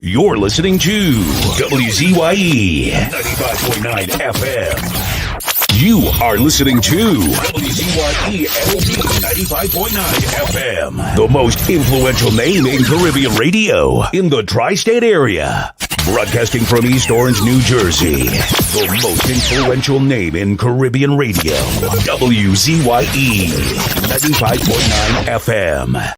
You're listening to WZYE 95.9 FM. You are listening to WZYE 95.9 FM. The most influential name in Caribbean radio in the tri-state area. Broadcasting from East Orange, New Jersey. The most influential name in Caribbean radio. WZYE 95.9 FM.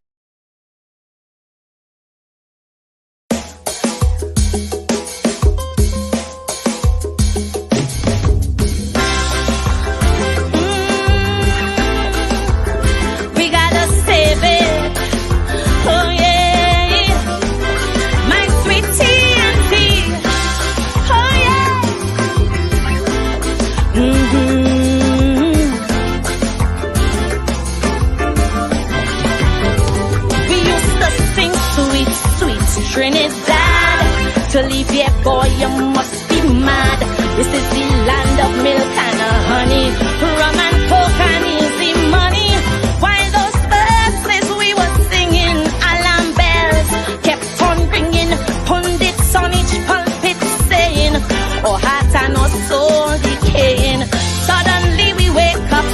Trinidad, to leave here, boy, you must be mad. This is the land of milk and honey, rum and coke and easy money. While those verses we were singing, alarm bells kept on ringing. Pundits on each pulpit saying, oh, heart and our soul decaying. Suddenly we wake up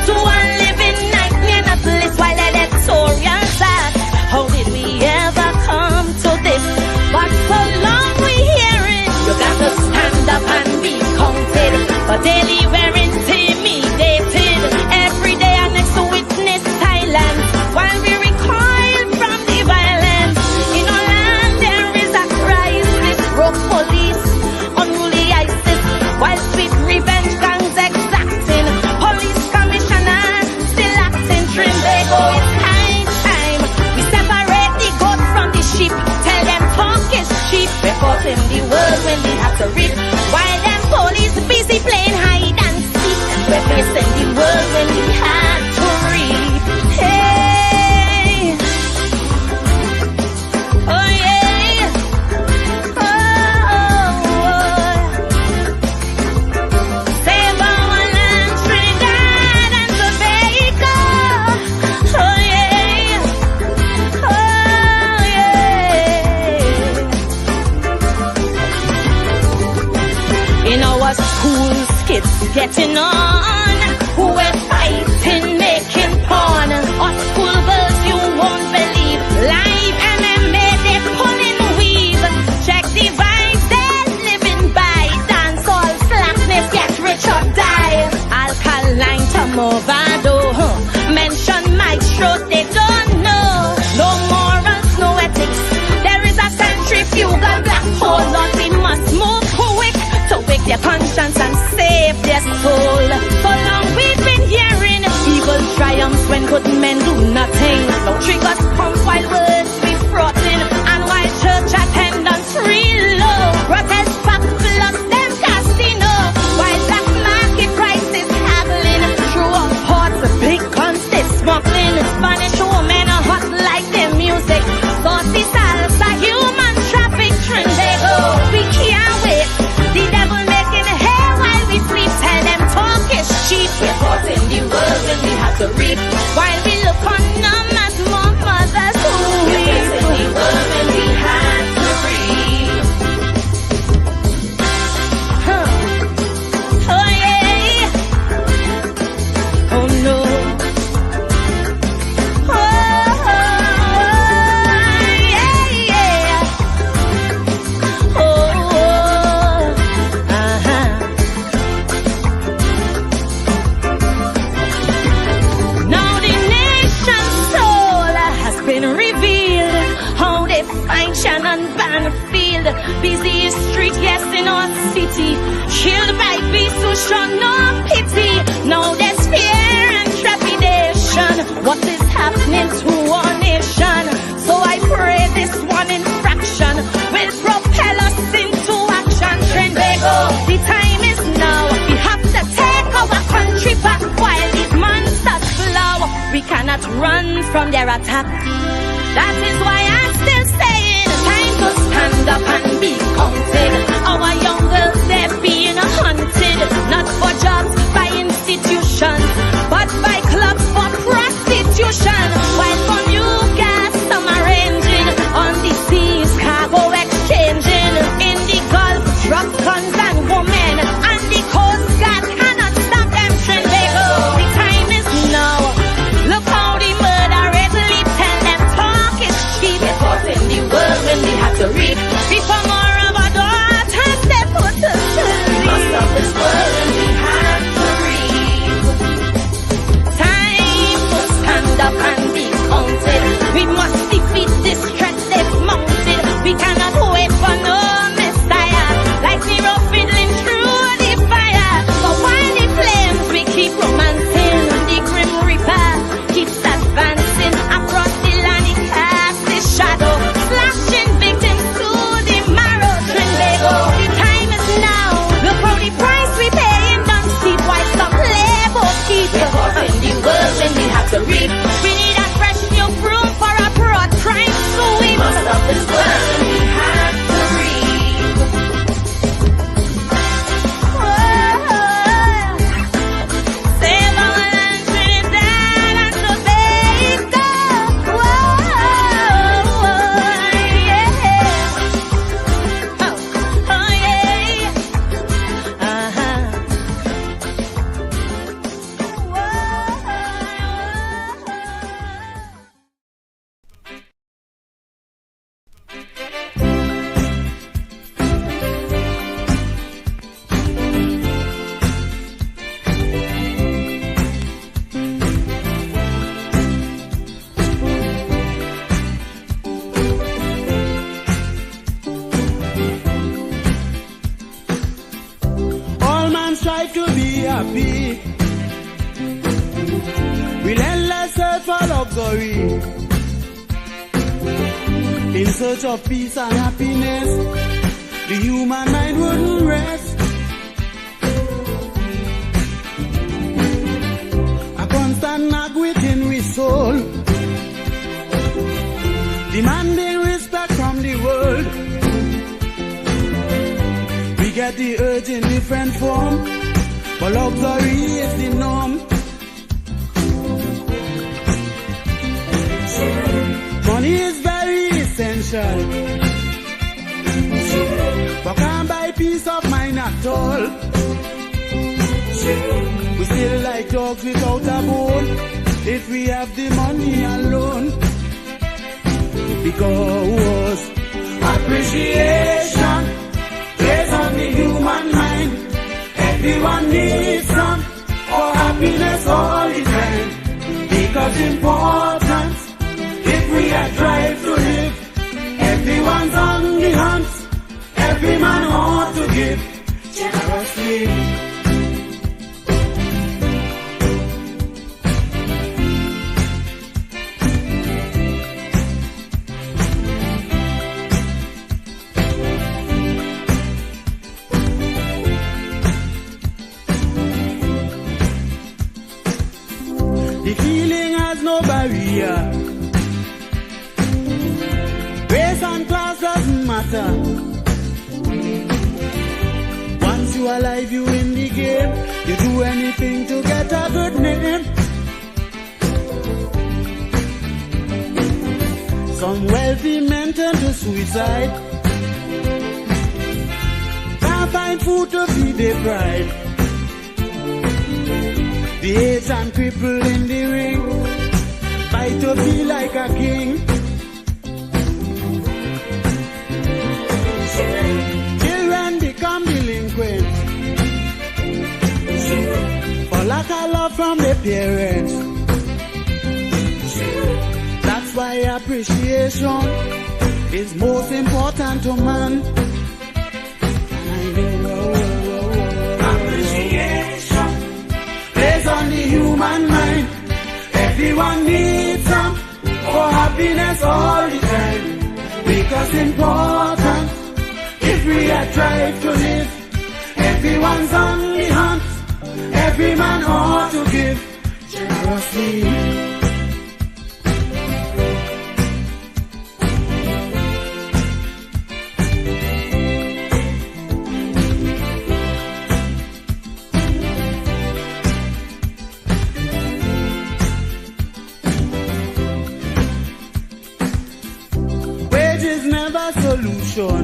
to a living nightmare, not bliss while electorals ask, how did we ever come to this? But so long we hear it, you got to stand up and be counted. But daily we're intimidated. Every day our next to witness silence while we recoil from the violence. In our land there is a crisis, broke police, unruly ISIS, while sweet revenge gangs exacting. Police commissioner still acting Trinbago. It's high time we separate the goat from the sheep. Tell them talk is cheap. We're caught in the world when we have to reap, while them police busy playing hide and seek. We're facing the world when we had to reap. Hey, oh yeah, save our land, Trinidad and Tobago. Oh yeah, oh yeah. In our schools, kids getting on, we're fighting, making porn. Our school girls, you won't believe, live MMA, they pulling weave. Check the vibes they're living by. Dance all slackness, get rich or die. Alkaline Tomovado, mention maestro, they don't know. No morals, no ethics. There is a centrifugal black hole, Lord, we must move quick to wake their conscience and save their soul. So long we've been hearing evil triumphs when good men do nothing. No triggers pump while words be frothin', and while church attendance real low. Protest back plus them casino, while black market prices haggling. Through our ports, big guns they smuggling. Spanish women are hot like their music. Saucy salsa, human traffic, Trinbago. We can't wait. The devil making hay while we sleep. Tell them talk is cheap. We're caught in the world when we have to reap, while we look on them as more mothers who weep. We're facing the world when we had to reap. Oh yeah. Oh no. Oh yeah, yeah. Oh, now the nation's soul has been revealed. How they find Shannon Banfield, busy street, yes, in our city, killed by beasts who show no pity. Now there's fear and trepidation. What is happening to our nation? So I pray this one infraction will propel us into action. Trinbago, the time is now. We have to take our country back while these monsters flow. We cannot run from their attack. That is why I'm still saying, time to stand up and be counted. Our young girls, they're being hunted, not for jobs by institutions, but by clubs for prostitution. While from you gas, some arranging on the seas, cargo exchange. reap. We need a fresh new broom for a broad crime sweep. Must stop this world and we have to reap. Save our land, Trinidad and Tobago. Yeah. Oh yeah. All man strive to be happy. Relentless search for luxury. In search of peace and happiness, the human mind wouldn't rest. A constant nag within we soul, demanding respect from the world. We get the urge in different form, but luxury is the norm. Money is very essential, but can't buy peace of mind at all. We still like dogs without a bone, if we have the money alone. Because appreciation plays on the human mind. Everyone needs some for happiness all the time. Because importance, if we are drive to live, everyone's on the hunt. Every man ought to give generously. The feeling has no barrier. Race and class doesn't matter. Once you are alive, you in the game. You do anything to get a good name. Some wealthy men turn to suicide. Can't find food to feed their pride. The aged and crippled in the ring, fight to be like a king. Children become delinquent for lack of love from their parents. That's why appreciation is most important to man. Appreciation plays on the human mind. Everyone needs some for happiness all the time. Because important, if we are trying to live, everyone's on the hunt. Every man ought to give generously. Solution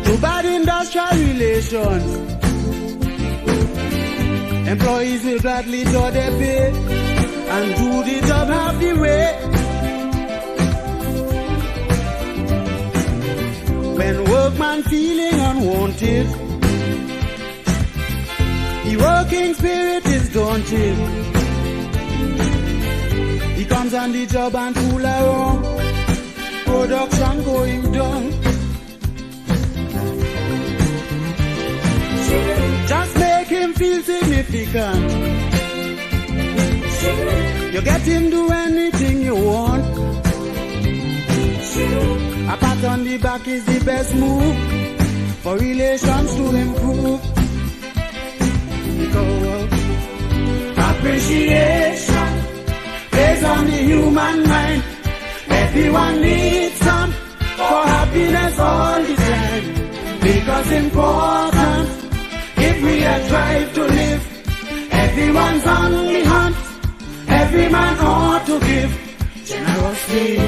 to bad industrial relations. Employees will gladly draw their pay and do the job half the way. When workman feeling unwanted, the working spirit is daunted. He comes on the job and fool around. Production going down. Just make him feel significant. You get him do anything you want. A pat on the back is the best move for relations to improve. Because appreciation appreciation based on the human mind. Everyone needs some for happiness all the time. Because important, if we are trying to live, everyone's on the hunt. Every man ought to give generously.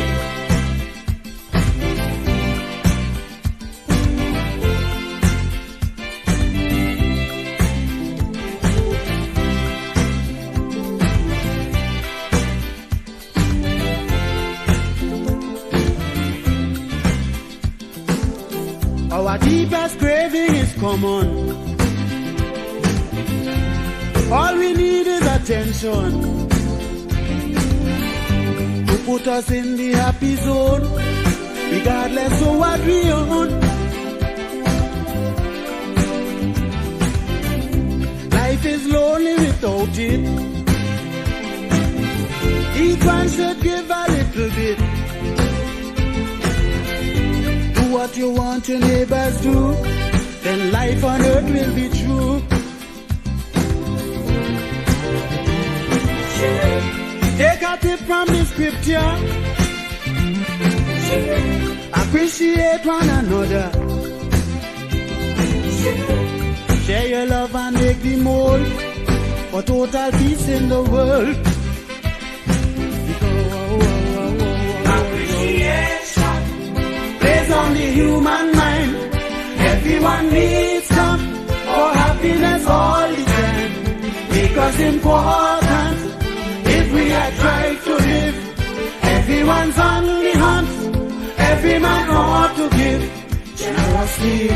Our deepest craving is common. All we need is attention to put us in the happy zone, regardless of what we own. Life is lonely without it. Each one should give a little bit. Do what you want your neighbors do, then life on earth will be true. Take a tip from the scripture. Appreciate one another. Share your love and make the mold for total peace in the world. Appreciation based on the human mind. Everyone needs some for happiness all the time. Because important, if we are trying to live, everyone's on the hunt. Every man ought to give generously.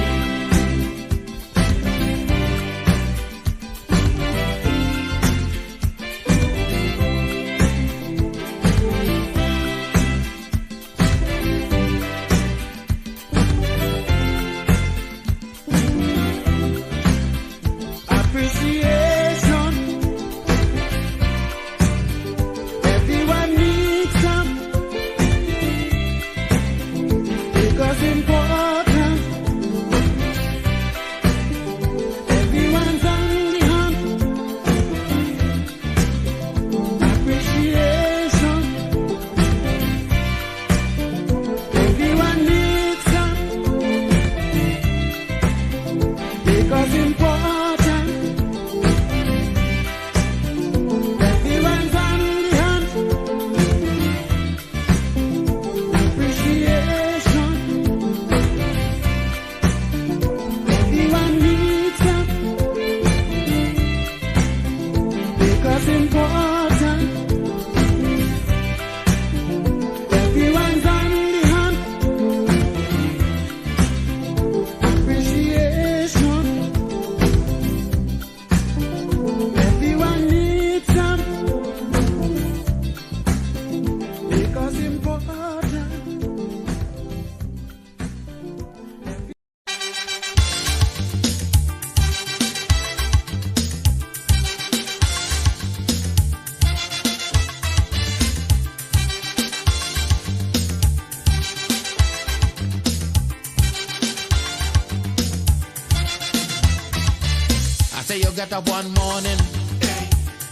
Get up one morning,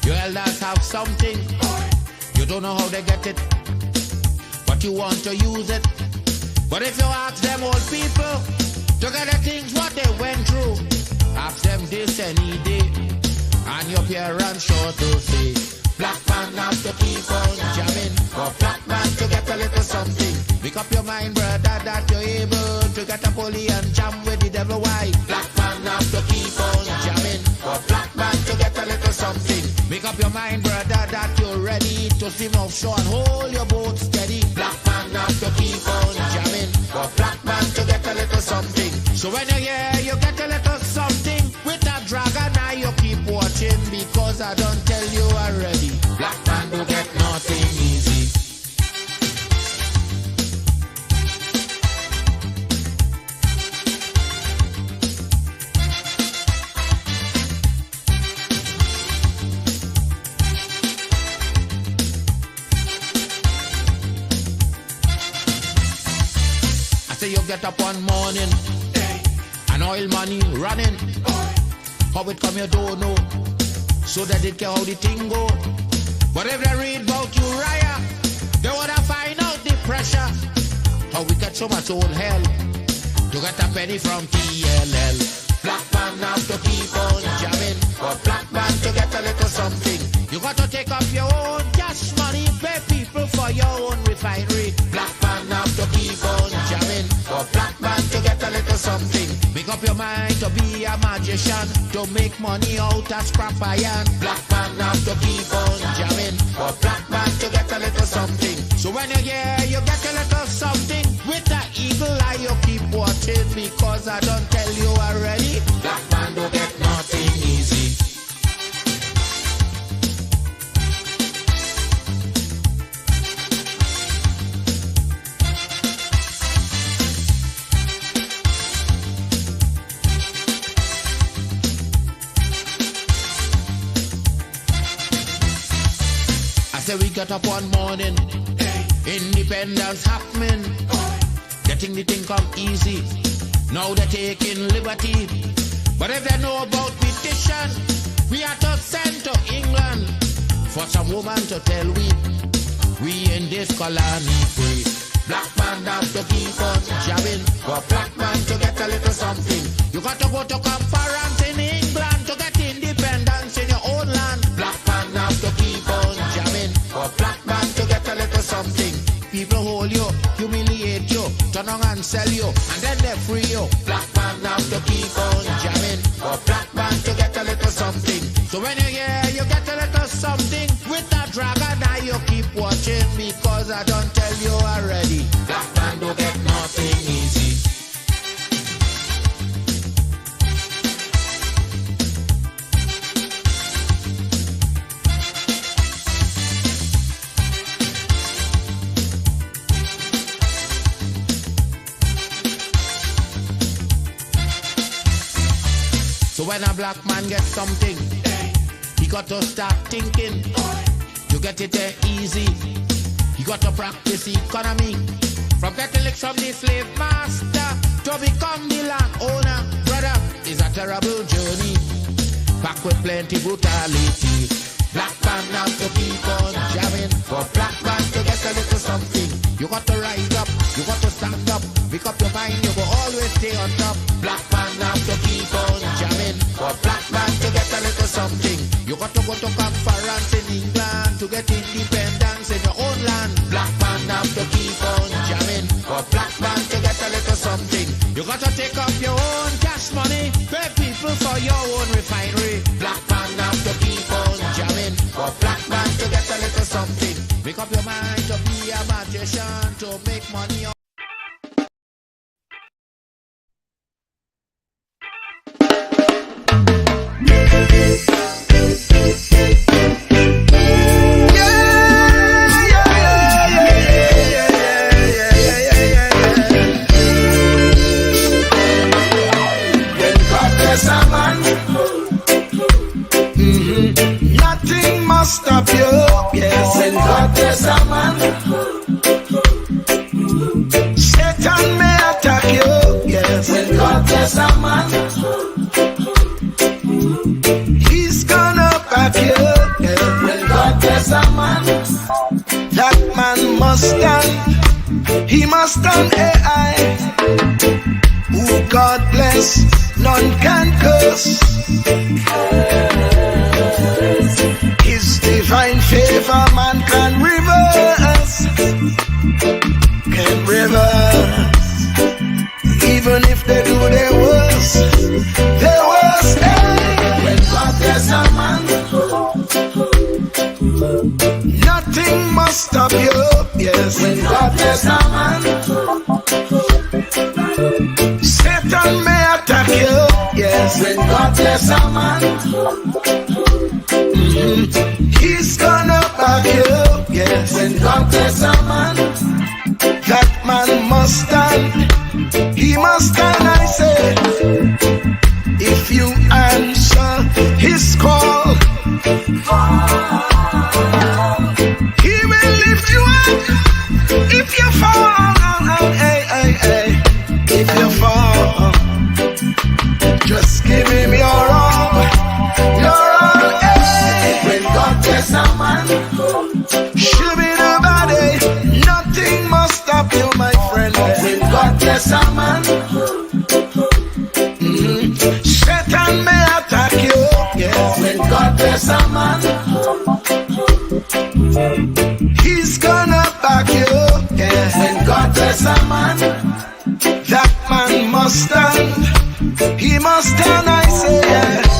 your elders have something. You don't know how they get it, but you want to use it. But if you ask them old people to get the things what they went through, ask them this any day, and your parents sure to say, black man have to keep on jamming, for black man to get a little something. Make up your mind, brother, that you're able to get a pulley and jam with the devil. Why? Black man have to keep on jamming, for black man to get a little something. Make up your mind, brother, that you're ready to swim offshore and hold your boat steady. Black man have to keep on jamming, for black man to get a little something. So when you're here, you get a little something. With a dragon eye, you keep watching, because I don't tell you already. Black man do get nothing easy. You get up one morning, and oil money running. How it come you don't know. so they didn't care how the thing go. But if they read about Uriah, they would have find out the pressure. How we get so much old hell to get a penny from TLL. Black man have to keep on jamming, for black man to get a little something. You got to take up your own cash money, pay people for your own refinery. Black man have to keep on jamming, for black man to get a little something. Make up your mind to be a magician, to make money out of scrap iron. Black man have to keep on jamming, for black man to get a little something. So when you hear you get a little something, with that eagle eye you keep watching, because I don't tell you already, black man don't get nothing easy. We got up one morning, independence happening, getting the thing come easy. Now they're taking liberty, but if they know about petition, we are to send to England for some woman to tell we in this colony free. Black man have to keep on jamming, for black man to get a little something. You got to go to conference in England to get independence in your own land. Black man have to keep on jamming, for black man to get a little something. People hold you, humiliate you, turn on and sell you, and then they free you. Black man have to keep on jamming, for black man to get a little something. So when you hear you get a little something, with that dragon eye you keep watching, because I don't tell you already, black man don't get nothing easy. So when a black man gets something, he got to start thinking to get it easy. He got to practice economy, from getting licks from the slave master to become the land owner. Brother, it's a terrible journey, back with plenty brutality. Black man have to keep on jamming, for black man to get a little something. You got to rise up, you got to stand up, pick up your mind, you will always stay on top. Black man have to keep on jamming, for black man to get a little something. You got to go to conference in England to get independence in your own land. Black man have to keep on jamming, for black man to get a little something. You got to take up your own cash money, pay people for your own refinery. Black man have to keep on jamming, for black man to get a little something. Make up your mind to be a magician, to make money. Nothing must stop you, yes. When God bless a man, Satan may attack you, yes. When God bless a man, he's gonna back you, yes. When God bless a man, that man must stand, he must stand AI. Who God bless, none can curse. His divine favor man can reverse, even if they do their worst, hey. When God bless a man, nothing must stop you, yes. When God bless a man, Satan may attack you, yes. When God bless a man, he's gonna back you, yes. When God bless a man, that man must stand, he must stand, I say. If you answer his call, he will lift you up. If you fall, hey, hey, hey. If you fall, just give him your all, hey. back you, my friend. When God bless a man, Satan may attack you. Yes. When God bless a man, he's gonna back you. Yes. When God bless a man, that man must stand. He must stand, I say, yes.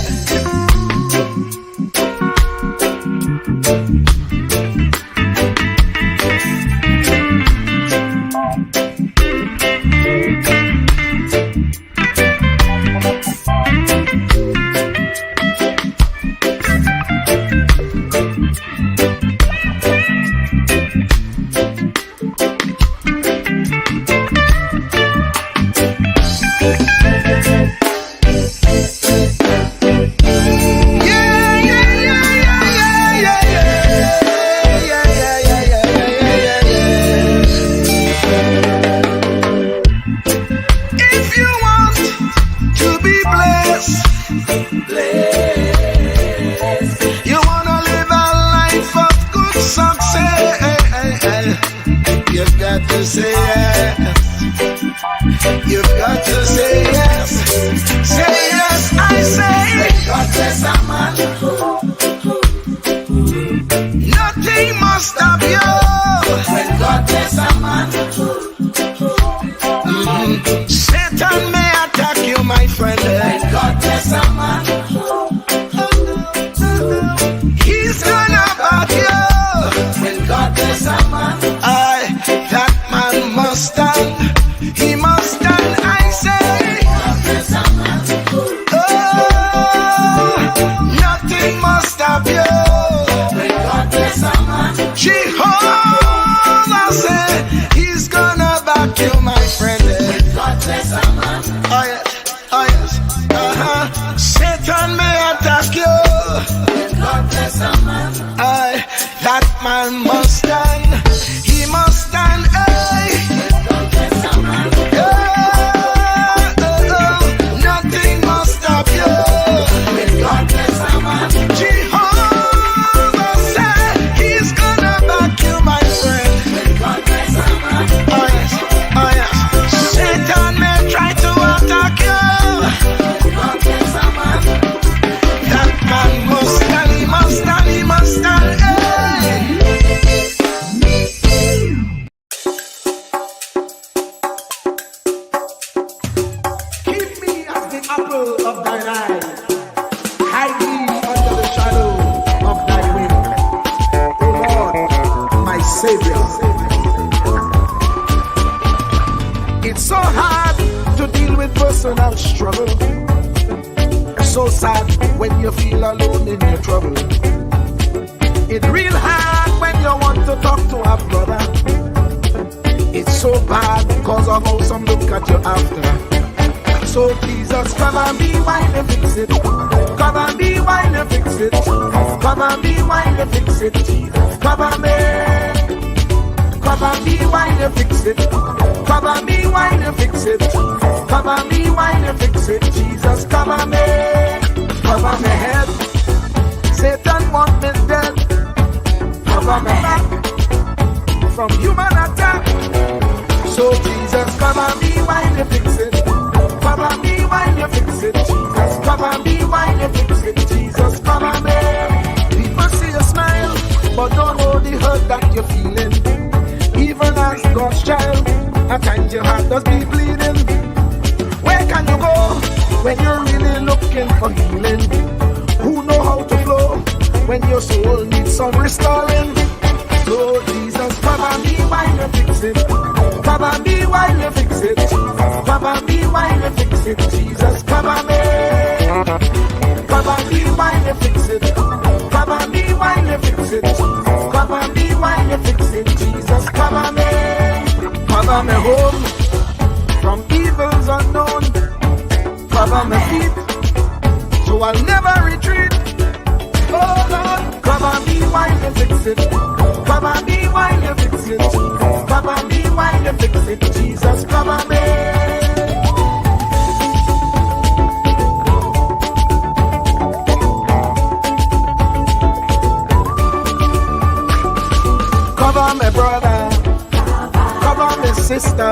sister,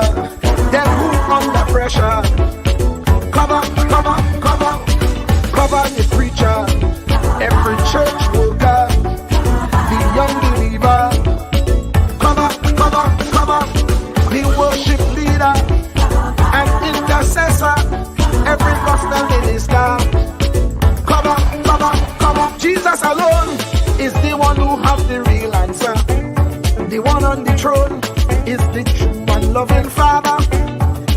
them who under pressure. Cover, cover, cover, cover the preacher, every church worker, the young believer. Cover, cover, cover, the worship leader and intercessor, every gospel minister. Cover, cover, cover. Jesus alone is the one who have the real answer. The one on the throne is the true and loving Father.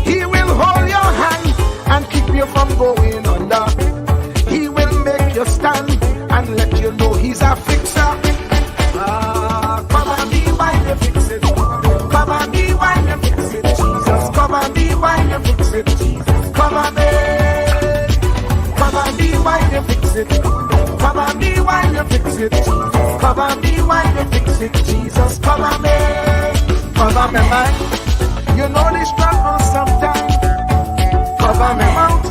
He will hold your hand and keep you from going under. He will make you stand and let you know he's a fixer. Cover me while you fix it. Cover me while you fix it. Jesus, cover me while you fix it. Jesus, cover me. Cover me while you fix it. Cover me while you fix it. Cover me while you fix it. Jesus, cover me. Cover me, man. You know the struggle sometimes. Cover me mouth,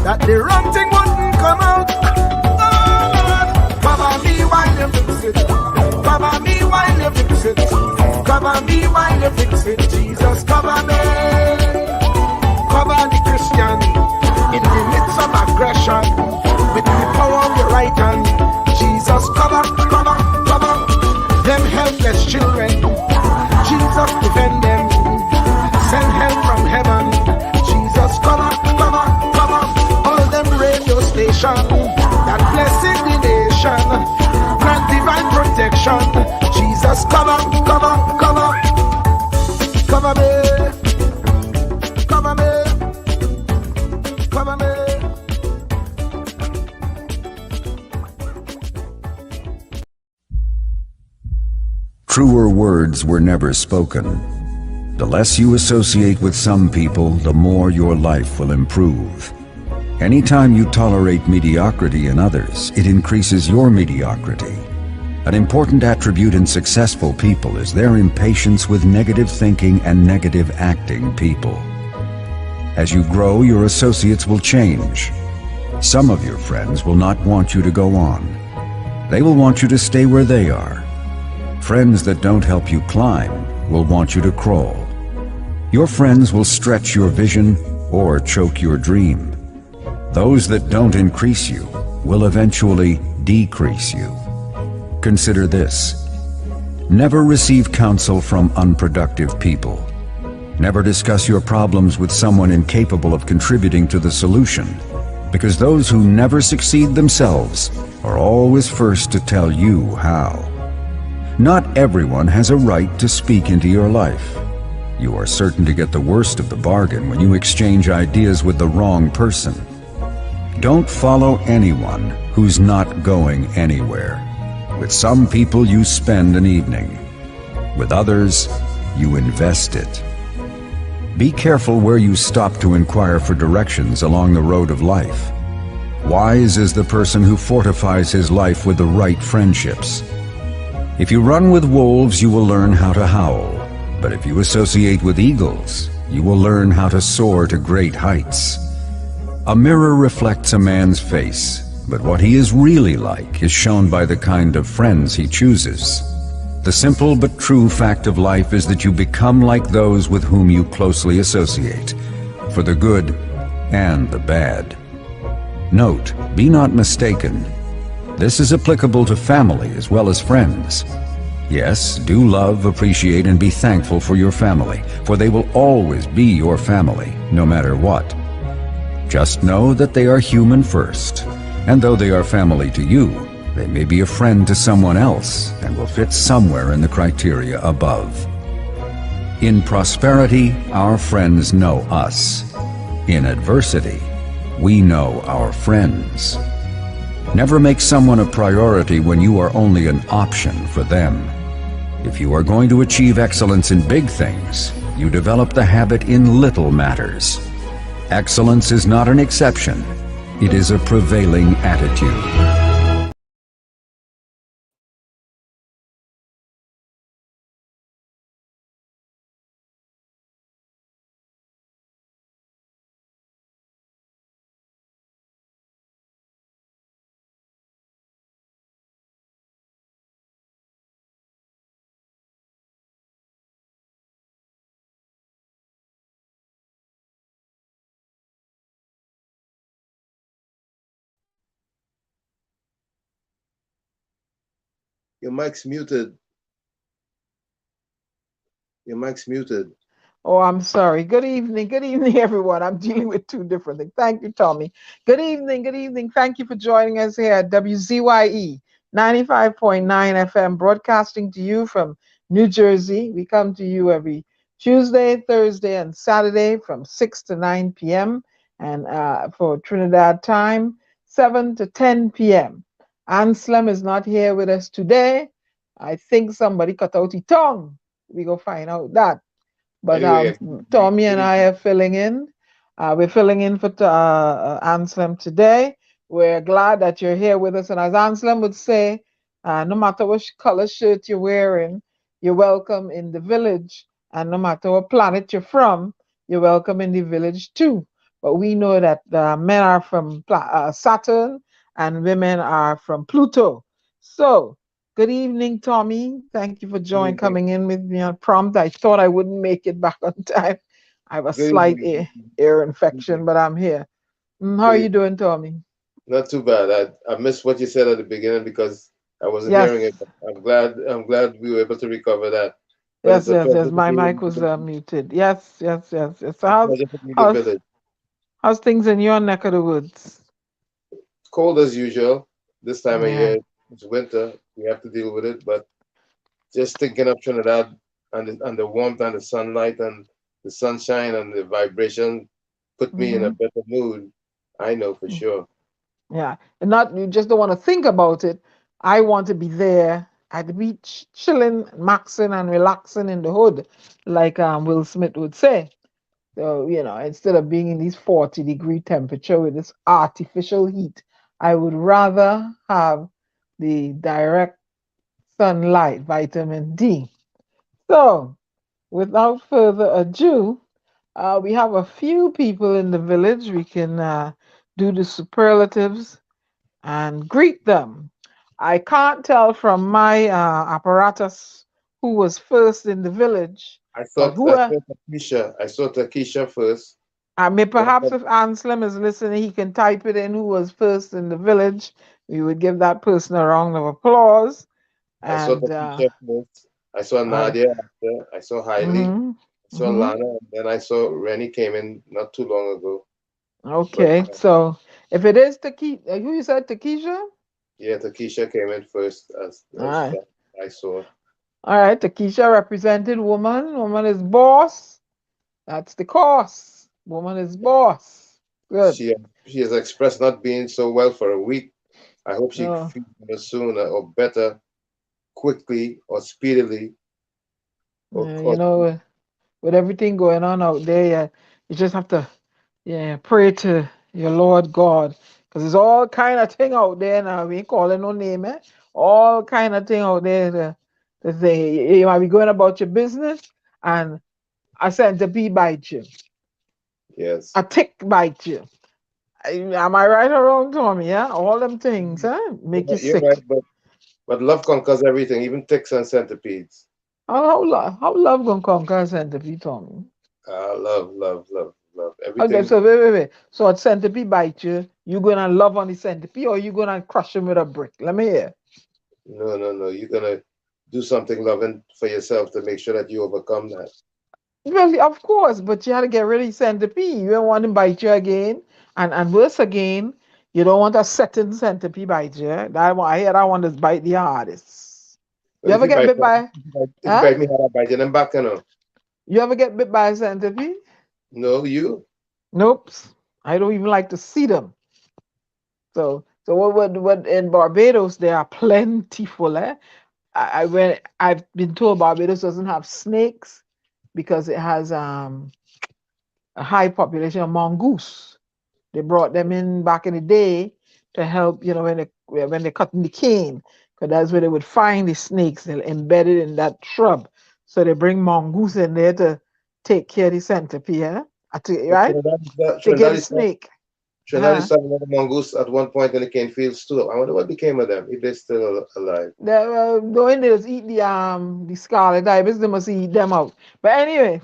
that the wrong thing wouldn't come out. Oh, cover me while you fix it. Cover me while you fix it. Cover me while you fix it. Jesus, cover me. Cover the Christian in the midst of aggression with the power of your right hand. Jesus, cover, cover, cover them helpless children. Jesus, defend them. Send help from heaven. Jesus, cover, cover, cover all them radio stations that blessing the nation. Grant divine protection. Jesus, cover, cover, cover, cover me, cover me, cover me. Truer words were never spoken. The less you associate with some people, the more your life will improve. Anytime you tolerate mediocrity in others, it increases your mediocrity. An important attribute in successful people is their impatience with negative thinking and negative acting people. As you grow, your associates will change. Some of your friends will not want you to go on. They will want you to stay where they are. Friends that don't help you climb will want you to crawl. Your friends will stretch your vision or choke your dream. Those that don't increase you will eventually decrease you. Consider this. Never receive counsel from unproductive people. Never discuss your problems with someone incapable of contributing to the solution, because those who never succeed themselves are always first to tell you how. Not everyone has a right to speak into your life. You are certain to get the worst of the bargain when you exchange ideas with the wrong person. Don't follow anyone who's not going anywhere. With some people you spend an evening. With others, you invest it. Be careful where you stop to inquire for directions along the road of life. Wise is the person who fortifies his life with the right friendships. If you run with wolves, you will learn how to howl. But if you associate with eagles, you will learn how to soar to great heights. A mirror reflects a man's face, but what he is really like is shown by the kind of friends he chooses. The simple but true fact of life is that you become like those with whom you closely associate, for the good and the bad. Note, be not mistaken. This is applicable to family as well as friends. Yes, do love, appreciate, and be thankful for your family, for they will always be your family, no matter what. Just know that they are human first, and though they are family to you, they may be a friend to someone else and will fit somewhere in the criteria above. In prosperity, our friends know us. In adversity, we know our friends. Never make someone a priority when you are only an option for them. If you are going to achieve excellence in big things, you develop the habit in little matters. Excellence is not an exception. It is a prevailing attitude. Your mic's muted. Your mic's muted. Oh, I'm sorry. Good evening. Good evening, everyone. I'm dealing with two different things. Thank you, Tommy. Good evening. Good evening. Thank you for joining us here at WZYE 95.9 FM, broadcasting to you from New Jersey. We come to you every Tuesday, Thursday, and Saturday from 6 to 9 p.m. And for Trinidad time, 7 to 10 p.m. Anselm is not here with us today. I think somebody cut out his tongue. We go find out that. But Anyway, Tommy good and I evening. are filling in. We're filling in for Anselm today. We're glad that you're here with us. And as Anselm would say, no matter what color shirt you're wearing, you're welcome in the village. And no matter what planet you're from, you're welcome in the village too. But we know that men are from Saturn and women are from Pluto. So, good evening, Tommy. Thank you for Good evening. coming in with me on prompt. I thought I wouldn't make it back on time. I have a Good slight evening. ear Good infection, evening. but I'm here. How Good are you evening. doing, Tommy? Not too bad. I missed what you said at the beginning because I wasn't Yes, hearing it. But I'm glad we were able to recover that. But it's yes, a yes, yes. pleasure to My be mic in was muted. Yes, yes, yes, yes. So a pleasure to be in the how's village. how's things in your neck of the woods? Cold as usual. This time of Yeah. year, it's winter. We have to deal with it. But just thinking of Trinidad and the warmth and the sunlight and the sunshine and the vibration put me in a Mm-hmm. better mood. I know for sure. Yeah, and not you just don't want to think about it. I want to be there at the beach, chilling, maxing, and relaxing in the hood, like Will Smith would say. So instead of being in this 40-degree temperature with this artificial heat, I would rather have the direct sunlight, vitamin D. So, without further ado, we have a few people in the village. We can do the superlatives and greet them. I can't tell from my apparatus who was first in the village, I but thought I saw Takesha. I saw Takesha first. perhaps if Anselm is listening, he can type it in who was first in the village. We would give that person a round of applause. I saw And Takesha first. I saw I, Nadia after. I saw Hailey. mm-hmm, I saw mm-hmm. Lana. And then I saw Rennie came in not too long ago. But Okay, so if it is Takesha, who you said Takesha? yeah, Takesha came in first All as right, I saw. all right. Takesha represented woman. Woman is boss. That's the course. Woman is boss. Good. She she has expressed not being so well for a week. I hope she Oh, feels better soon or better quickly or speedily. yeah, Or with everything going on out there, yeah, you just have to, yeah, pray to your Lord God, because there's all kind of thing out there now. We ain't calling no name, eh? All kind of thing out there. To say you might be going about your business, and a centipede bite you, yes. a tick bite you. Am I right or wrong, Tommy? Yeah, all them things, huh? Make you You're right, sick. but love conquers everything, even ticks and centipedes. How love gonna conquer a centipede, Tommy? Love, love, love, love. Okay, Everything. so wait. So a centipede bite you, you gonna love on the centipede or you gonna crush him with a brick? Let me hear. No, no, no. You're gonna do something loving for yourself to make sure that you overcome that. Well, of course, but you had to get rid of the centipede. You don't want him bite you again. And worse again, you don't want a second centipede bite you. I hear that one is bite the hardest. But You if ever you get bit by if you huh? bite me hard, I bite you them back, you know. You ever get bit by a centipede? No, you. Nope. I don't even like to see them. So what in Barbados they are plentiful, eh? I've been told Barbados doesn't have snakes because it has a high population of mongoose. They brought them in back in the day to help, when they're cutting the cane, because that's where they would find the snakes. They're embedded in that shrub. So they bring mongoose in there to take care of the centipede, eh? But Right? Take care of the snake. Trinidad Uh-huh. is selling the mongoose at one point in the cane fields too. I wonder what became of them if they're still alive. They go in there to eat the scarlet ibis. They must eat them out. But anyway,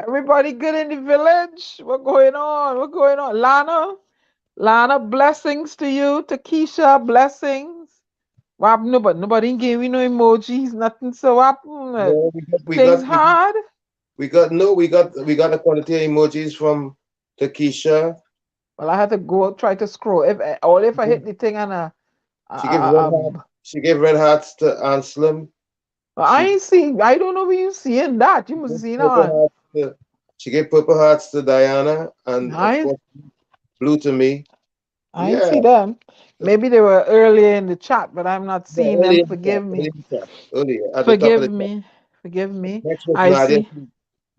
everybody good in the village? What going on? What going on? Lana, Lana, blessings to you. Takesha, blessings. What happened? Nobody gave me no emojis, nothing. So what happened? No, Things hard. we got a quality emojis from Takesha. Well, I had to go try to scroll. If I hit the thing and She gave red heart. She gave red hearts to Anselm. I She ain't see. I don't know where you seeing that. You must gave see purple on. hearts she gave purple hearts to Diana, and of I course blue to me. I ain't Yeah, see them. Maybe they were earlier in the chat, but I'm not yeah, seeing them. Forgive me. early in the chat, earlier at the top of Forgive the chat. me. Forgive me. Next was I Nadia. see.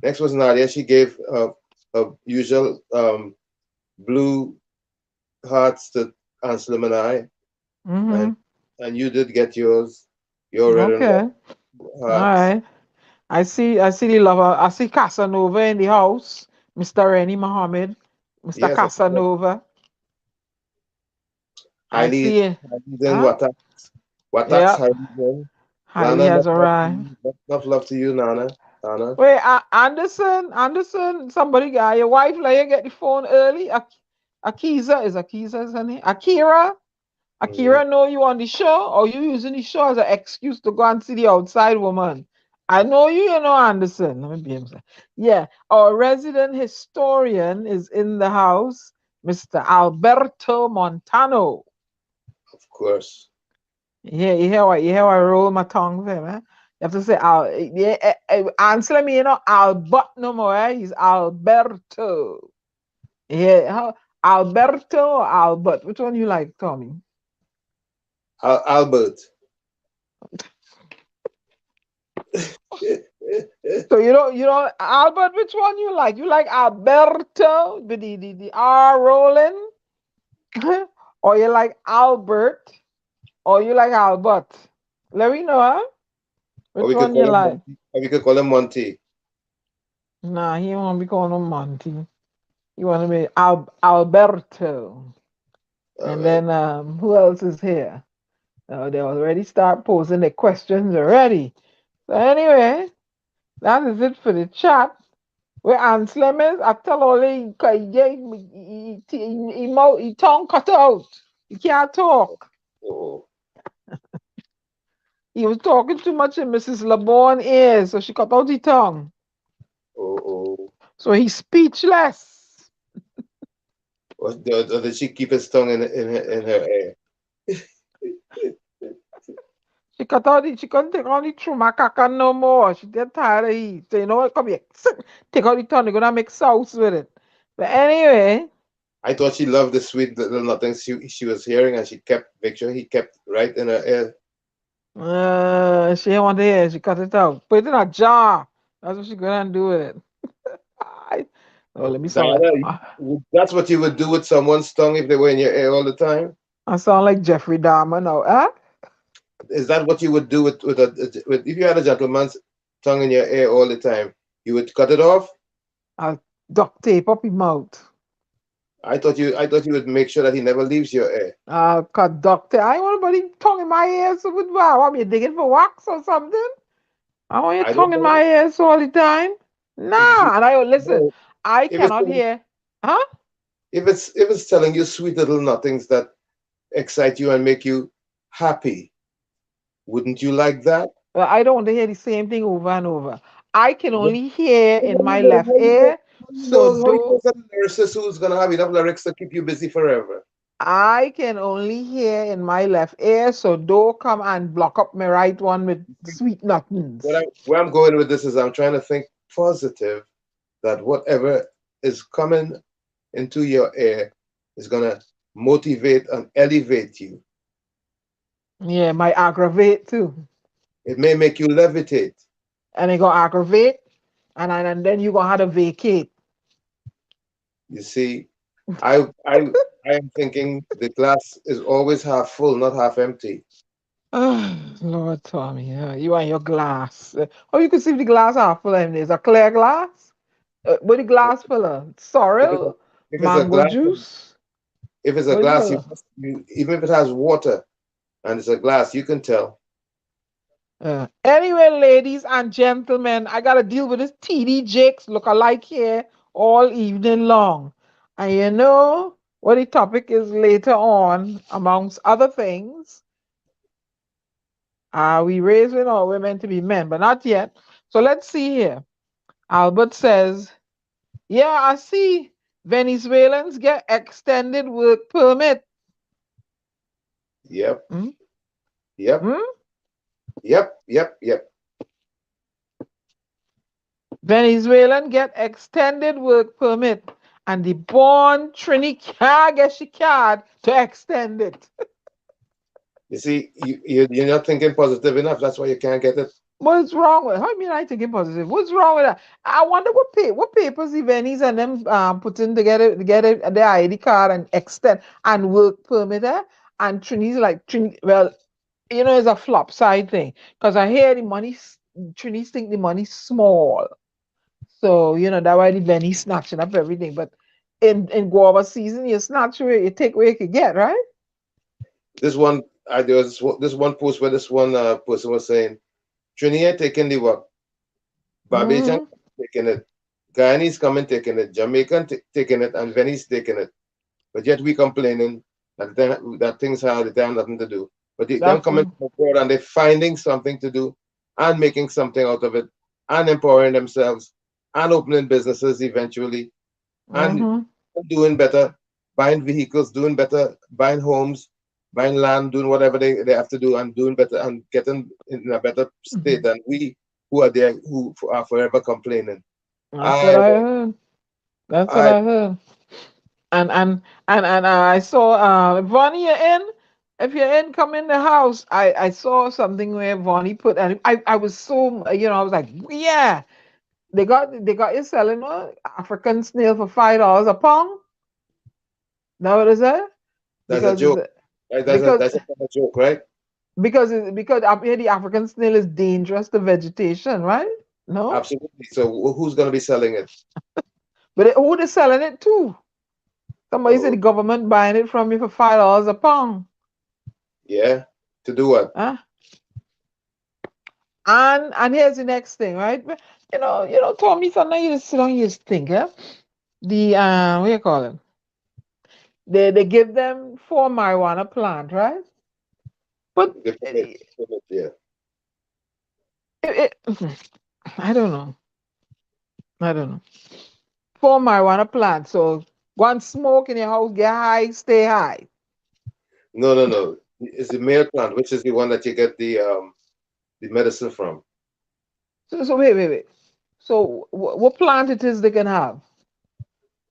Next was Nadia. She gave a usual blue hearts to Anselm and I, Mm-hmm. and you did get yours, your red and Okay. white All hearts. right. I see the lover. I see Casanova in the house. Mr. Rennie Mohammed. Mr. Yes, of course. Casanova. I Highly, see it. highly in Huh? Watax Yeah. highly in. Heidi Lana, has enough love to arrived. you. Enough love to you, Nana. Wait, Anderson, somebody got your wife, let you get the phone early. Akiza is her name? Mhm. Akira know you on the show, or you using the show as an excuse to go and see the outside woman? I know you, you know Anderson. Let me be able to. Yeah, our resident historian is in the house, Mr. Alberto Montano. Of course. Yeah, you hear I roll my tongue there, man. You have to say Al. Yeah, answer me, you know, Albert no more. He's Alberto. Yeah, Alberto or Albert? Which one you like, Tommy? Albert. So you don't Albert. Which one you like? You like Alberto with the R rolling, or you like Albert, or you like Albert? Let me know, huh? Or Which we could one you call him like? Monty. Or we could call him Monty. Nah, he won't be calling him Monty. He want to be Alberto. All And right. then who else is here? They already start posing their questions already. So anyway, that is it for the chat. Where Anselm is, I tell all he tongue cut out. He can't talk. Oh, He was talking too much in Mrs. LeBon's ears, so she cut out his tongue. oh. So he's speechless. Or did she keep his tongue in her ear? She couldn't take on the true macaca no more. She get tired of it. So you know what? Come here. Take out the tongue. You're gonna make sauce with it. But anyway, I thought she loved the sweet little nothings she was hearing, and she kept make sure he kept right in her ear. she didn't want to hear. She cut it out. Put it in a jar. That's what she gonna do with it. Oh, let me sound like Diana, that's what you would do with someone's tongue if they were in your ear all the time. I sound like Jeffrey Dahmer now. Huh? Is that what you would do with if you had a gentleman's tongue in your ear all the time? You would cut it off. I'll duct tape up his mouth. I thought you would make sure that he never leaves your ear. I'll cut duct tape. I ain't want nobody tongue in my ear. So what? I want me digging for wax or something? I want your I don't tongue in know my ears all the time. if you Nah, and I listen. no, I if it's cannot hear. Huh? if it's telling you sweet little nothings that excite you and make you happy, wouldn't you like that? Well, I don't want to hear the same thing over and over. I can Well, only hear in my left how ear. So how you know do that lyricist who's gonna have enough lyrics to keep you busy forever? I can only hear in my left ear. So don't come and block up my right one with sweet nothings. Where I'm going with this is I'm trying to think positive that whatever is coming into your ear is gonna motivate and elevate you. Yeah, might aggravate too. It may make you levitate. And it gonna aggravate, and then you gonna have to vacate. You see, I am thinking the glass is always half full, not half empty. Lord Tommy, you and your glass. Oh, you can see the glass half full and there's a clear glass. What the glass full of? If it's a, Sorrel, if it's a mango glass, juice. if it's a What is glass, full of? even if it has water and it's a glass, you can tell. Anyway, ladies and gentlemen, I gotta deal with this TD Jakes look alike here all evening long. And you know what the topic is later on, amongst other things. Are we raising or we're meant to be men? But not yet. So let's see here. Albert says, yeah, I see Venezuelans get extended work permit. Yep. Hmm? Yep. Hmm? Yep. Venezuelan get extended work permit, and the born Trini can't get she card to extend it. You see, you're not thinking positive enough. That's why you can't get it. What's wrong with? How you mean I thinking positive? What's wrong with that? I wonder what papers the Venice and them putting together to get their ID card and extend and work permit and Trini's like Trini. Well, it's a flop side thing because I hear the money. Trini's think the money's small. So, that's why the Benny snatching up everything. But in guava season, you snatch away, you take where you can get, right? There was this one post where this one person was saying, Trinidad taking the work, Barbadian taking it, Guyanese coming taking it, Jamaican taking it, and Venice taking it. But yet we complaining that things have nothing to do. But them coming abroad and they're finding something to do and making something out of it and empowering themselves and opening businesses eventually and doing better, buying vehicles, doing better, buying homes, buying land, doing whatever they have to do and doing better and getting in a better state than we who are there who are forever complaining. That's what I heard. That's what I heard. And I saw Vonnie, you're in. If you're in, come in the house. I saw something where Vonnie put, and I was so I was like, yeah, they got you selling African snail for $5 a pound. Know what is that? That's a joke. That's a joke, right? Because up here the African snail is dangerous to vegetation, right? No? Absolutely. So who's going to be selling it? But who they selling it to? Somebody said the government buying it from you for $5 a pound. Yeah. To do what? Huh? And here's the next thing, right? Tommy, sometimes you just sit down and you just think, the what you call it? They give them 4 marijuana plant, right? But yeah. I don't know. 4 marijuana plants. So go and smoke in your house, get high, stay high. No. It's the male plant, which is the one that you get the medicine from. So wait. So what plant it is they can have?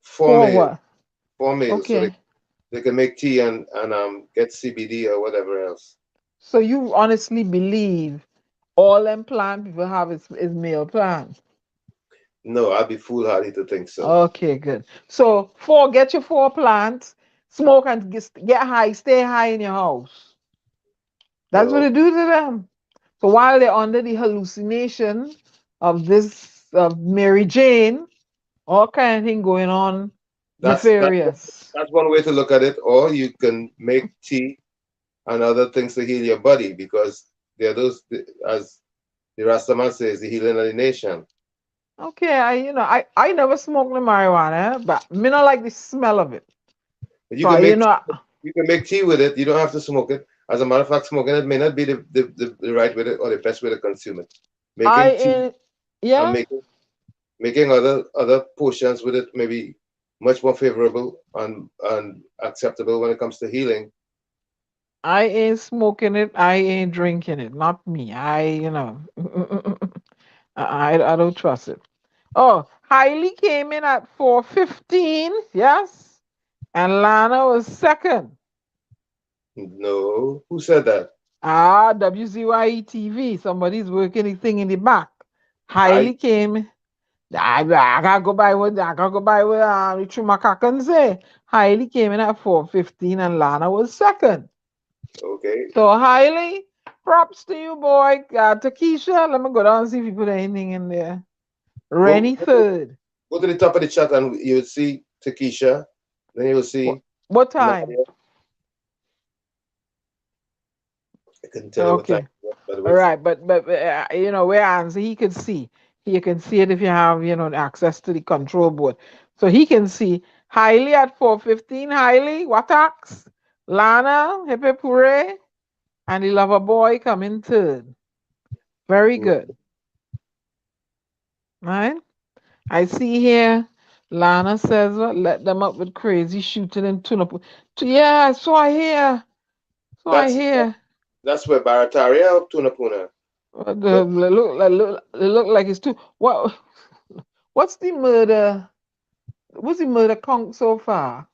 4 male. What? 4 male. Okay. So they can make tea and get CBD or whatever else. So you honestly believe all them plant people have is male plant? No, I'd be foolhardy to think so. Okay, good. So get your 4 plants, smoke and get high, stay high in your house. That's what they do to them. So while they're under the hallucination of Mary Jane, all kind of thing going on, nefarious. That's one way to look at it. Or you can make tea and other things to heal your body, because they're those, as the Rastaman says, the healing of the nation. Okay, I never smoked the marijuana, but me not like the smell of it. But you can make tea with it. You don't have to smoke it. As a matter of fact, smoking it may not be the right way or the best way to consume it. Making tea and making other potions with it may be much more favorable and acceptable when it comes to healing. I ain't smoking it. I ain't drinking it. Not me. I don't trust it. Oh, Hailey came in at 4:15. Yes, and Lana was second. No, who said that? WZYE TV. Somebody's working the thing in the back. Hailey came. I gotta go by what the Chumakakan say. Hailey came in at 4:15 and Lana was second. Okay. So Hailey, props to you, boy. Takesha, let me go down and see if you put anything in there. Rennie third. Go to the top of the chat and you'll see Takesha. Then you'll see. What time? I couldn't tell you what time. All right, but where Ansley, he could see. You can see it if you have access to the control board. So he can see Hailey at 4:15. Hailey, Watax, Lana, Hip Hooray, and the lover boy coming third. Very good. Right? I see here Lana says, let them up with crazy shooting and tune up. Yeah, so I hear. So I That's hear. that's where Barataria of Tunapuna. But It look like it's too. What's the murder? What's the murder count so far?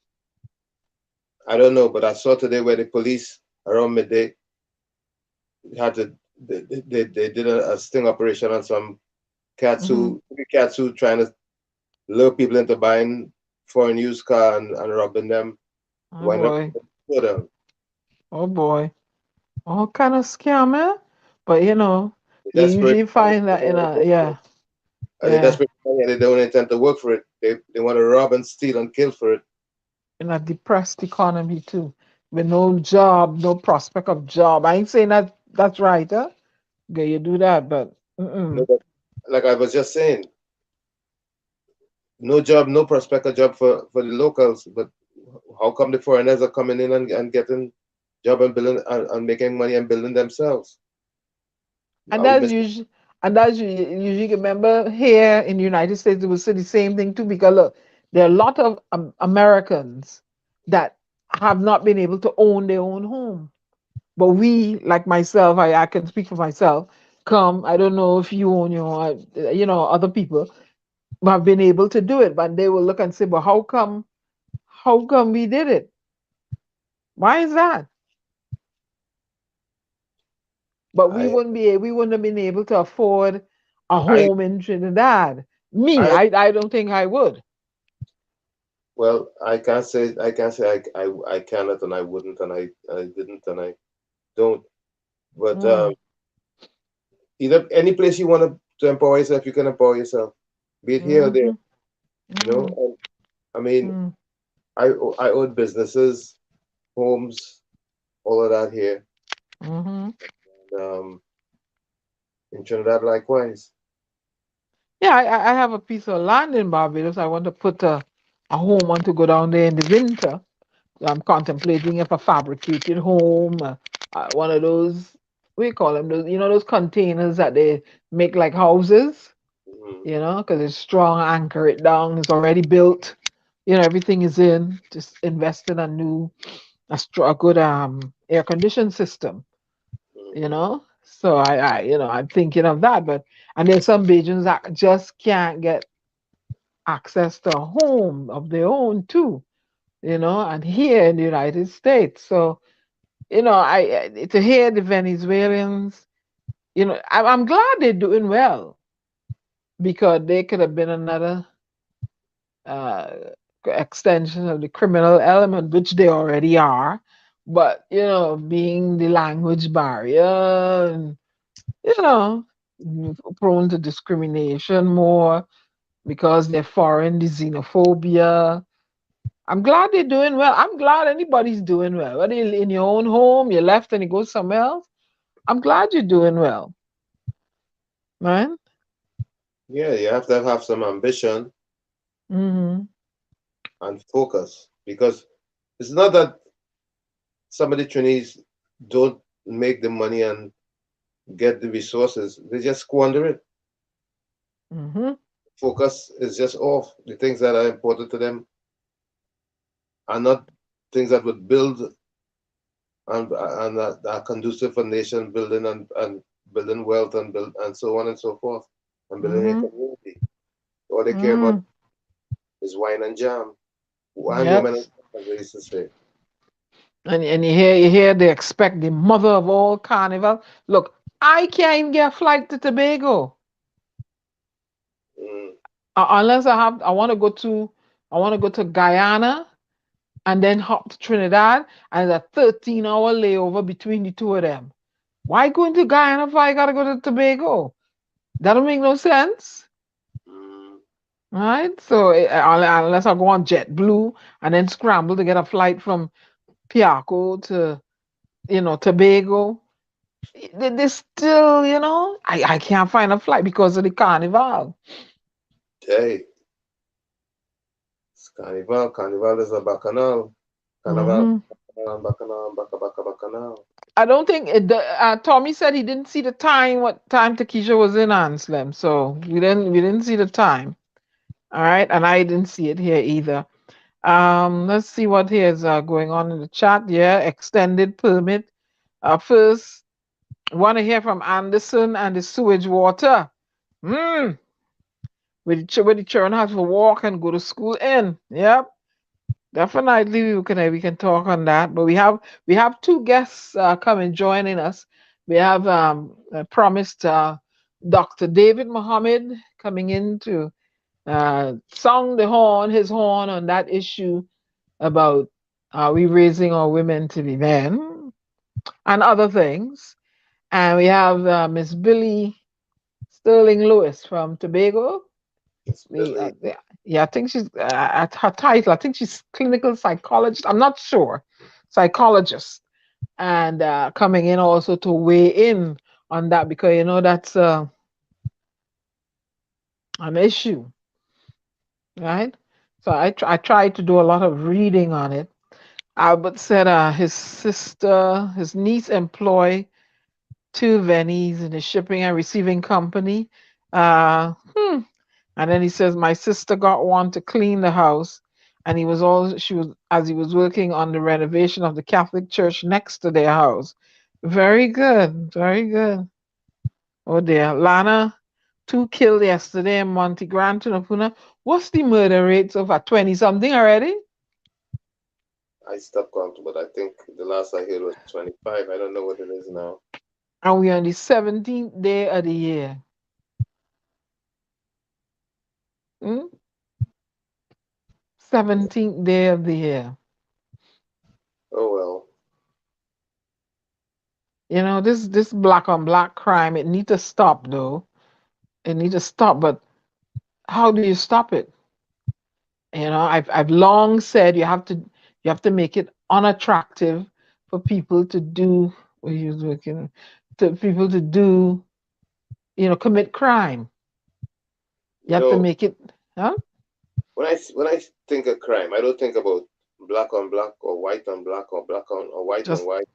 I don't know, but I saw today where the police around midday had to they did a sting operation on some cats who trying to lure people into buying foreign used car and robbing them. Oh Why not boy. slow down? Oh boy. All kind of scammer. But you know, They you desperate usually find that in a yeah, they yeah, desperate for money and they don't intend to work for it. They want to rob and steal and kill for it. in a depressed economy too. With no job, no prospect of job. I ain't saying that that's right, huh? Okay, you do that, but No, but like I was just saying, no job, no prospect of job for the locals. But how come the foreigners are coming in and getting job and building and making money and building themselves? and Are we that's missing? usually usually remember here in the United States they will say the same thing too because look, there are a lot of Americans that have not been able to own their own home. But we, like myself, I can speak for myself. Come, I don't know if you own your, other people have been able to do it, but they will look and say, "But how come? How come we did it? Why is that?" But I we wouldn't have been able to afford a I home in Trinidad. Me, I I don't think I would. well I can't say I cannot and I wouldn't and I didn't and I don't. But Mm, either any place you want to empower yourself, you can empower yourself. Be it here or there, mm-hmm, you know. mm, And, I mean, mm, I own businesses, homes, all of that here. mm-hmm. Um, in Trinidad, likewise. Yeah, I have a piece of land in Barbados. I want to put a home. Want to go down there in the winter. I'm contemplating if a fabricated home, one of those, what do you call them? Those, those containers that they make like houses, Mhm. because it's strong, anchor it down, it's already built, everything is in. Just invest in a new, a good air conditioned system, Mhm. So I'm thinking of that, but and there's some Bajans that just can't get access to a home of their own too, and here in the United States. So to hear the Venezuelans, I'm glad they're doing well because they could have been another uh, extension of the criminal element, which they already are. But being the language barrier, and you know, prone to discrimination more because they're foreign, the xenophobia. I'm glad they're doing well. I'm glad anybody's doing well. Whether you're in your own home, you left and you go somewhere else. I'm glad you're doing well, man. Yeah, you have to have some ambition Mm-hmm. and focus because it's not that some of the trainees don't make the money and get the resources; they just squander it. Mm-hmm. Focus is just off. The things that are important to them are not things that would build and are conducive for nation building and building wealth and so on and so forth and building a Mm-hmm. community. All they care about Mm-hmm. is wine and jam, wine, Yep. women, and as they used to say. And you hear they expect the mother of all carnival. Look, I can't even get a flight to Tobago Mm, unless I want to go to Guyana and then hop to Trinidad and it's a 13-hour layover between the two of them. Why going to Guyana if I gotta go to Tobago? That don't make no sense. mm, Right? So unless I go on JetBlue and then scramble to get a flight from Piaco to Tobago, they still I can't find a flight because of the carnival. hey, Carnival. Carnival is a bacchanal. Carnival, Hmm. bacchanal, bacchanal. I don't think Tommy said he didn't see the time, what time Takesha was in Anslem, so we didn't see the time. All right, and I didn't see it here either. Let's see what here's going on in the chat. Yeah, extended permit. First, want to hear from Anderson and the sewage water. Hmm. Where the children have to walk and go to school in. Yep. Definitely, we can talk on that. But we have two guests coming joining us. We have promised Dr. David Muhammad coming in to sound his horn on that issue about are we raising our women to be men and other things. And we have Miss Billie Sterling Lewis from Tobago. It's Billy. Yeah, I think she's at her title. I think she's clinical psychologist. I'm not sure, psychologist, and coming in also to weigh in on that because that's an issue, right? So I tried to do a lot of reading on it. Albert said his niece employ two Vennies in a shipping and receiving company. Uh, hmm, And then he says, my sister got one to clean the house, and she was as he was working on the renovation of the Catholic church next to their house. Very good, very good. Oh dear, Lana, two killed yesterday in Monte Grande, Tunapuna. What's the murder rates of 20 something already? I stopped counting, but I think the last I heard was 25. I don't know what it is now. And we're on the 17th day of the year. Hmm? 17th day of the year. Oh well. This black on black crime, it need to stop though. It need to stop, but how do you stop it? I've long said you have to make it unattractive for people to do what he was working to people to do, commit crime. You have to No, make it, huh? when I think of crime, I don't think about black on black or white on black or black on white on Just white.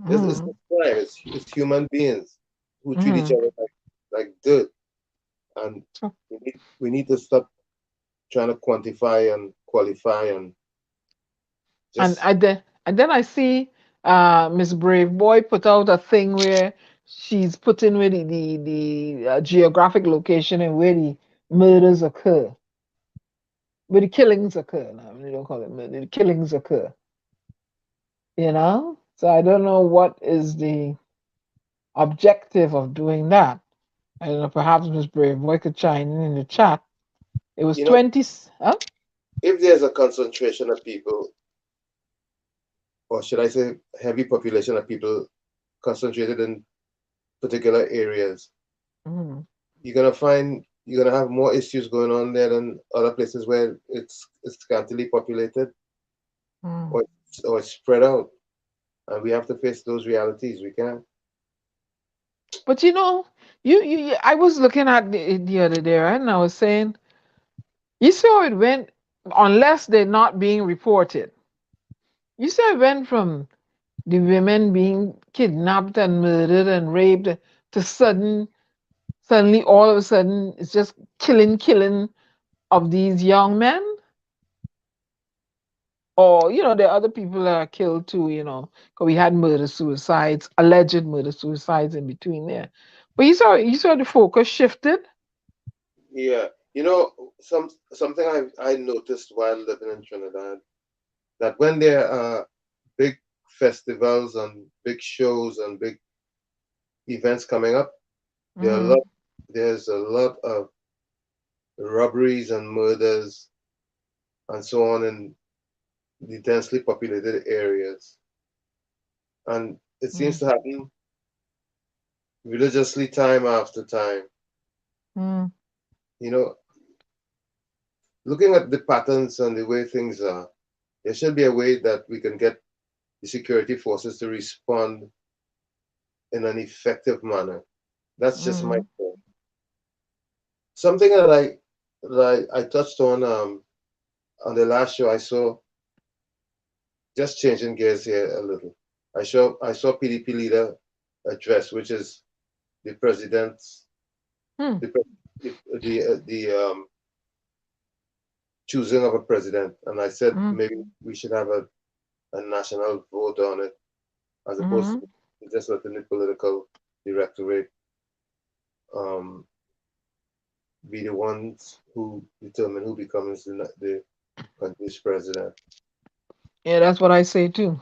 It's mm, not crime. It's human beings who treat each mm. other like dirt, and we need to stop trying to quantify and qualify and And just then I see Miss Brave Boy put out a thing where she's putting where the geographic location and where the murders occur, where the killings occur. Now, they don't call it murder, the killings occur. So I don't know what is the objective of doing that. I don't know, perhaps Miss Brave Boy could chime in the chat. It was you know 20, huh? if there's a concentration of people, or should I say, heavy population of people concentrated in particular areas, Mm, you're gonna have more issues going on there than other places where it's scantily populated mm. or it's spread out, and we have to face those realities. We can't. But I was looking at the other day, right? And I was saying, you saw it went, unless they're not being reported. You saw it went from the women being kidnapped and murdered and raped to suddenly, all of a sudden, it's just killing of these young men. Or, there are other people that are killed too, 'cause we had alleged murder suicides in between there. But you saw the focus shifted. Yeah, something I noticed while living in Trinidad, that when there are big festivals and big shows and big events coming up, there are a Mm-hmm. lot there's a lot of robberies and murders and so on in the densely populated areas. And it seems to happen religiously time after time. Mm-hmm. You know, looking at the patterns and the way things are, there should be a way that we can get the security forces to respond in an effective manner. That's just my Mm-hmm. thought. Something that I touched on on the last show, I saw, just changing gears here a little, I saw PDP leader address, which is the president's, the choosing of a president. And I said, maybe we should have a national vote on it, as opposed to just letting the political directorate be the ones who determine who becomes the country's president. Yeah, that's what I say too.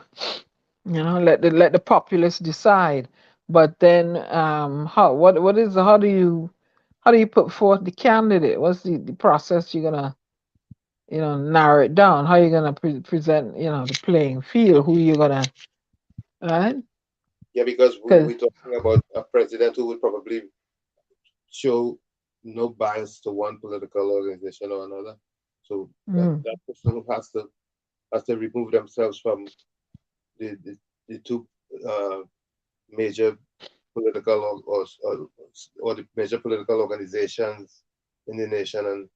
You know, let the populace decide. But then, how do you put forth the candidate? What's the process you're gonna, narrow it down? How you gonna present, the playing field? Who you gonna, right? Yeah, because we're talking about a president who would probably show no bias to one political organization or another. So that person has to remove themselves from the two major political or the major political organizations in the nation and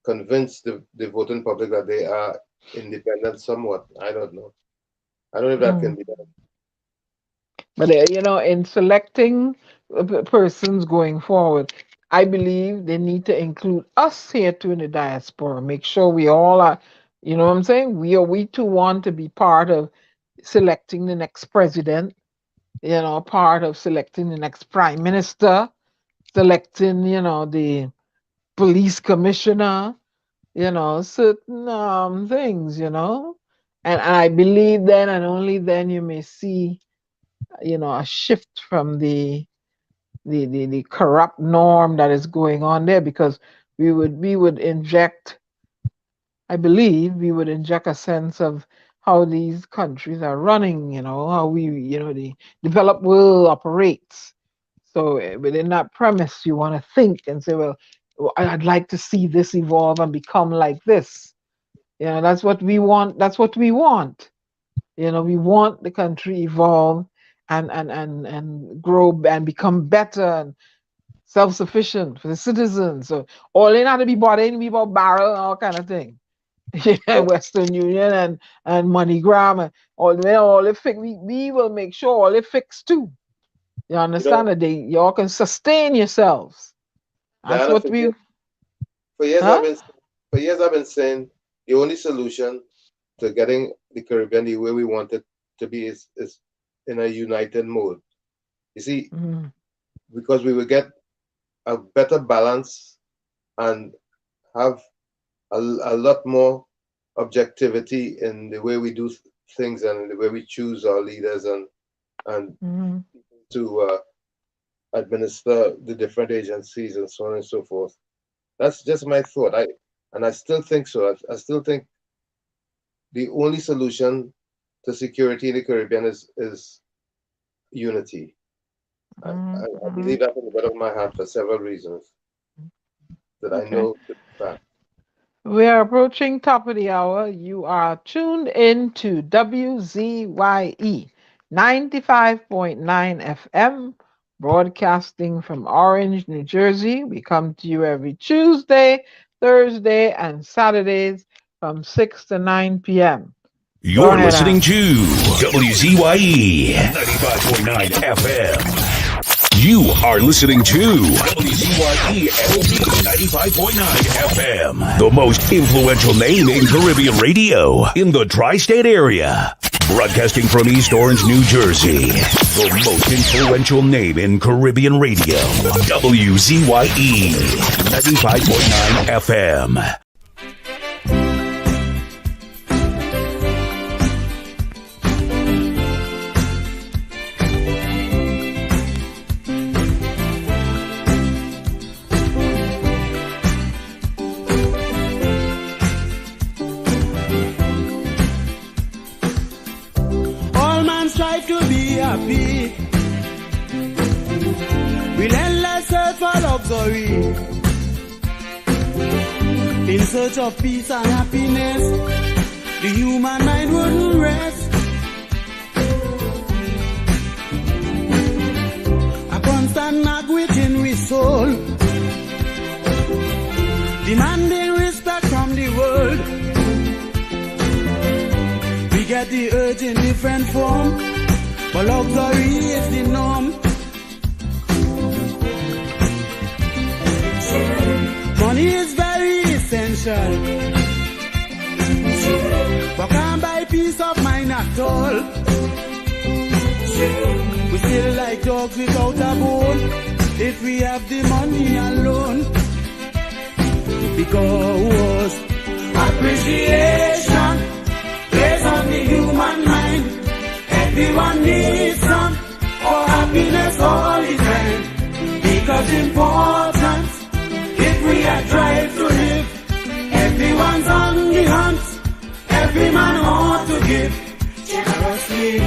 convince the voting public that they are independent somewhat. I don't know. I don't know if that can be done. But in selecting persons going forward, I believe they need to include us here too in the diaspora. Make sure we all are, you know what I'm saying? We too want to be part of selecting the next president, part of selecting the next prime minister, selecting, the police commissioner, certain things, and I believe then and only then you may see, a shift from the corrupt norm that is going on there, because we would inject, I believe we would inject a sense of how these countries are running, how the developed world operates. So within that premise, you want to think and say, well, I'd like to see this evolve and become like this. That's what we want. That's what we want. We want the country evolve and grow and become better and self-sufficient for the citizens. So all in not to be bought in, be about barrel and all kind of thing. Western Union and MoneyGram and all it fix. We will make sure all it fixed too. You understand that y'all can sustain yourselves. That's Diana, what we. For years I've been saying the only solution to getting the Caribbean the way we want it to be is in a united mode. You see, because we will get a better balance and have a lot more objectivity in the way we do things and the way we choose our leaders and to administer the different agencies and so on and so forth. That's just my thought. I still think so. I still think the only solution to security in the Caribbean is unity. I believe that in the bottom of my heart for several reasons that I know to be fact. We are approaching top of the hour. You are tuned in to WZYE 95.9 FM, broadcasting from Orange, New Jersey. We come to you every Tuesday, Thursday, and Saturdays from 6 to 9 p.m. You're listening to WZYE 95.9 FM. You are listening to WZYE 95.9 FM, the most influential name in Caribbean radio in the tri-state area. Broadcasting from East Orange, New Jersey, the most influential name in Caribbean radio. WZYE 95.9 FM. Happy. Relentless search for luxury, in search of peace and happiness. The human mind wouldn't rest. A constant nag within we soul, demanding respect from different form, but luxury is the norm. Money is very essential, but can't buy peace of mind at all. We still like dogs without a bone if we have the money alone. Because appreciation plays on the human mind. Everyone needs some for happiness all the time. Because importance, if we are drive to live, everyone's on the hunt. Every man ought to give generously.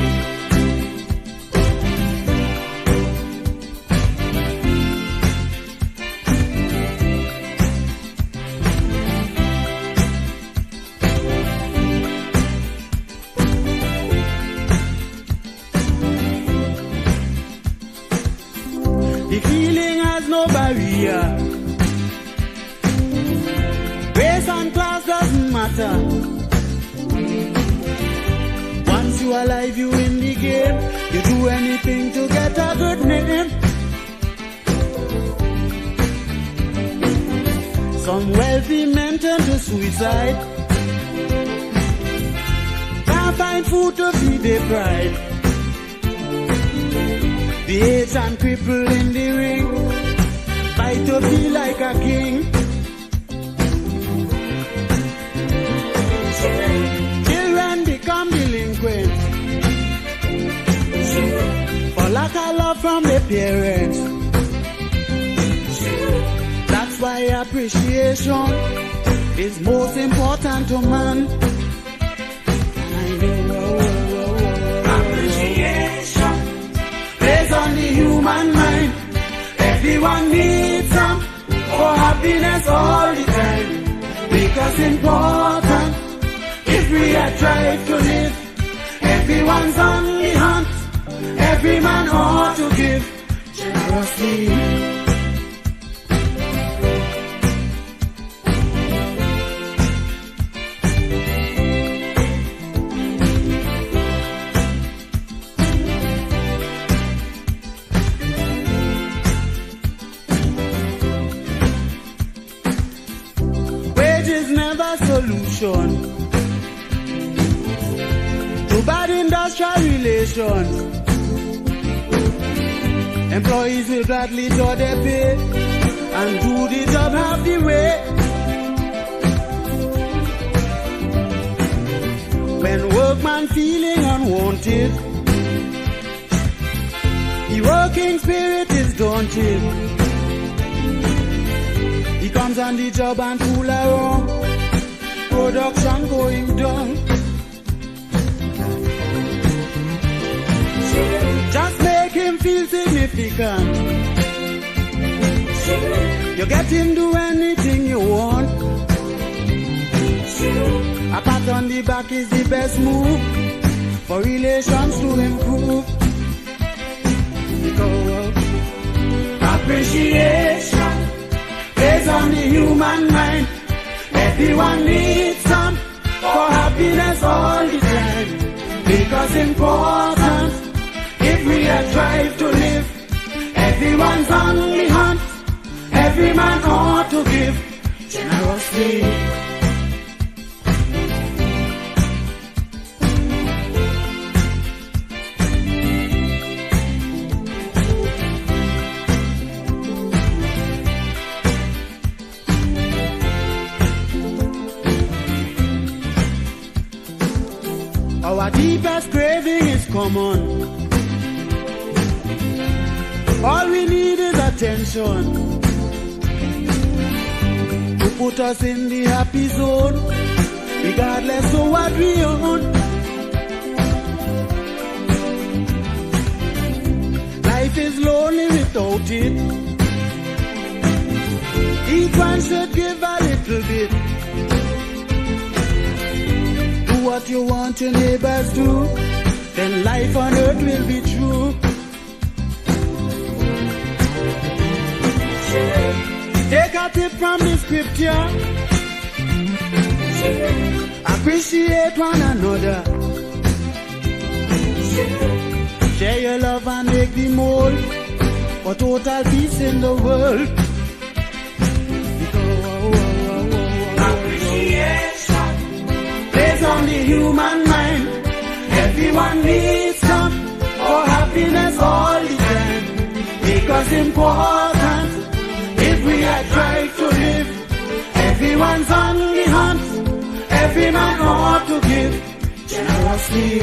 The feeling has no barrier. Race and class doesn't matter. Once you are alive, you in the game. You do anything to get a good name. Some wealthy men turn to suicide. Can't find food to feed their pride. The aged and crippled in the ring fight to be like a king. Children become delinquent for lack of love from their parents. That's why appreciation is most important to man. Appreciation plays on the human mind. Everyone needs some for happiness all the time. Because important, if we are trying to live, everyone's on the hunt. Every man ought to give generously. Solution to bad industrial relations. Employees will gladly draw their pay and do the job half the way. When workman feeling unwanted, the working spirit is daunted. He comes on the job and fool around. Production going down. Just make him feel significant. You get him do anything you want. A pat on the back is the best move for relations to improve. Because appreciation plays on the human mind. Everyone needs some for happiness all the time. Because important, if we are trying to live, everyone's on the hunt. Every man ought to give generously. Our deepest craving is common. All we need is attention to put us in the happy zone, regardless of what we own. Life is lonely without it. Each one should give a little bit. What you want your neighbors do, then life on earth will be true. Take a tip from the scripture. Appreciate one another. your love and make the mold for total peace in the world. Appreciation based on the human mind. Everyone needs some for happiness all the time. Because important if we are trying to live. Everyone's on the hunt. Every man ought to give generously.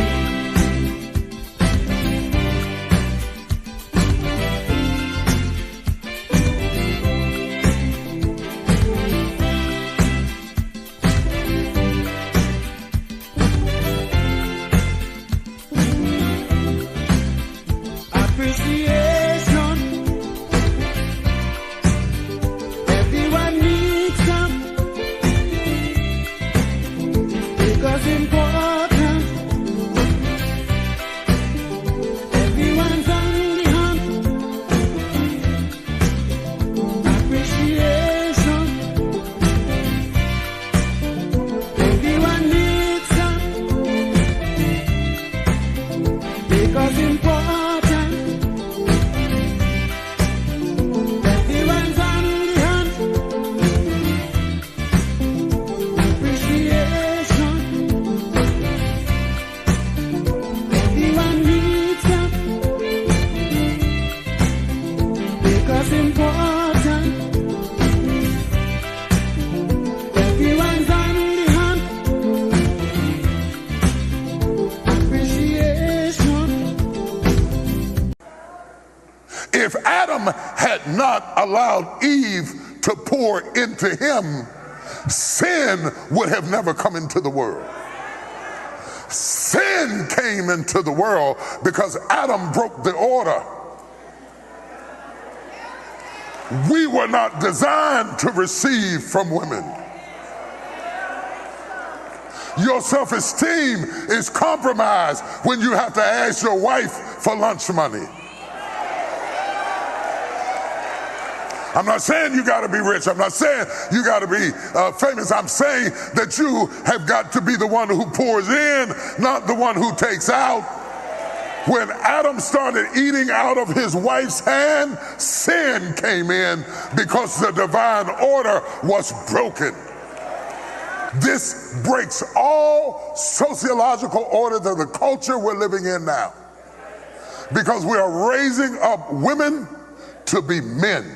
If Adam had not allowed Eve to pour into him, sin would have never come into the world. Sin came into the world because Adam broke the order. We were not designed to receive from women. Your self-esteem is compromised when you have to ask your wife for lunch money. I'm not saying you got to be rich. I'm not saying you got to be famous. I'm saying that you have got to be the one who pours in, not the one who takes out. When Adam started eating out of his wife's hand, sin came in because the divine order was broken. This breaks all sociological orders of the culture we're living in now, because we are raising up women to be men.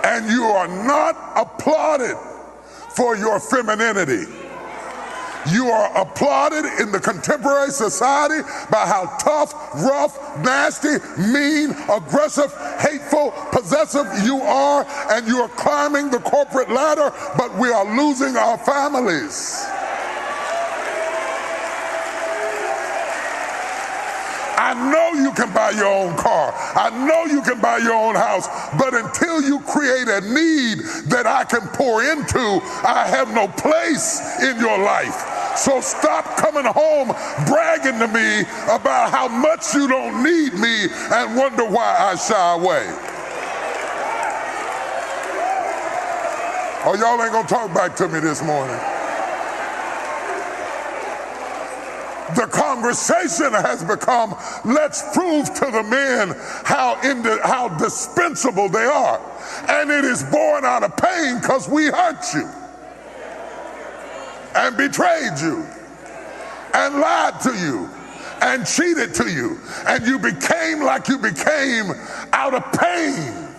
And you are not applauded for your femininity. You are applauded in the contemporary society by how tough, rough, nasty, mean, aggressive, hateful, possessive you are, and you are climbing the corporate ladder, but we are losing our families. I know you can buy your own car. I know you can buy your own house. But until you create a need that I can pour into, I have no place in your life. So stop coming home bragging to me about how much you don't need me and wonder why I shy away. Oh, y'all ain't gonna talk back to me this morning. The conversation has become, let's prove to the men how dispensable they are. And it is born out of pain because we hurt you and betrayed you and lied to you and cheated to you. And you became like you became out of pain.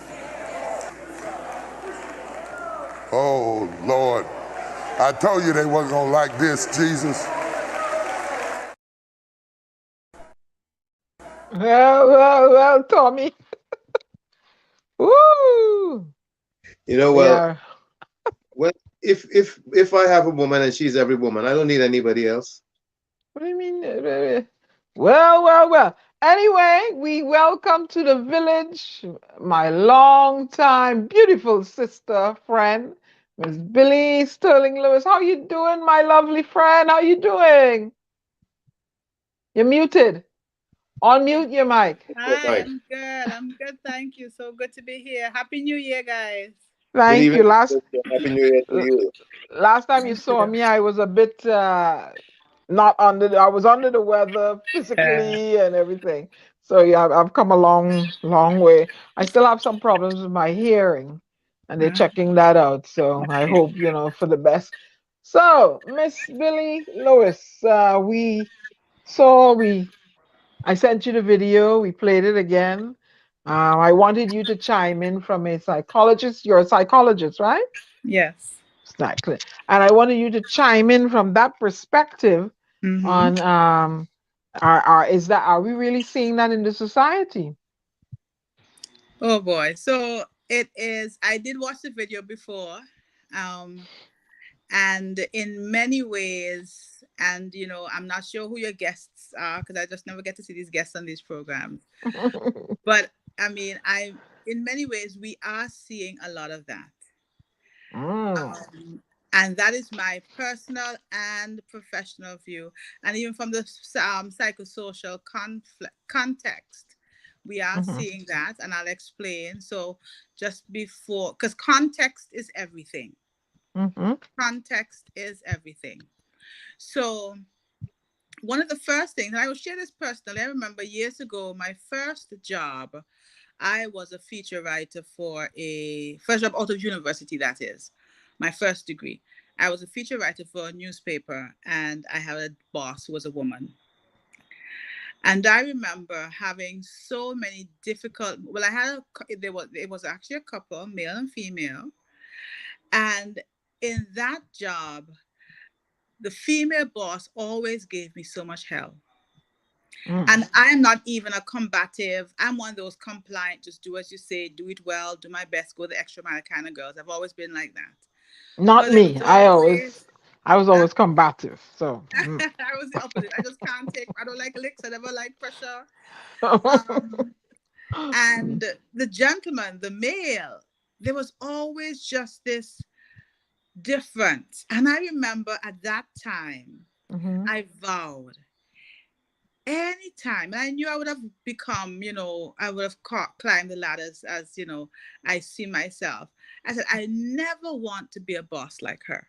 Oh, Lord. I told you they wasn't going to like this, Jesus. Well, Tommy. Woo! You know, if I have a woman and she's every woman, I don't need anybody else. What do you mean? Well. Anyway, we welcome to the village my long-time beautiful sister, friend, Miss Billie Sterling Lewis. How you doing, my lovely friend? How you doing? You're muted. Unmute your mic. Hi, I'm good. Thank you. So good to be here. Happy New Year, guys. Good Thank you. evening. Happy New Year to you. Last time you saw me, I was a bit not under. I was under the weather physically and everything. So yeah, I've come a long way. I still have some problems with my hearing, and they're checking that out. So I hope for the best. So Miss Billie Lewis, we I sent you the video. We played it again. I wanted you to chime in from a psychologist. You're a psychologist, right? Yes. Exactly. And I wanted you to chime in from that perspective on are we really seeing that in the society? Oh boy. So it is. I did watch the video before, um, and in many ways, and I'm not sure who your guests are because I just never get to see these guests on these programs. But I mean, in many ways we are seeing a lot of that. And that is my personal and professional view. And even from the psychosocial context, we are seeing that. And I'll explain. So just before, because context is everything. Context is everything. So one of the first things, and I will share this personally, I remember years ago, my first job, I was a feature writer for a first job out of university, that is my first degree. I was a feature writer for a newspaper, and I had a boss who was a woman. And I remember having so many difficult, well, it was actually a couple, male and female. And in that job, the female boss always gave me so much hell. And I'm not even a combative. I'm one of those compliant, just do as you say, do it well, do my best, go the extra mile kind of girls. I've always been like that. Not But there me. was always, I was always combative. So I was the opposite. I just can't take, I don't like licks. I never like pressure. And the gentleman, the male, there was always just this difference. And I remember at that time, I vowed, anytime, and I knew I would have become, I would have climbed the ladders as, I see myself. I said, I never want to be a boss like her.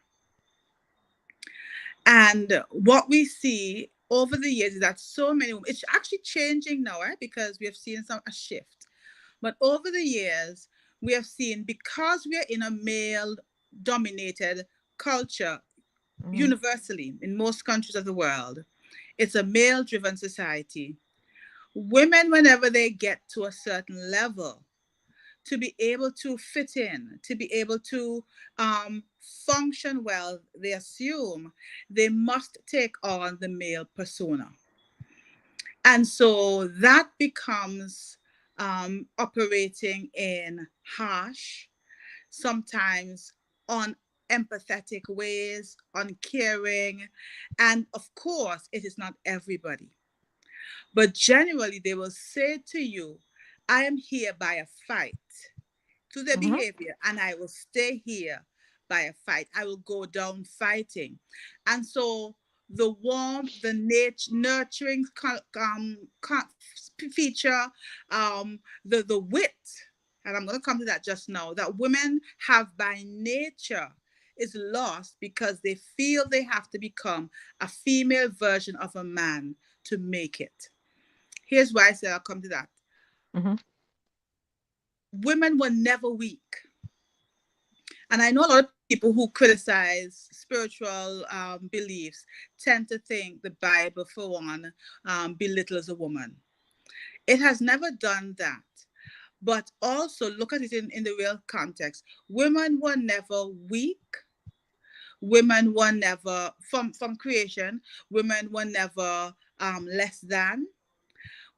And what we see over the years is that so many, it's actually changing now, right? Because we have seen a shift. But over the years, we have seen, because we are in a male-dominated culture, universally, in most countries of the world, it's a male-driven society. Women, whenever they get to a certain level, to be able to fit in, to be able to function well, they assume they must take on the male persona. And so that becomes operating in harsh, sometimes unempathetic ways, uncaring. And of course, it is not everybody. But generally, they will say to you, I am here by a fight, to their behavior, and I will stay here by a fight. I will go down fighting. And so the warmth, the nurturing feature, the wit, and I'm going to come to that just now, that women have by nature is lost because they feel they have to become a female version of a man to make it. Here's why I said I'll come to that. Women were never weak. And I know a lot of people who criticize spiritual beliefs tend to think the Bible, for one, belittles a woman. It has never done that. But also look at it in the real context. Women were never weak. Women were never, from creation, women were never less than.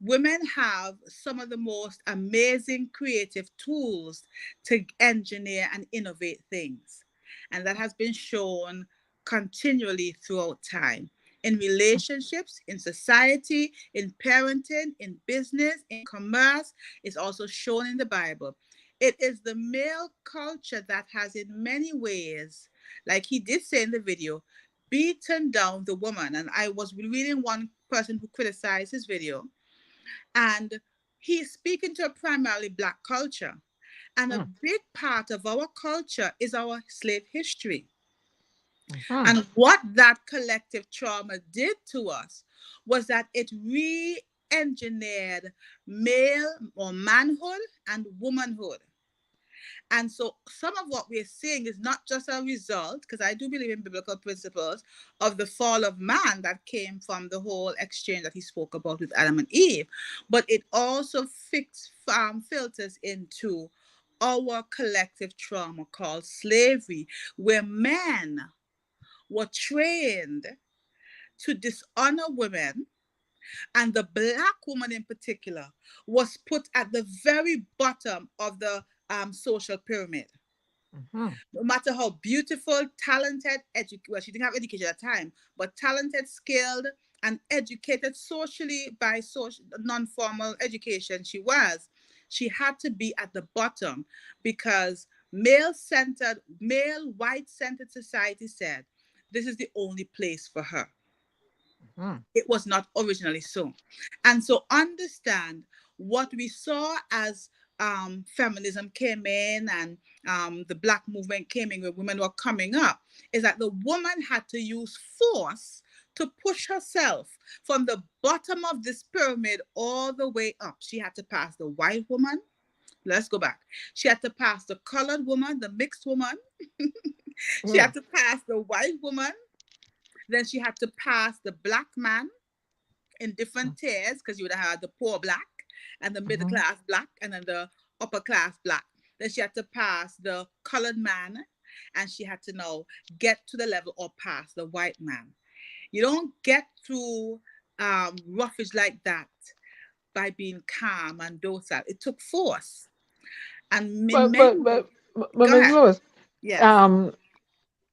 Women have some of the most amazing creative tools to engineer and innovate things. And that has been shown continually throughout time. In relationships, in society, in parenting, in business, in commerce. It's also shown in the Bible. It is the male culture that has in many ways, like he did say in the video, beaten down the woman. And I was reading one person who criticized his video, and he's speaking to a primarily Black culture. And a big part of our culture is our slave history. Mhm. And what that collective trauma did to us was that it re-engineered male or manhood and womanhood. And so some of what we're seeing is not just a result, because I do believe in biblical principles of the fall of man that came from the whole exchange that he spoke about with Adam and Eve, but it also filters into our collective trauma called slavery, where men were trained to dishonor women, and the black woman in particular was put at the very bottom of the social pyramid. Mhm. No matter how beautiful, talented, well, she didn't have education at the time, but talented, skilled, and educated socially by social non-formal education she had to be at the bottom because male white-centered society said this is the only place for her. Mhm. It was not originally so. And so understand what we saw as feminism came in and the black movement came in where women were coming up is that the woman had to use force to push herself from the bottom of this pyramid all the way up. She had to pass the white woman. Let's go back. She had to pass the colored woman, the mixed woman. She had to pass the white woman. Then she had to pass the black man in different tiers because you would have had the poor black and the middle Mhm. class black and then the upper class black. Then she had to pass the colored man and she had to now get to the level or pass the white man. You don't get through roughage like that by being calm and docile. It took force. And But men, but but but go Ms. ahead. Lewis, Yes. um,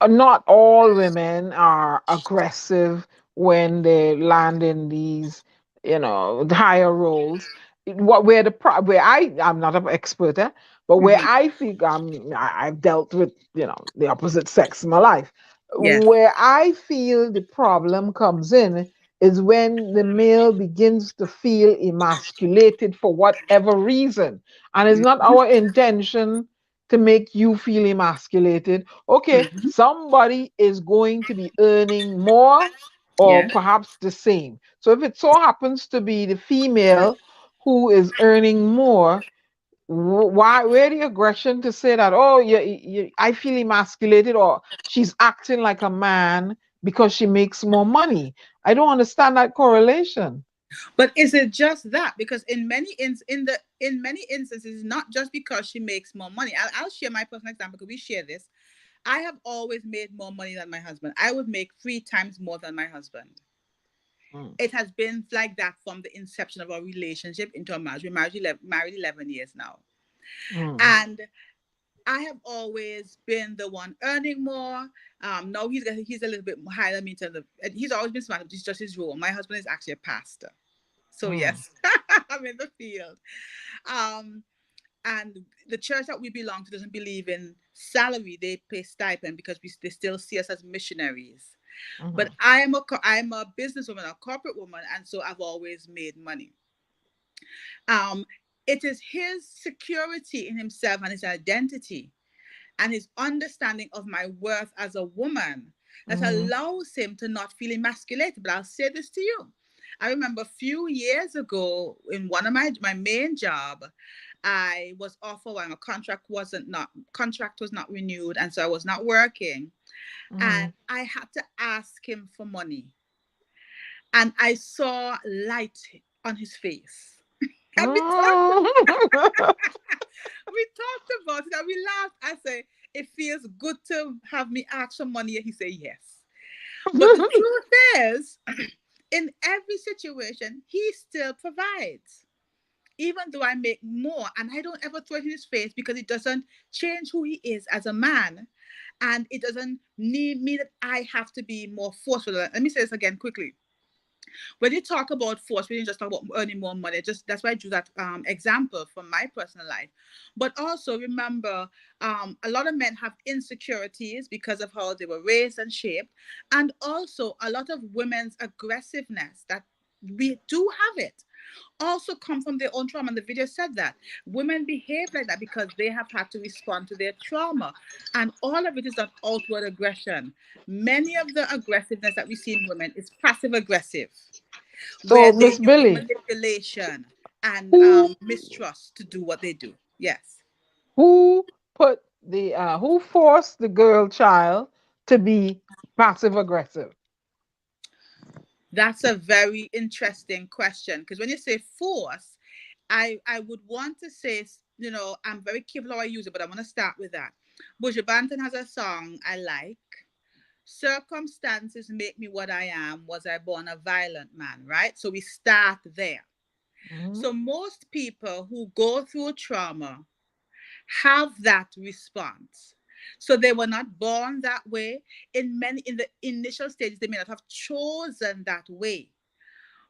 not all women are aggressive when they land in these, higher roles. What where the where I'm not an expert, but where Mhm. I think I've dealt with the opposite sex in my life. Yes. Where I feel the problem comes in is when the male begins to feel emasculated for whatever reason, and it's not Mhm. our intention to make you feel emasculated. Okay, Mhm. somebody is going to be earning more or Yes. perhaps the same. So if it so happens to be the female who is earning more, why where the aggression to say that, oh, I feel emasculated, or she's acting like a man because she makes more money? I don't understand that correlation. But is it just that? Because in many instances, it's not just because she makes more money. I'll share my personal example because we share this. I have always made more money than my husband. I would make 3 times more than my husband. Mm, It has been like that from the inception of our relationship into our marriage. We're married 11 years now. mm, And I have always been the one earning more. Now he's a little bit higher than me in terms of, he's always been smart. It's just his role. My husband is actually a pastor. So mm, yes, I'm in the field. Um, and the church that we belong to doesn't believe in salary; they pay stipend because they still see us as missionaries. But mhm, I'm a businesswoman, a corporate woman, and so I've always made money. Um, it is his security in himself and his identity and his understanding of my worth as a woman that mhm, allows him to not feel emasculated. But I'll say this to you. I remember a few years ago in one of my main job, I was offered when my contract was not renewed, and so I was not working. And mhm. I had to ask him for money. And I saw light on his face. And Mm. we talked about it and we laughed. I say, it feels good to have me ask for money. And he said, yes. But the truth is, in every situation, he still provides. Even though I make more, and I don't ever throw it in his face because it doesn't change who he is as a man. And it doesn't need me that I have to be more forceful. Let me say this again quickly. When you talk about force, we didn't just talk about earning more money. Just that's why I drew that example from my personal life. But also remember, a lot of men have insecurities because of how they were raised and shaped, and also a lot of women's aggressiveness that we do have it. also come from their own trauma. And the video said that women behave like that because they have had to respond to their trauma. And all of it is that outward aggression. Many of the aggressiveness that we see in women is passive aggressive, So, where they Miss use Billie, manipulation and who mistrust to do what they do. Yes. who put the who forced the girl child to be passive aggressive? That's a very interesting question, because when you say force, I would want to say, I'm very careful how I use it, but I want to start with that. Buju Banton has a song I like. Circumstances make me what I am. Was I born a violent man? Right? So we start there. Mhm. So most people who go through trauma have that response. So they were not born that way. In the initial stages, they may not have chosen that way,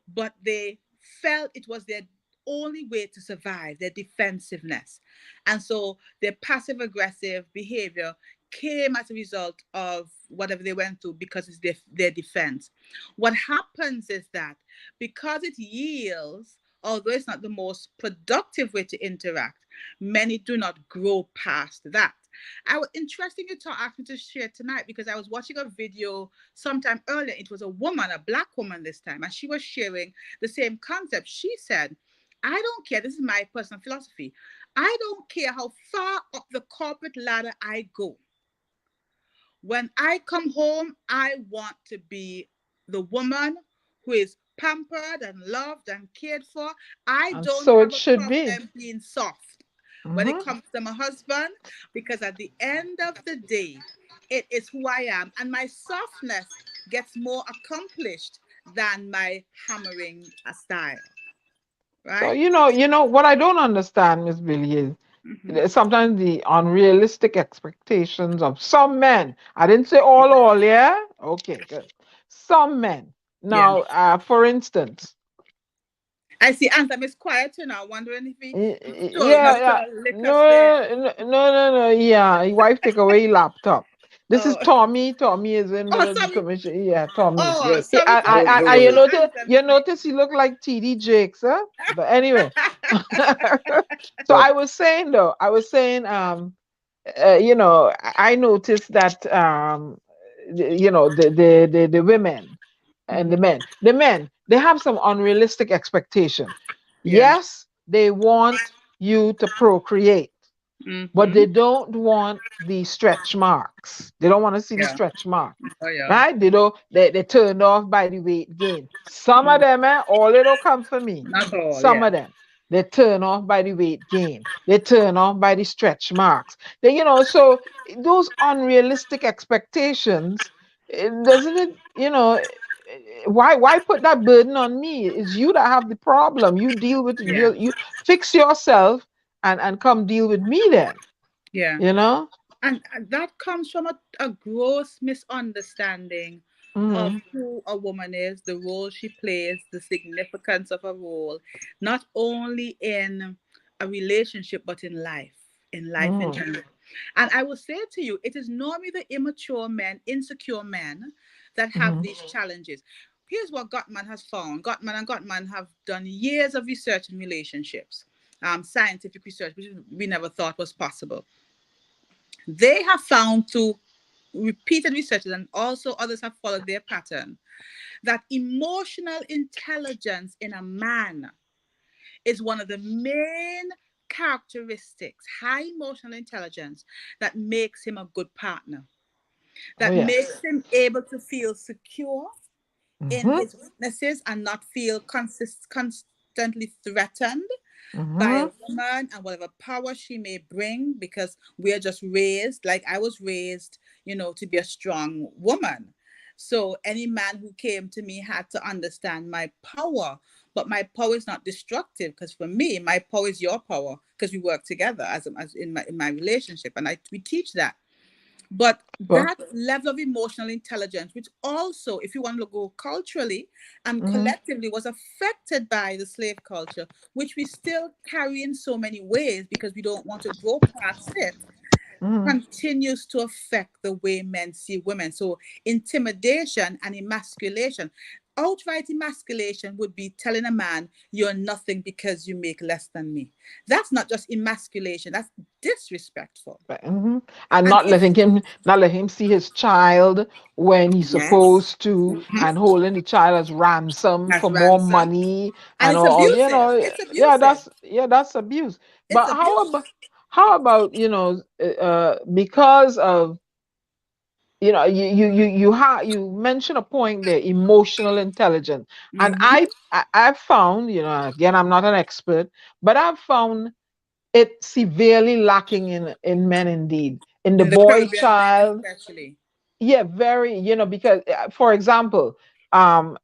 but they felt it was their only way to survive, their defensiveness. And so their passive aggressive behavior came as a result of whatever they went through, because it's their defense. What happens is that because it yields, although it's not the most productive way to interact, many do not grow past that. Interesting you to ask me to share tonight, because I was watching a video sometime earlier. It was a woman, a Black woman this time, and she was sharing the same concept. She said, I don't care, this is my personal philosophy, I don't care how far up the corporate ladder I go. When I come home, I want to be the woman who is pampered and loved and cared for. I And don't so it have a should be. problem being soft when it Mhm. comes to my husband, because at the end of the day, it is who I am. And my softness gets more accomplished than my hammering a style. So Right? what I don't understand, Miss Billie, is Mm-hmm. sometimes the unrealistic expectations of some men. I didn't say all, yeah? Okay, good. Some men. Yeah. Now, for instance, I see Anthem is quiet now, wondering if he told yeah, not yeah. to lick us there. No, yeah. Your wife take away your laptop. This is Oh, Tommy. Tommy is in with oh, a sorry. commission. Yeah, Tommy. Oh, Yes, sorry, Tommy. no, I no thought You it worries. was notice Anthem you tonight. notice he look like TD Jakes, huh? But anyway. So But I was saying I noticed that the women and Mhm. the men, they have some unrealistic expectation. Yeah. Yes, they want you to procreate, but Mm-hmm. they don't want the stretch marks. They don't want to see the Yeah. stretch mark, Oh, yeah. right? They turned off by the weight gain. Some of Mm. them, all it don't come for me. Not all, Some yeah. of them, they turn off by the weight gain. They turn off by the stretch marks. So those unrealistic expectations, doesn't it, why put that burden on me? It's you that have the problem. You deal with Yeah. you fix yourself and come deal with me then, Yeah. you know? And that comes from a gross misunderstanding of Mm-hmm. who a woman is, the role she plays, the significance of a role, not only in a relationship, but in life in Mm-hmm. general. And I will say to you, it is normally the immature men, insecure men, that have Mm-hmm. these challenges. Here's what Gottman has found. Gottman and Gottman have done years of research in relationships, scientific research, which we never thought was possible. They have found, through repeated researches, and also others have followed their pattern, that emotional intelligence in a man is one of the main characteristics, high emotional intelligence, that makes him a good partner, Oh that makes yes. him able to feel secure in Mm-hmm. his weaknesses and not feel constantly threatened by a Mm-hmm. woman and whatever power she may bring, because we are just raised, like I was raised, to be a strong woman. So any man who came to me had to understand my power, but my power is not destructive, because for me, my power is your power, because we work together as in my relationship, and we teach that. But Well, that level of emotional intelligence, which also, if you want to go culturally and mm-hmm. collectively, was affected by the slave culture, which we still carry in so many ways because we don't want to grow past it, Mm-hmm. continues to affect the way men see women. So intimidation and emasculation. outright emasculation would be telling a man you're nothing because you make less than me. That's not just emasculation, that's disrespectful. And And not if let him see his child when he's yes, supposed to, mhm, and holding the child as ransom that's for more ransom, money and and it's all, abusive. It's yeah, abusive. that's abuse. It's But abuse. how about because of you mentioned a point there, emotional intelligence. And Hmm. I've found, again, I'm not an expert, but I've found it severely lacking in men, indeed, in the In the boy Caribbean men child. especially. Yeah, very, because for example, um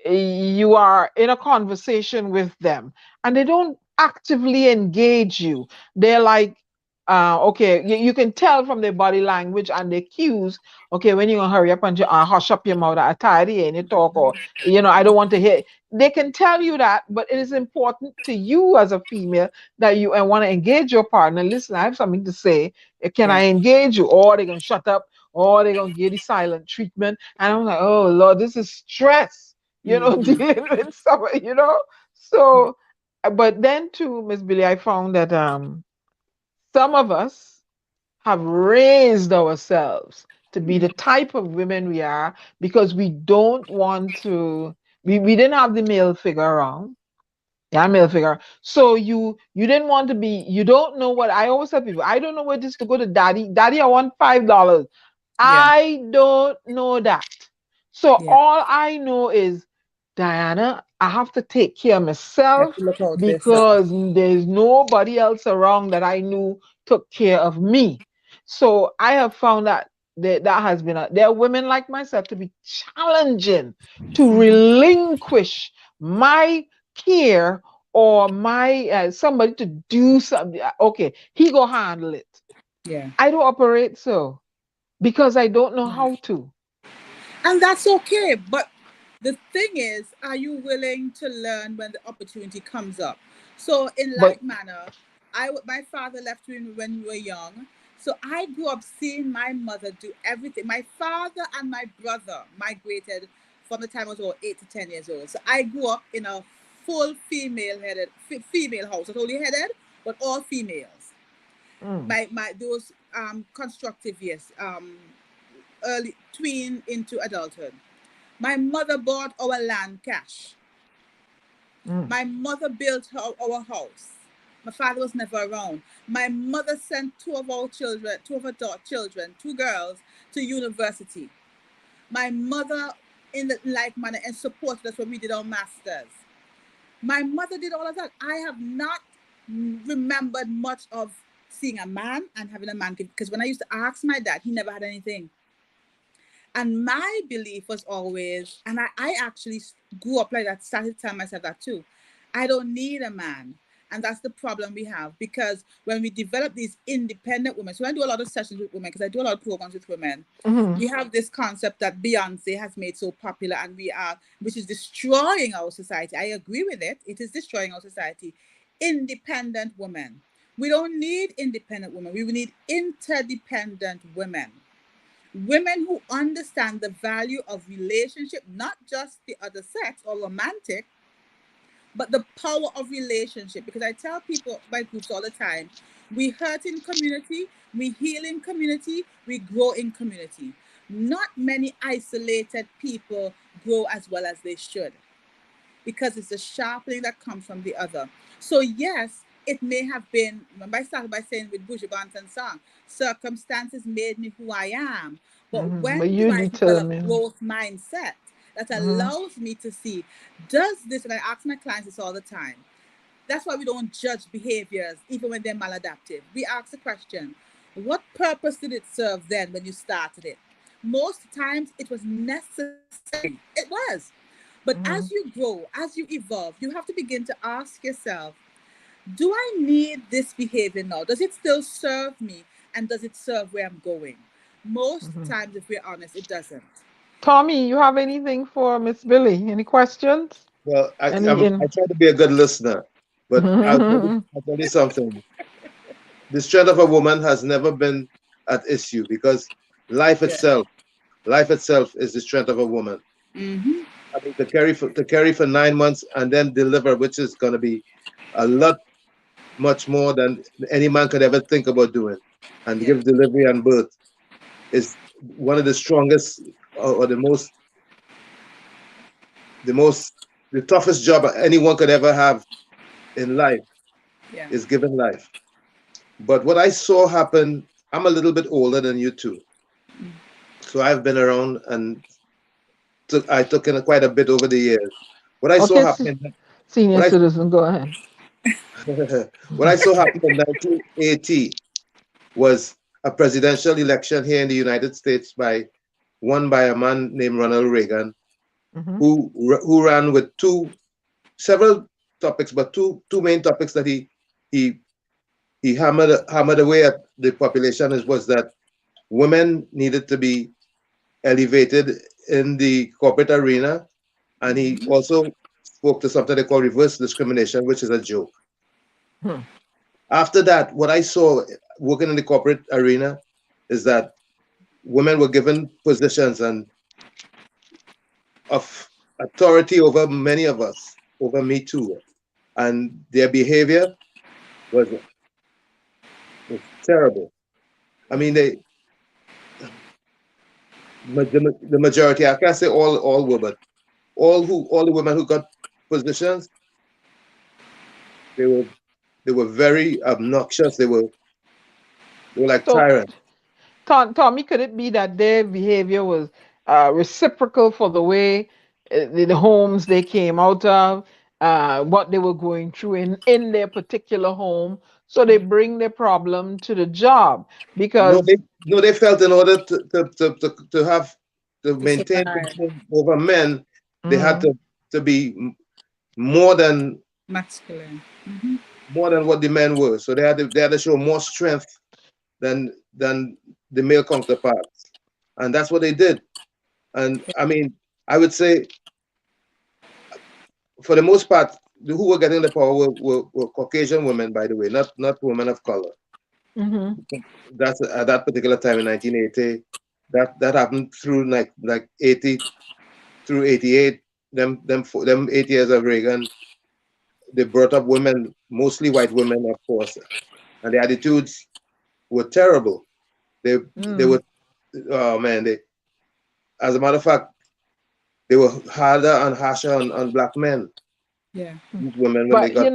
you are in a conversation with them and they don't actively engage you. They're like, okay, you can tell from their body language and their cues, okay, when you gonna hurry up and hush up your mouth, I tired and you talk, or I don't want to hear. They can tell you that, but it is important to you as a female that you want to engage your partner. Listen, I have something to say. Can Yeah. I engage you? Or they're gonna shut up, or they're gonna give the silent treatment. And I'm like, oh Lord, this is stress, Hmm. dealing with someone, So, but then too, Miss Billie, I found that some of us have raised ourselves to be the type of women we are because we don't want to. We didn't have the male figure around. Yeah, male figure. So you didn't want to be. You don't know what I always tell people. I don't know what it is to go to daddy. Daddy, I want $5. Yeah. I don't know that. So Yeah. all I know is, Diana, I have to take care of You have myself to look out for yourself. because there's nobody else around that I knew took care of me. So I have found that that has been there are women like myself to be challenging to relinquish my care or my somebody to do something. Okay, he go handle it. Yeah. I don't operate so because I don't know how to. And that's okay. But the thing is, are you willing to learn when the opportunity comes up? So, in But like manner, my father left me when we were young. So I grew up seeing my mother do everything. My father and my brother migrated from the time I was about 8 to 10 years old. So I grew up in a full female house, not only headed, but all females. mm, My those constructive years, early tween into adulthood. My mother bought our land cash. mm, My mother built our house. My father was never around. My mother sent two of her children, two girls, to university. My mother, in the like manner, and supported us when we did our masters. My mother did all of that. I have not remembered much of seeing a man and having a man because when I used to ask my dad, he never had anything. And my belief was always, and I actually grew up like that, started telling myself that too. I don't need a man. And that's the problem we have because when we develop these independent women, so I do a lot of sessions with women because I do a lot of programs with women. mm, We have this concept that Beyonce has made so popular and which is destroying our society. I agree with it. It is destroying our society. Independent women. We don't need independent women. We need interdependent women. Women who understand the value of relationship, not just the other sex or romantic, but the power of relationship. Because I tell people, my groups all the time, we hurt in community, we heal in community, we grow in community. Not many isolated people grow as well as they should because it's the sharpening that comes from the other. So yes, it may have been, remember I started by saying with Buju Banton's song, circumstances made me who I am. But But when do you I develop determine. growth mindset that Mm, allows me to see, does this, and I ask my clients this all the time, that's why we don't judge behaviors even when they're maladaptive. We ask the question, what purpose did it serve then when you started it? Most times it was necessary. It was. But mm, as you grow, as you evolve, you have to begin to ask yourself, do I need this behavior now? Does it still serve me? And does it serve where I'm going? Most mm. times, if we're honest, it doesn't. Tommy, you have anything for Miss Billie? Any questions? Well, Any I in? try to be a good listener, but I'll tell you something. The strength of a woman has never been at issue because life Yeah. itself, life itself is the strength of a woman. Mm-hmm. I mean, to carry for 9 months and then deliver, which is going to be a lot much more than any man could ever think about doing, and Yeah. give delivery and birth is one of the strongest or the toughest job anyone could ever have in life Yeah. is giving life. But what I saw happen, I'm a little bit older than you two, so I've been around and I took in quite a bit over the years. What I saw Okay, happen, senior what I citizen, go ahead. what I saw happen in 1980 was a presidential election here in the United States won by a man named Ronald Reagan, Mm-hmm. who ran with several topics, but two main topics that he hammered away at the population was that women needed to be elevated in the corporate arena, and he also spoke to something they call reverse discrimination, which is a joke. Hmm. After that, what I saw working in the corporate arena is that women were given positions and of authority over many of us, over me too, and their behavior was terrible. I mean, the majority, I can't say all were, but all the women who got positions, they were they were very obnoxious. They were like So, tyrants. Tommy, could it be that their behavior was reciprocal for the way the homes they came out of, what they were going through in their particular home? So they bring their problem to the job No, because they felt in order to To maintain survive. control over men, they had mm, to be more than Masculine. what the men were. So they had to show more strength than the male counterparts, and that's what they did. And I mean, I would say for the most part, who were getting the power were Caucasian women, by the way, not women of color. mhm. That's at that particular time in 1980. That happened through like 80 through 88. Them 8 years of Reagan, they brought up women, mostly white women, of course, and the attitudes were terrible. They Mm. were, oh man, as a matter of fact, they were harder and harsher on black men. Yeah. These women when they But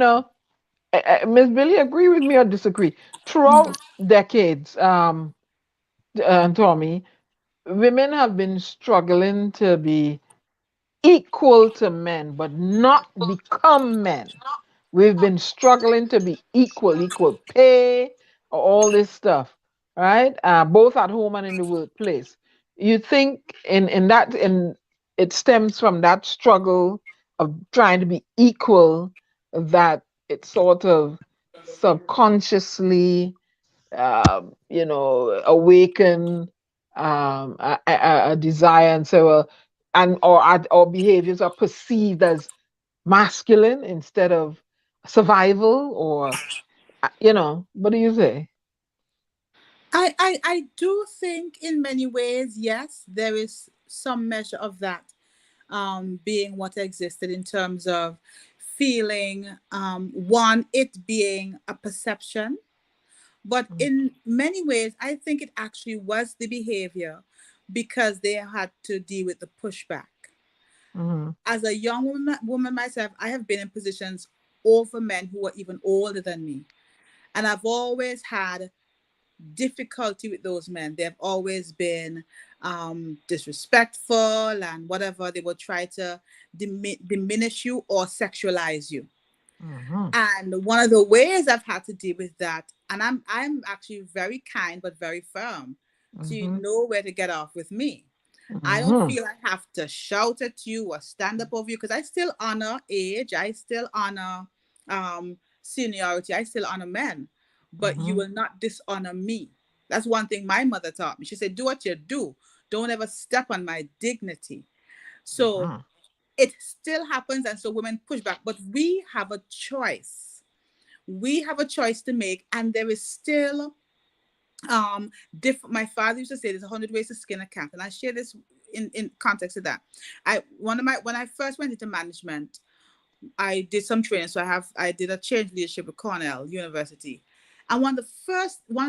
got Miss Billy, agree with me or disagree? Throughout decades, Tommy, women have been struggling to be equal to men, but not become men. We've been struggling to be equal pay, all this stuff, right? Both at home and in the workplace. You think in it stems from that struggle of trying to be equal that it sort of subconsciously, awaken a desire, and so or behaviors are perceived as masculine instead of survival, or what do you say? I do think in many ways, yes, there is some measure of that being what existed in terms of feeling, one, it being a perception. But in many ways, I think it actually was the behavior because they had to deal with the pushback. Mm-hmm. As a young woman myself, I have been in positions over men who are even older than me. And I've always had difficulty with those men. They've always been disrespectful and whatever. They will try to diminish you or sexualize you. Mm-hmm. And one of the ways I've had to deal with that, and I'm actually very kind but very firm. So you Mm-hmm. know where to get off with me. I don't Mm-hmm. feel I have to shout at you or stand up over you because I still honor age. I still honor seniority. I still honor men. But you Mm-hmm. will not dishonor me. That's one thing my mother taught me. She said, do what you do. Don't ever step on my dignity. So it still happens. And so women push back. But we have a choice. We have a choice to make. And there is still different. My father used to say there's 100 ways to skin a cat, and I share this in context of that, when I first went into management, I did some training. So I did a change leadership at Cornell University. And one of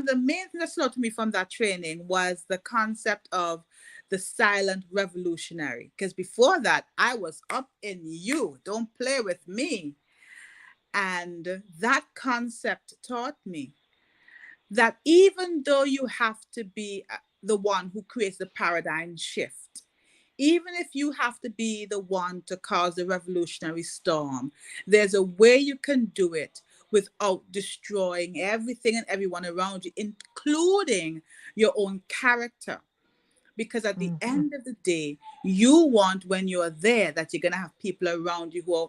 the main things that stood out to me from that training was the concept of the silent revolutionary. Because before that, I was up in you. Don't play with me. And that concept taught me that even though you have to be the one who creates the paradigm shift, even if you have to be the one to cause the revolutionary storm, there's a way you can do it without destroying everything and everyone around you, including your own character. Because at the end of the day, you want, when you're there, that you're going to have people around you who are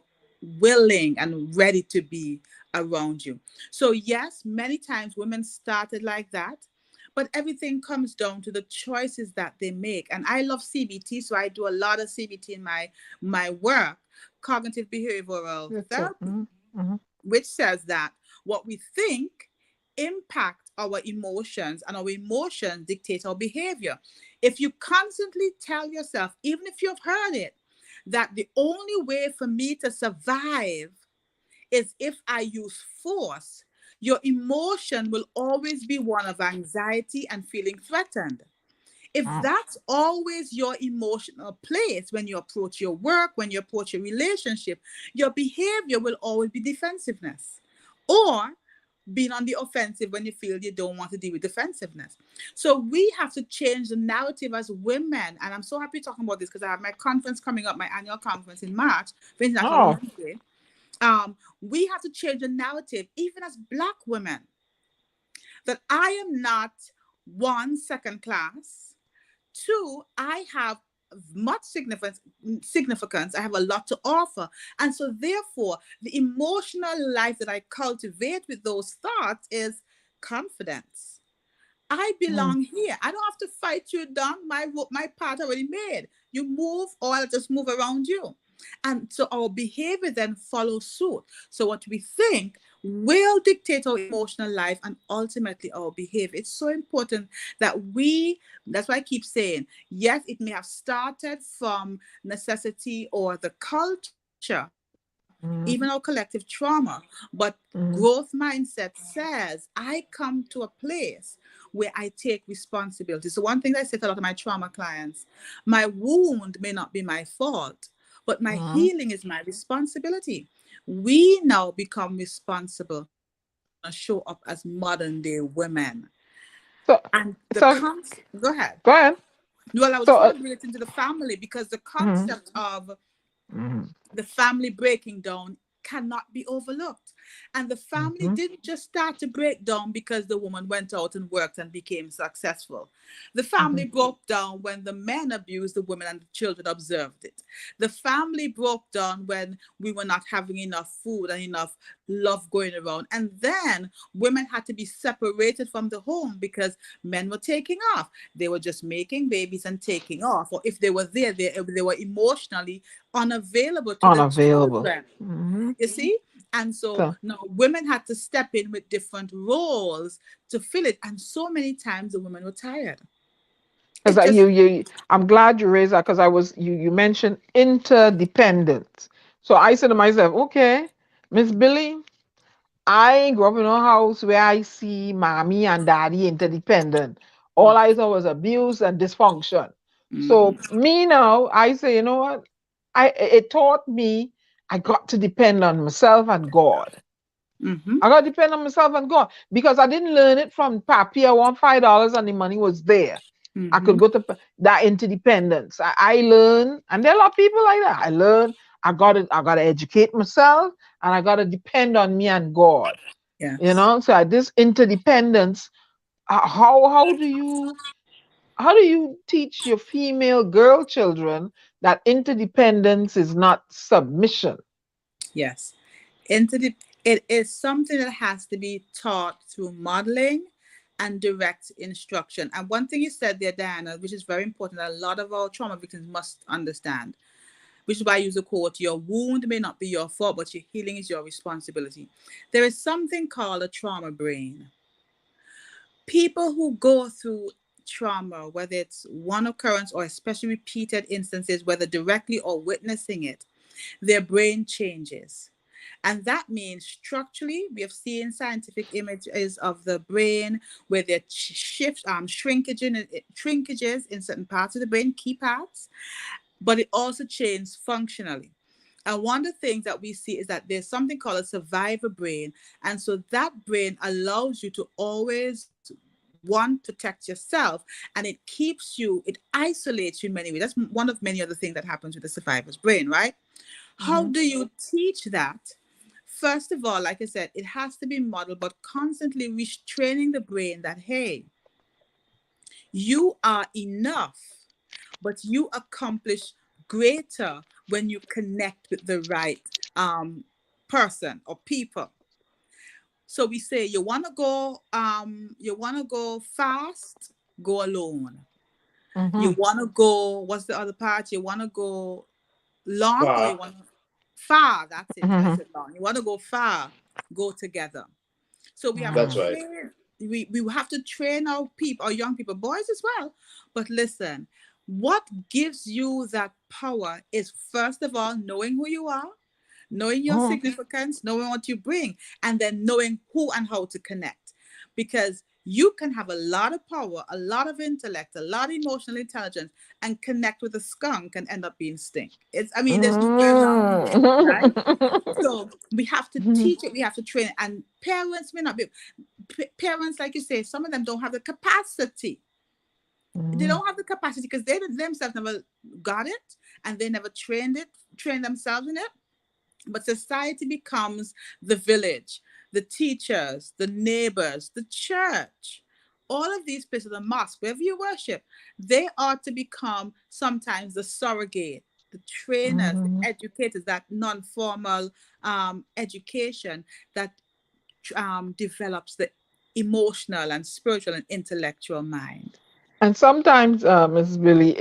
willing and ready to be around you. So yes, many times women started like that, but everything comes down to the choices that they make. And I love CBT, so I do a lot of CBT in my work, cognitive behavioral therapy, which says that what we think impact our emotions, and our emotions dictate our behavior. If you constantly tell yourself, even if you've heard it, that the only way for me to survive is if I use force, your emotion will always be one of anxiety and feeling threatened. If that's always your emotional place when you approach your work, when you approach your relationship, your behavior will always be defensiveness, or being on the offensive when you feel you don't want to deal with defensiveness. So we have to change the narrative as women. And I'm so happy talking about this because I have my conference coming up, my annual conference in March for International Women's Day. We have to change the narrative, even as Black women, that I am not, one, second class, two, I have much significance. I have a lot to offer. And so therefore, the emotional life that I cultivate with those thoughts is confidence. I belong here. I don't have to fight you down. My part already made. You move, or I'll just move around you. And so our behavior then follows suit. So what we think will dictate our emotional life and ultimately our behavior. It's so important that that's why I keep saying, yes, it may have started from necessity or the culture, even our collective trauma, but growth mindset says, I come to a place where I take responsibility. So one thing I say to a lot of my trauma clients, my wound may not be my fault, but my healing is my responsibility. We now become responsible and show up as modern day women. Go ahead. Well, I was relating to the family, because the concept of the family breaking down cannot be overlooked. And the family didn't just start to break down because the woman went out and worked and became successful. The family broke down when the men abused the women and the children observed it. The family broke down when we were not having enough food and enough love going around. And then women had to be separated from the home because men were taking off. They were just making babies and taking off. Or if they were there, they were emotionally unavailable to the children. You see? And so now women had to step in with different roles to fill it. And so many times the women were tired. I'm glad you raised that, because you mentioned interdependence. So I said to myself, okay, Miss Billie, I grew up in a house where I see mommy and daddy interdependent. All I saw was abuse and dysfunction. So me now, I say, you know what? It taught me I got to depend on myself and God. I got to depend on myself and God, because I didn't learn it from Papi. I want $5 and the money was there. I could go to that interdependence. I learned, and there are a lot of people like that. I learned I got to educate myself, and I got to depend on me and God. Yes. You know, so this interdependence, how do you teach your female girl children that interdependence is not submission? Yes. It is something that has to be taught through modeling and direct instruction. And one thing you said there, Diana, which is very important, that a lot of our trauma victims must understand, which is why I use the quote, your wound may not be your fault, but your healing is your responsibility. There is something called a trauma brain. People who go through trauma, whether it's one occurrence or especially repeated instances, whether directly or witnessing it, their brain changes. And that means structurally, we have seen scientific images of the brain where there shifts, shrinkages in certain parts of the brain, key parts, but it also changes functionally. And one of the things that we see is that there's something called a survivor brain. And so that brain allows you to always, one, protect yourself, and it keeps you, it isolates you in many ways. That's one of many other things that happens with the survivor's brain, right? How do you teach that? First of all, like I said, it has to be modeled, but constantly retraining the brain that, hey, you are enough, but you accomplish greater when you connect with the right person or people. So we say you want to go fast, go alone. You want to go, what's the other part? You want to go long or you want to far? That's it. I said long. You want to go far, go together. So we have That's to right. train, we have to train our people, our young people, boys as well. But listen, what gives you that power is, first of all, knowing who you are, knowing your significance, knowing what you bring, and then knowing who and how to connect. Because you can have a lot of power, a lot of intellect, a lot of emotional intelligence, and connect with a skunk and end up being stink. There's no way around it, right? So we have to teach it, we have to train it. And parents may not be, parents, like you say, some of them don't have the capacity. They don't have the capacity because they themselves never got it, and they never trained themselves in it. But society becomes the village, the teachers, the neighbors, the church, all of these places, the mosque, wherever you worship, they are to become sometimes the surrogate, the trainers, the educators, that non-formal education that develops the emotional and spiritual and intellectual mind. And sometimes, Mrs. Billie,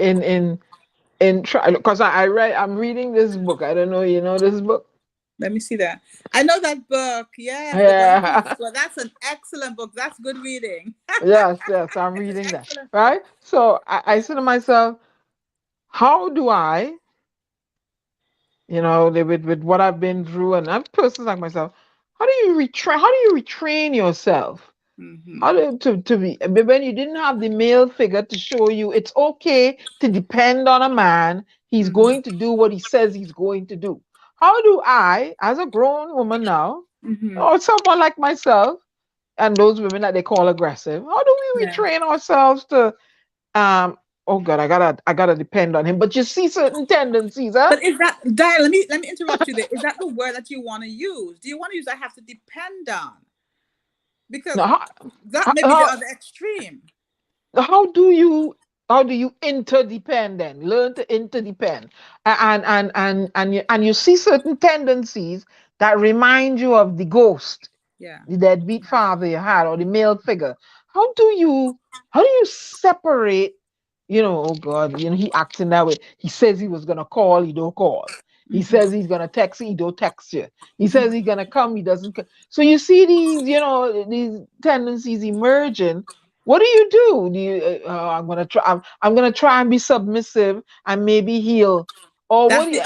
because I'm reading this book. I don't know, you know this book? Let me see that. I know that book. Yes, Yeah. well, that's an excellent book. That's good reading. Yes, I'm reading that. Right? So I said to myself, how do I, with what I've been through, and I'm persons like myself, how do you retrain yourself? How to be, when you didn't have the male figure to show you it's okay to depend on a man, he's going to do what he says he's going to do. How do I, as a grown woman now, or someone like myself, and those women that they call aggressive, how do we retrain ourselves to oh God, I gotta depend on him? But you see certain tendencies, huh? But is that, Diane, let me interrupt you there. Is that the word that you want to use? Do you want to use I have to depend on? Because that may be the other extreme. How do you interdepend then? Learn to interdepend. And you see certain tendencies that remind you of the ghost, the deadbeat father you had, or the male figure. How do you separate, oh God, he acts in that way. He says he was gonna call, he don't call. He says he's gonna text you, he don't text you. He says he's gonna come, he doesn't come. So you see these tendencies emerging. What do you do? Do you I'm gonna try and be submissive, and maybe he'll. Or that's what do the you?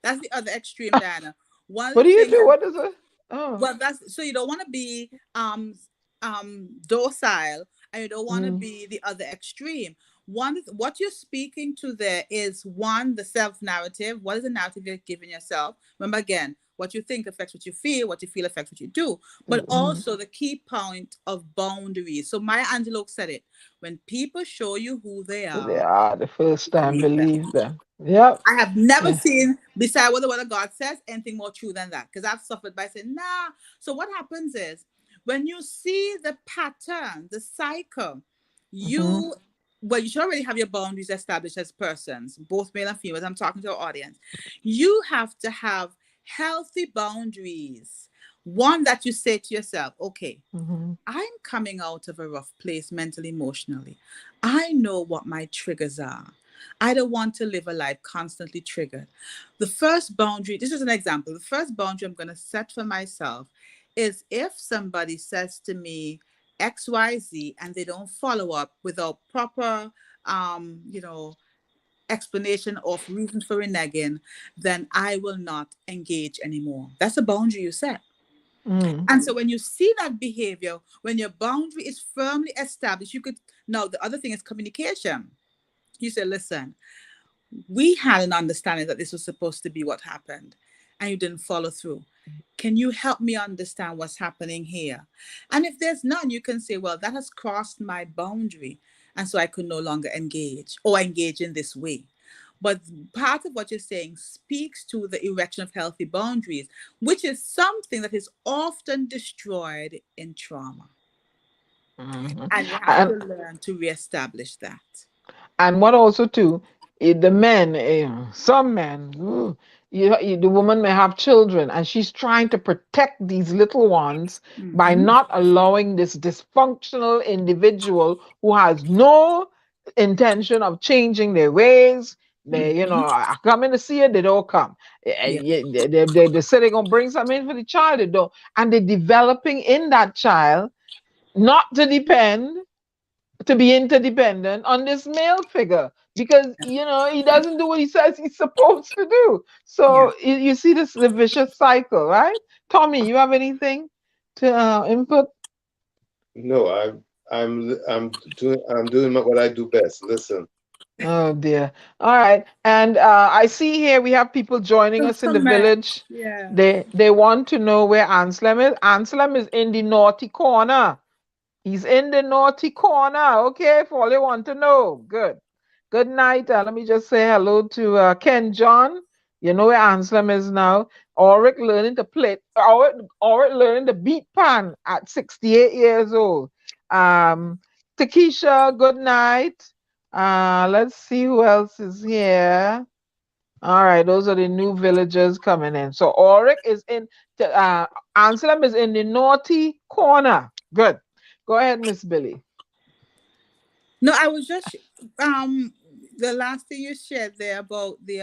That's the other extreme, Diana. What do you do? What is it? Well, that's so you don't want to be docile, and you don't want to be the other extreme. What you're speaking to there is, one, the self-narrative. What is the narrative you're giving yourself? Remember, again, what you think affects what you feel affects what you do. But also the key point of boundaries. So Maya Angelou said it: when people show you who they are, the first time believe them. Yep. I have never seen, beside what the word of God says, anything more true than that. Because I've suffered by saying, nah. So what happens is, when you see the pattern, the cycle, you should already have your boundaries established as persons, both male and female. I'm talking to our audience. You have to have healthy boundaries. One that you say to yourself, okay, I'm coming out of a rough place mentally, emotionally. I know what my triggers are. I don't want to live a life constantly triggered. The first boundary, this is an example. The first boundary I'm going to set for myself is, if somebody says to me, XYZ and they don't follow up without proper, explanation of reasons for reneging, then I will not engage anymore. That's a boundary you set. And so when you see that behavior, when your boundary is firmly established, now the other thing is communication. You say, listen, we had an understanding that this was supposed to be what happened and you didn't follow through. Can you help me understand what's happening here? And if there's none, you can say, well, that has crossed my boundary. And so I could no longer engage in this way. But part of what you're saying speaks to the erection of healthy boundaries, which is something that is often destroyed in trauma. And you have to learn to reestablish that. And what also too, the men, some men, the woman may have children and she's trying to protect these little ones by not allowing this dysfunctional individual who has no intention of changing their ways. They, I come in to see it, they don't come. They say they're going to bring something in for the child, they don't. And they're developing in that child not to be interdependent on this male figure because, he doesn't do what he says he's supposed to do. So you see the vicious cycle, right? Tommy, you have anything to input? No, I'm doing what I do best. Listen. Oh dear. All right. And I see here we have people joining us in the village. Yeah. They want to know where Anselm is. Anselm is in the naughty corner. He's in the naughty corner. Okay, for all you want to know. Good. Good night. Let me just say hello to Ken John. You know where Anselm is now. Auric learning to play. Auric learning to beat pan at 68 years old. Takesha, good night. Let's see who else is here. All right, those are the new villagers coming in. So Auric is in, Anselm is in the naughty corner. Good. Go ahead, Miss Billie. No, I was just the last thing you shared there about the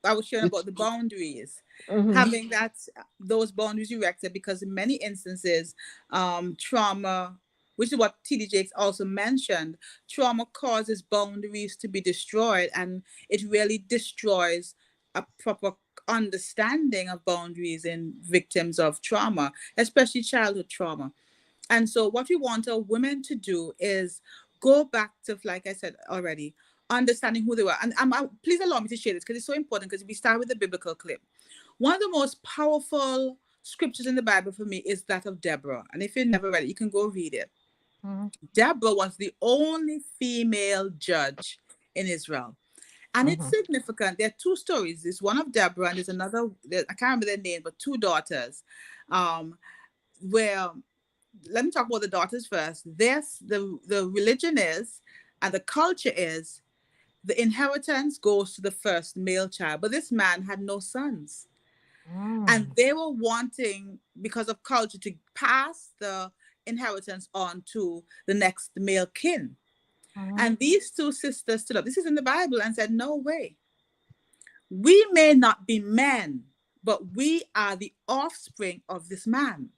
I was sharing about the boundaries, having those boundaries erected, because in many instances, trauma, which is what TD Jakes also mentioned, trauma causes boundaries to be destroyed, and it really destroys a proper understanding of boundaries in victims of trauma, especially childhood trauma. And so what we want our women to do is go back to, like I said already, understanding who they were. And please allow me to share this because it's so important, because we start with the biblical clip. One of the most powerful scriptures in the Bible for me is that of Deborah. And if you never read it, you can go read it. Deborah was the only female judge in Israel. And it's significant. There are two stories. There's one of Deborah and there's another, I can't remember their name, but two daughters, where, let me talk about the daughters first. The religion is, and the culture is, the inheritance goes to the first male child. But this man had no sons. And they were wanting, because of culture, to pass the inheritance on to the next male kin. And these two sisters stood up, this is in the Bible, and said, no way. We may not be men, but we are the offspring of this man.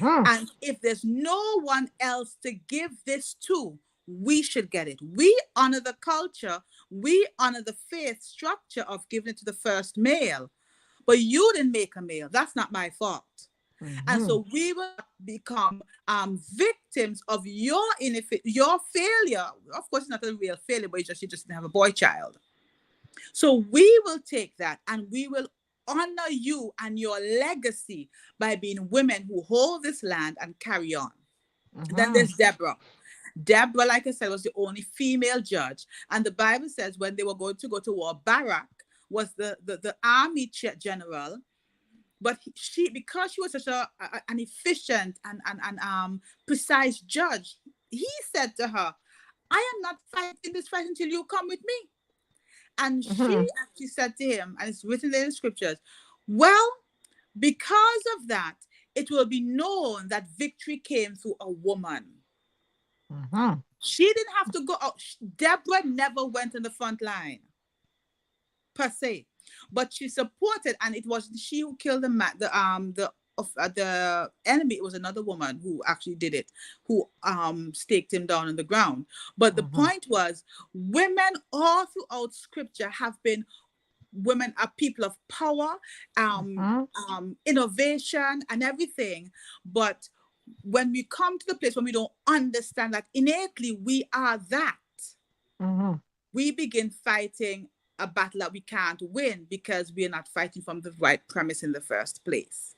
And if there's no one else to give this to, we should get it. We honor the culture. We honor the faith structure of giving it to the first male. But you didn't make a male. That's not my fault. And so we will become victims of your failure. Of course, it's not a real failure, but you just didn't have a boy child. So we will take that and we will honor you and your legacy by being women who hold this land and carry on. Then there's Deborah. Deborah, like I said, was the only female judge. And the Bible says when they were going to go to war, Barak was the army general. But because she was such an efficient and precise judge, he said to her, I am not fighting this fight until you come with me. And she actually said to him, and it's written in the scriptures, well, because of that, it will be known that victory came through a woman. She didn't have to go out. Deborah never went in the front line, per se. But she supported, and it was she who killed the the enemy, it was another woman who actually did it, who staked him down on the ground. But the point was, women all throughout scripture have been, women are people of power, innovation and everything. But when we come to the place when we don't understand that innately we are that, we begin fighting a battle that we can't win because we're not fighting from the right premise in the first place.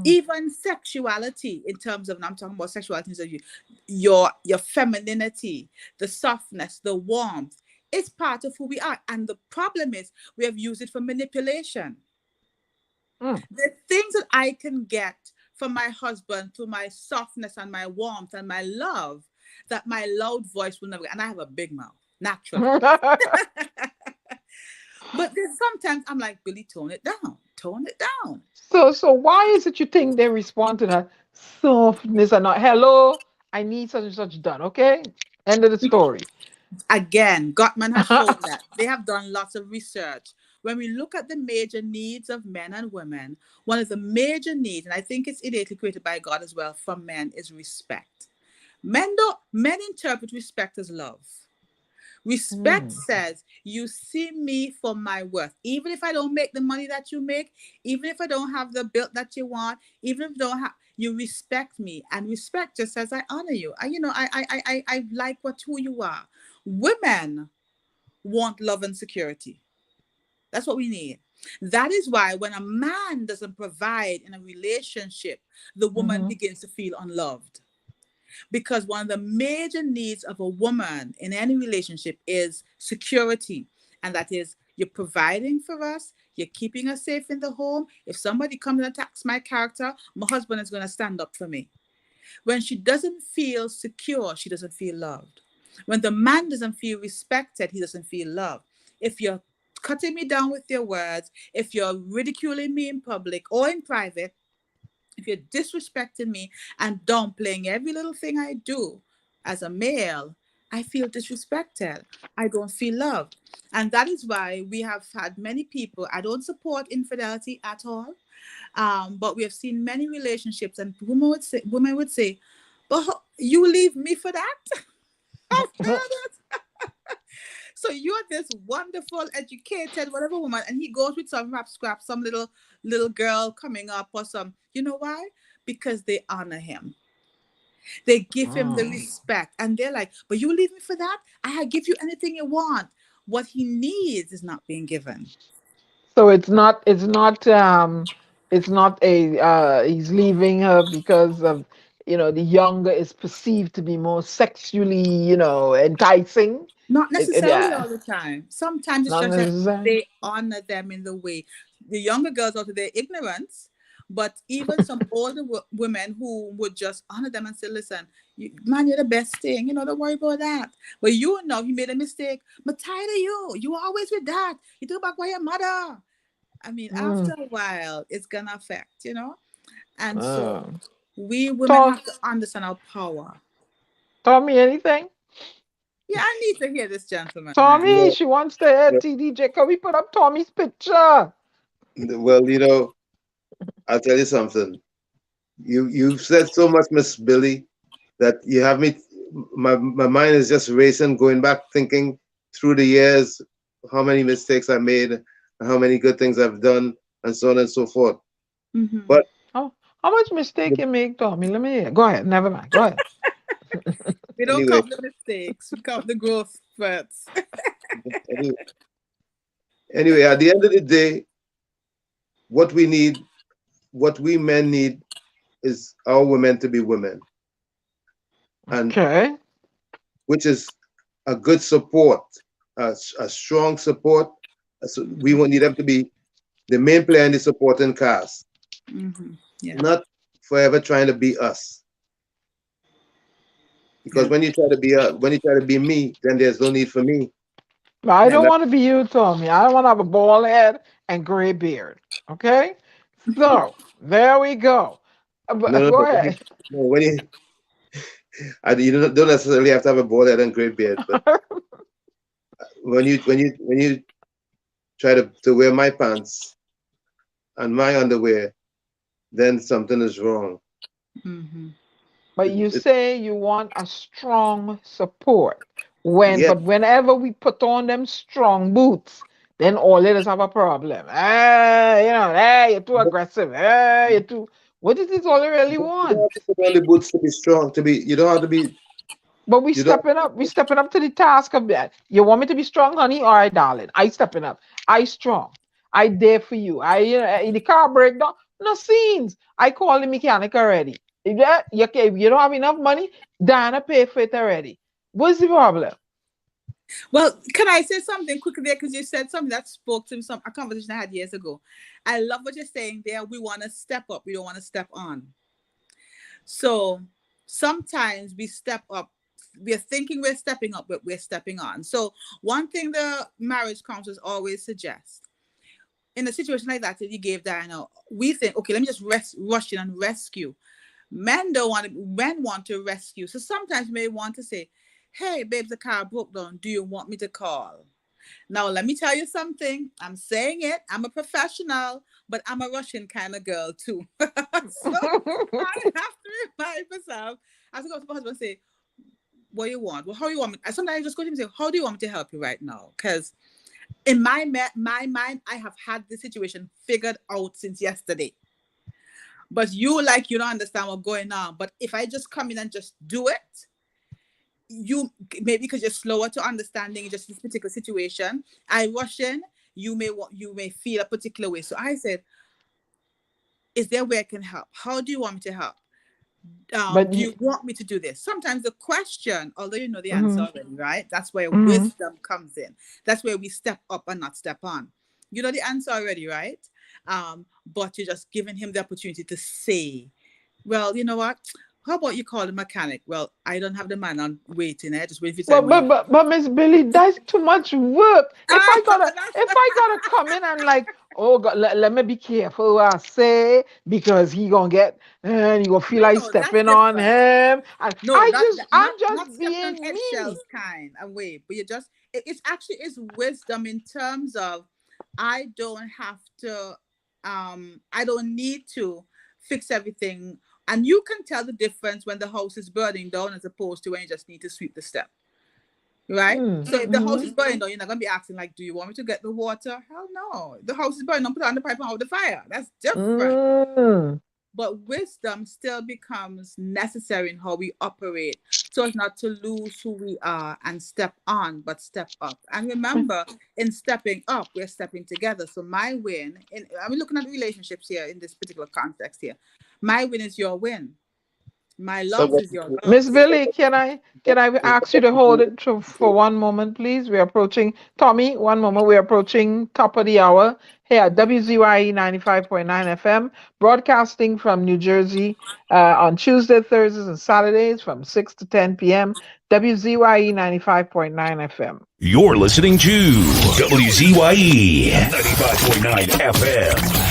Even sexuality, in terms of, and I'm talking about sexuality in terms of your femininity, the softness, the warmth, it's part of who we are. And the problem is we have used it for manipulation. The things that I can get from my husband through my softness and my warmth and my love, that my loud voice will never get. And I have a big mouth, naturally. But then sometimes I'm like, Billy, tone it down. So why is it you think they respond to that softness and not, hello, I need such and such done, okay? End of the story. Again, Gottman has shown that. They have done lots of research. When we look at the major needs of men and women, one of the major needs, and I think it's innately created by God as well, from men, is respect. Men interpret respect as love. Respect says, you see me for my worth. Even if I don't make the money that you make, even if I don't have the build that you want, even if I don't have, you respect me. And respect just says, I honor you. I like who you are. Women want love and security. That's what we need. That is why when a man doesn't provide in a relationship, the woman begins to feel unloved. Because one of the major needs of a woman in any relationship is security. And that is, you're providing for us, you're keeping us safe in the home. If somebody comes and attacks my character, my husband is going to stand up for me. When she doesn't feel secure, she doesn't feel loved. When the man doesn't feel respected, he doesn't feel loved. If you're cutting me down with your words, if you're ridiculing me in public or in private, if you're disrespecting me and downplaying every little thing I do as a male, I feel disrespected. I don't feel loved. And that is why we have had many people, I don't support infidelity at all, but we have seen many relationships and women would say, but you leave me for that? I've heard it. So you're this wonderful, educated, whatever woman, and he goes with some rap scrap, some little girl coming up or some. You know why? Because they honor him. They give him the respect, and they're like, "But you leave me for that? I give you anything you want." What he needs is not being given. So it's not he's leaving her because of, the younger is perceived to be more sexually, enticing. Not necessarily all the time. Sometimes it's Not just that necessarily. they honor them in the way. The younger girls out of their ignorance, but even some older women who would just honor them and say, listen, man, you're the best thing. Don't worry about that. But you made a mistake. I'm tired of you. You always with that. You talk about your mother. I mean, after a while, it's going to affect, And so we women have to understand our power. Tommy, anything? Yeah, I need to hear this gentleman. Tommy, she wants to hear TDJ. Can we put up Tommy's picture? Well, I'll tell you something. You've said so much, Miss Billie, that you have me. My mind is just racing, going back, thinking through the years, how many mistakes I made, and how many good things I've done, and so on and so forth. But how much mistake you make, Tommy? Let me hear. Go ahead. Never mind. Go ahead. We don't count the mistakes. We count the growth spurts. Anyway, at the end of the day, what we men need is our women to be women. And which is a good support, a strong support. So we won't need them to be the main player in the supporting cast. Not forever trying to be us. Because when you try to be me, then there's no need for me. I don't want to be you, Tommy. I don't want to have a bald head and gray beard. Okay? So, there we go. Go ahead. You don't necessarily have to have a bald head and gray beard, but when you try to wear my pants and my underwear then something is wrong. Mm-hmm. But you It, say you want a strong support. When yeah, but whenever we put on them strong boots, then all of us have a problem. You're too aggressive. You're too. What is this all you really you don't want? have to put on the boots to be strong. To be, you don't have to be. But we You don't. stepping up. We stepping up to the task of that. You want me to be strong, honey? All right, darling. I stepping up. I strong. I there for you. The car breakdown. No scenes. I call the mechanic already. If you don't have enough money, Diana pay for it already. What's the problem? Well, can I say something quickly there? Because you said something that spoke to a conversation I had years ago. I love what you're saying there. We want to step up. We don't want to step on. So sometimes we step up. We're thinking we're stepping up, but we're stepping on. So one thing the marriage counselors always suggest, in a situation like that you gave Diana, we think, okay, let me just rush in and rescue. Men want to rescue. So sometimes you may want to say, hey, babe, the car broke down. Do you want me to call? Now, let me tell you something. I'm saying it. I'm a professional, but I'm a Russian kind of girl too. So I have to remind myself. I have to go to my husband and say, what do you want? Well, how do you want me? Sometimes I just go to him and say, how do you want me to help you right now? Because in my mind, I have had the situation figured out since yesterday. But you don't understand what's going on. But if I just come in and just do it, you maybe because you're slower to understanding just this particular situation, I rush in, you may feel a particular way. So I said, is there a way I can help? How do you want me to help? Do you want me to do this? Sometimes the question, although you know the answer already, right? That's where wisdom comes in. That's where we step up and not step on. You know the answer already, right? But you're just giving him the opportunity to say, well, you know what? How about you call the mechanic? Well, I don't have the man on waiting. I just wait for you. But Miss Billie, that's too much work. If I gotta come in and like, oh God, let me be careful what I say, because he gonna get and he gonna feel like stepping on him. And I'm just being me. Kind of way, but it's actually wisdom in terms of I don't have to, I don't need to fix everything. And you can tell the difference when the house is burning down as opposed to when you just need to sweep the step. Right? So if the house is burning down, you're not going to be asking, like, do you want me to get the water? Hell no. The house is burning down, put on the pipe and out the fire. That's different. But wisdom still becomes necessary in how we operate. So as not to lose who we are and step on, but step up. And remember, in stepping up, we're stepping together. So my win, I'm looking at relationships here in this particular context here. My win is your win. My love is your love. Miss Billie, can I ask you to hold it for one moment, please? We're approaching, Tommy, one moment. We're approaching top of the hour here at WZYE 95.9 FM, broadcasting from New Jersey on Tuesdays, Thursdays, and Saturdays from 6 to 10 p.m. WZYE 95.9 FM. You're listening to WZYE 95.9 FM.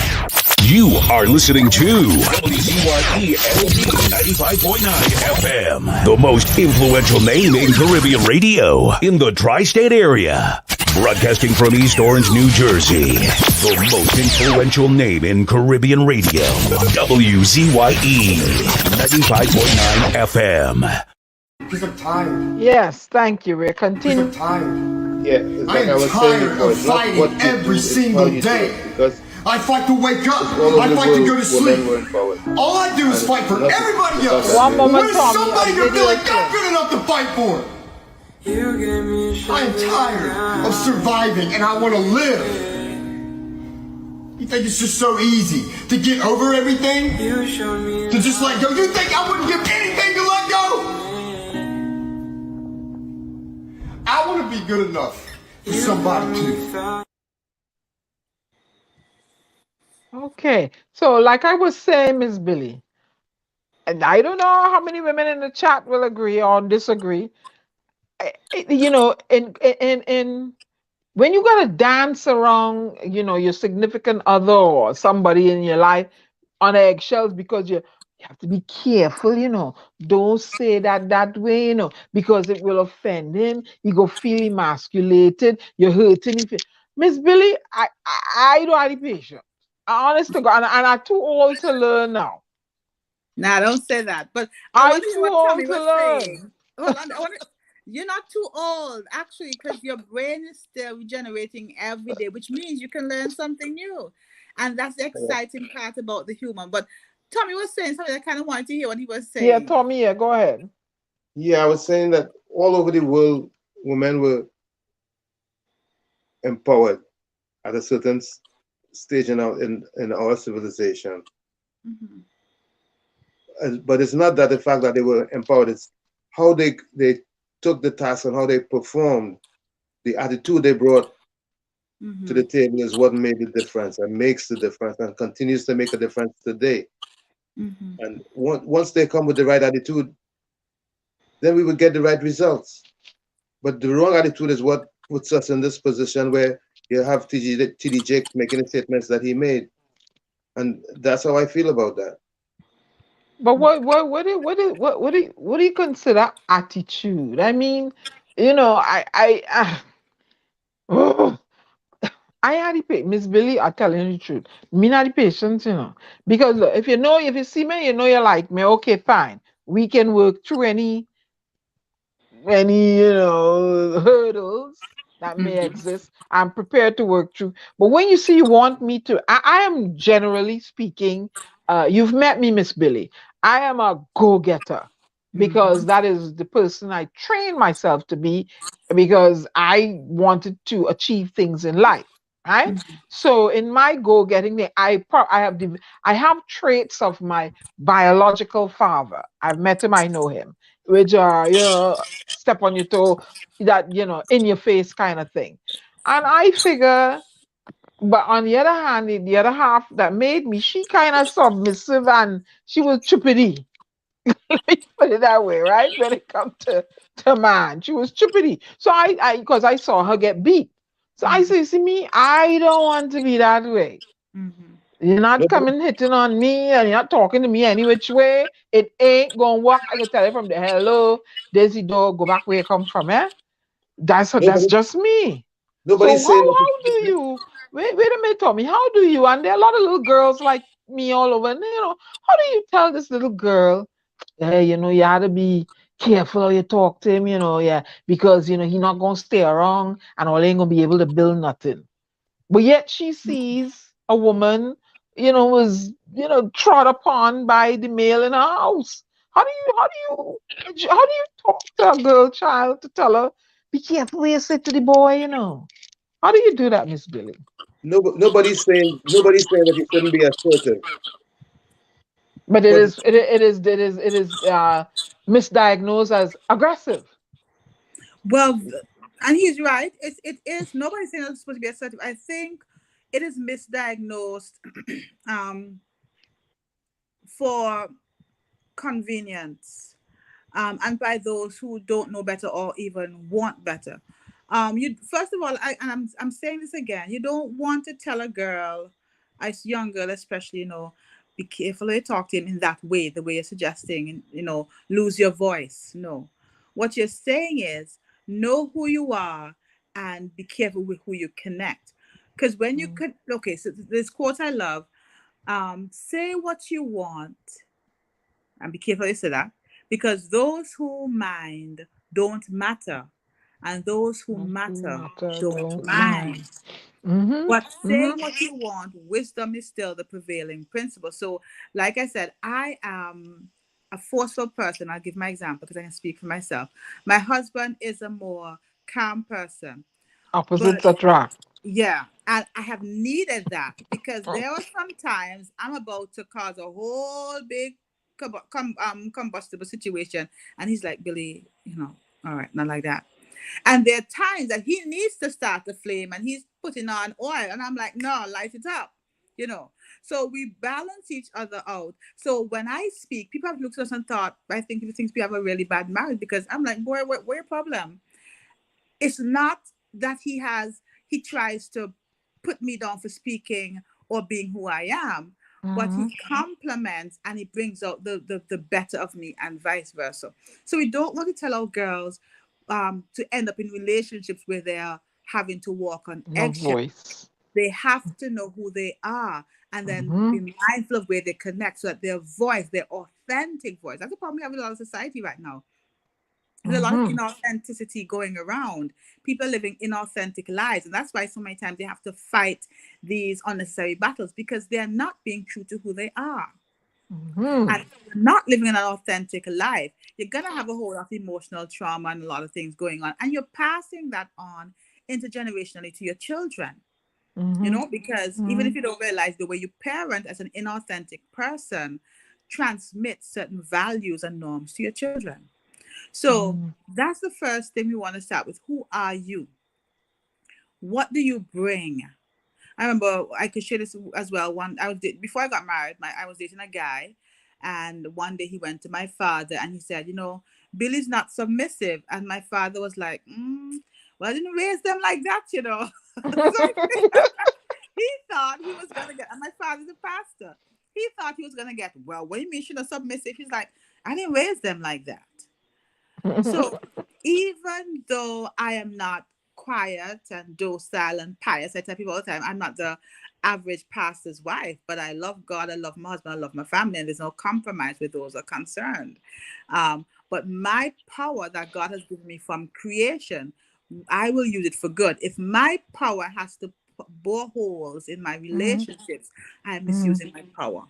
You are listening to WZYE 95.9 FM, the most influential name in Caribbean radio in the tri-state area. Broadcasting from East Orange, New Jersey, the most influential name in Caribbean radio. WZYE 95.9 FM. Because I'm tired. Yes, thank you. We're continuing. I'm tired. Yeah, it's I like I am was saying tired before, of it's not fighting what you every do, it's single how you do day. it, because I fight to wake up. all I over fight the to go world, to women sleep. were empowered. All I do is fight for Nothing- everybody else. One moment, Where's Tommy, somebody a to feel video like I'm clip. good enough to fight for? I am tired of surviving and I want to live. You think it's just so easy to get over everything? To just let go? You think I wouldn't give anything to let go? I want to be good enough for somebody too. Okay, so like I was saying, Miss Billie, and I don't know how many women in the chat will agree or disagree. You know, in when you gotta dance around, you know, your significant other or somebody in your life on eggshells, because you have to be careful, you know. Don't say that way, you know, because it will offend him. You go feel emasculated. You're hurting him. Miss Billie, I don't have the patience. Honest to God, and I'm too old to learn now. Nah, don't say that. But I I'm want to hear too what old Tommy to was learn. saying. Hold on. You're not too old, actually, because your brain is still regenerating every day, which means you can learn something new. And that's the exciting part about the human. But Tommy was saying something I kind of wanted to hear what he was Yeah, saying. Tommy, yeah, go ahead. Yeah, I was saying that all over the world, women were empowered at a certain stage in our civilization. But it's not that the fact that they were empowered, it's how they took the task and how they performed, the attitude they brought to the table is what made the difference and makes the difference and continues to make a difference today. And once they come with the right attitude, then we will get the right results. But the wrong attitude is what puts us in this position where you have TD Jakes making the statements that he made. And that's how I feel about that. But what do you consider attitude? I mean, you know, I had the Miss Billie, I telling you the truth. Me not the patience, you know. Because look, if you see me, you know you like me, okay, fine. We can work through any hurdles that may exist. I'm prepared to work through. But when you see you want me to, I am generally speaking, you've met me, Miss Billie. I am a go-getter because that is the person I trained myself to be because I wanted to achieve things in life. Right. So in my go-getting thing, I have traits of my biological father. I've met him, I know him, which are, step on your toe, that, in your face kind of thing. And I figure, but on the other hand, the other half that made me, she kind of submissive and she was chippity. Let me put it that way, right? When it comes to man, she was chippity. So because I saw her get beat. So I say, see me, I don't want to be that way. You're not coming hitting on me and you're not talking to me any which way. It ain't gonna work. I can tell you from the hello, Daisy dog, go back where you come from, eh? That's just me. So Nobody's saying how do you wait a minute, Tommy? How do you, and there are a lot of little girls like me all over, and how do you tell this little girl, hey, you had to be careful how you talk to him, yeah, because he not gonna stay around and all ain't gonna be able to build nothing. But yet she sees a woman, was, trod upon by the male in her house. How do you talk to a girl child to tell her, be careful where you say to the boy? How do you do that, Miss Billie? Nobody's saying that you shouldn't be assertive. But But it is misdiagnosed as aggressive. Well, and he's right. It is. Nobody's saying it's supposed to be assertive. I think it is misdiagnosed for convenience, and by those who don't know better or even want better. You first of all, I'm saying this again. You don't want to tell a girl, a young girl especially, be careful how you talk to him in that way, the way you're suggesting, and lose your voice. No, what you're saying is know who you are and be careful with who you connect. Because when you could, okay, so this quote I love, say what you want and be careful you say that, because those who mind don't matter, and those who matter don't mind. But say what you want, wisdom is still the prevailing principle. So, like I said, I am a forceful person. I'll give my example because I can speak for myself. My husband is a more calm person. Opposites attract. Yeah, and I have needed that because there are some times I'm about to cause a whole big combustible situation, and he's like, Billie, all right, not like that. And there are times that he needs to start the flame, and he's putting on oil, and I'm like, no, light it up. So we balance each other out. So when I speak, people have looked at us and thought, I think he thinks we have a really bad marriage because I'm like, boy, what's your problem? It's not that he tries to put me down for speaking or being who I am, but he compliments and he brings out the better of me and vice versa. So we don't want to tell our girls to end up in relationships where they're having to walk on No eggshells. voice. They have to know who they are and then be mindful of where they connect so that their voice, their authentic voice. That's the problem we have in a lot of society right now. There's a lot of inauthenticity going around. People living inauthentic lives. And that's why so many times they have to fight these unnecessary battles because they're not being true to who they are. And if you're not living an authentic life, you're going to have a whole lot of emotional trauma and a lot of things going on. And you're passing that on intergenerationally to your children. You know, because even if you don't realize, the way you parent as an inauthentic person transmits certain values and norms to your children. So that's the first thing we want to start with. Who are you? What do you bring? I remember I could share this as well. Before I got married, I was dating a guy, and one day he went to my father and he said, you know, Billie's not submissive. And my father was like, well, I didn't raise them like that, you know. So he thought he was gonna get, and my father's a pastor. He thought he was gonna get, well, what do you mean she's not submissive? He's like, I didn't raise them like that. So even though I am not quiet and docile and pious, I tell people all the time, I'm not the average pastor's wife, but I love God, I love my husband, I love my family, and there's no compromise with those are concerned. But my power that God has given me from creation, I will use it for good. If my power has to bore holes in my relationships, I'm misusing my power.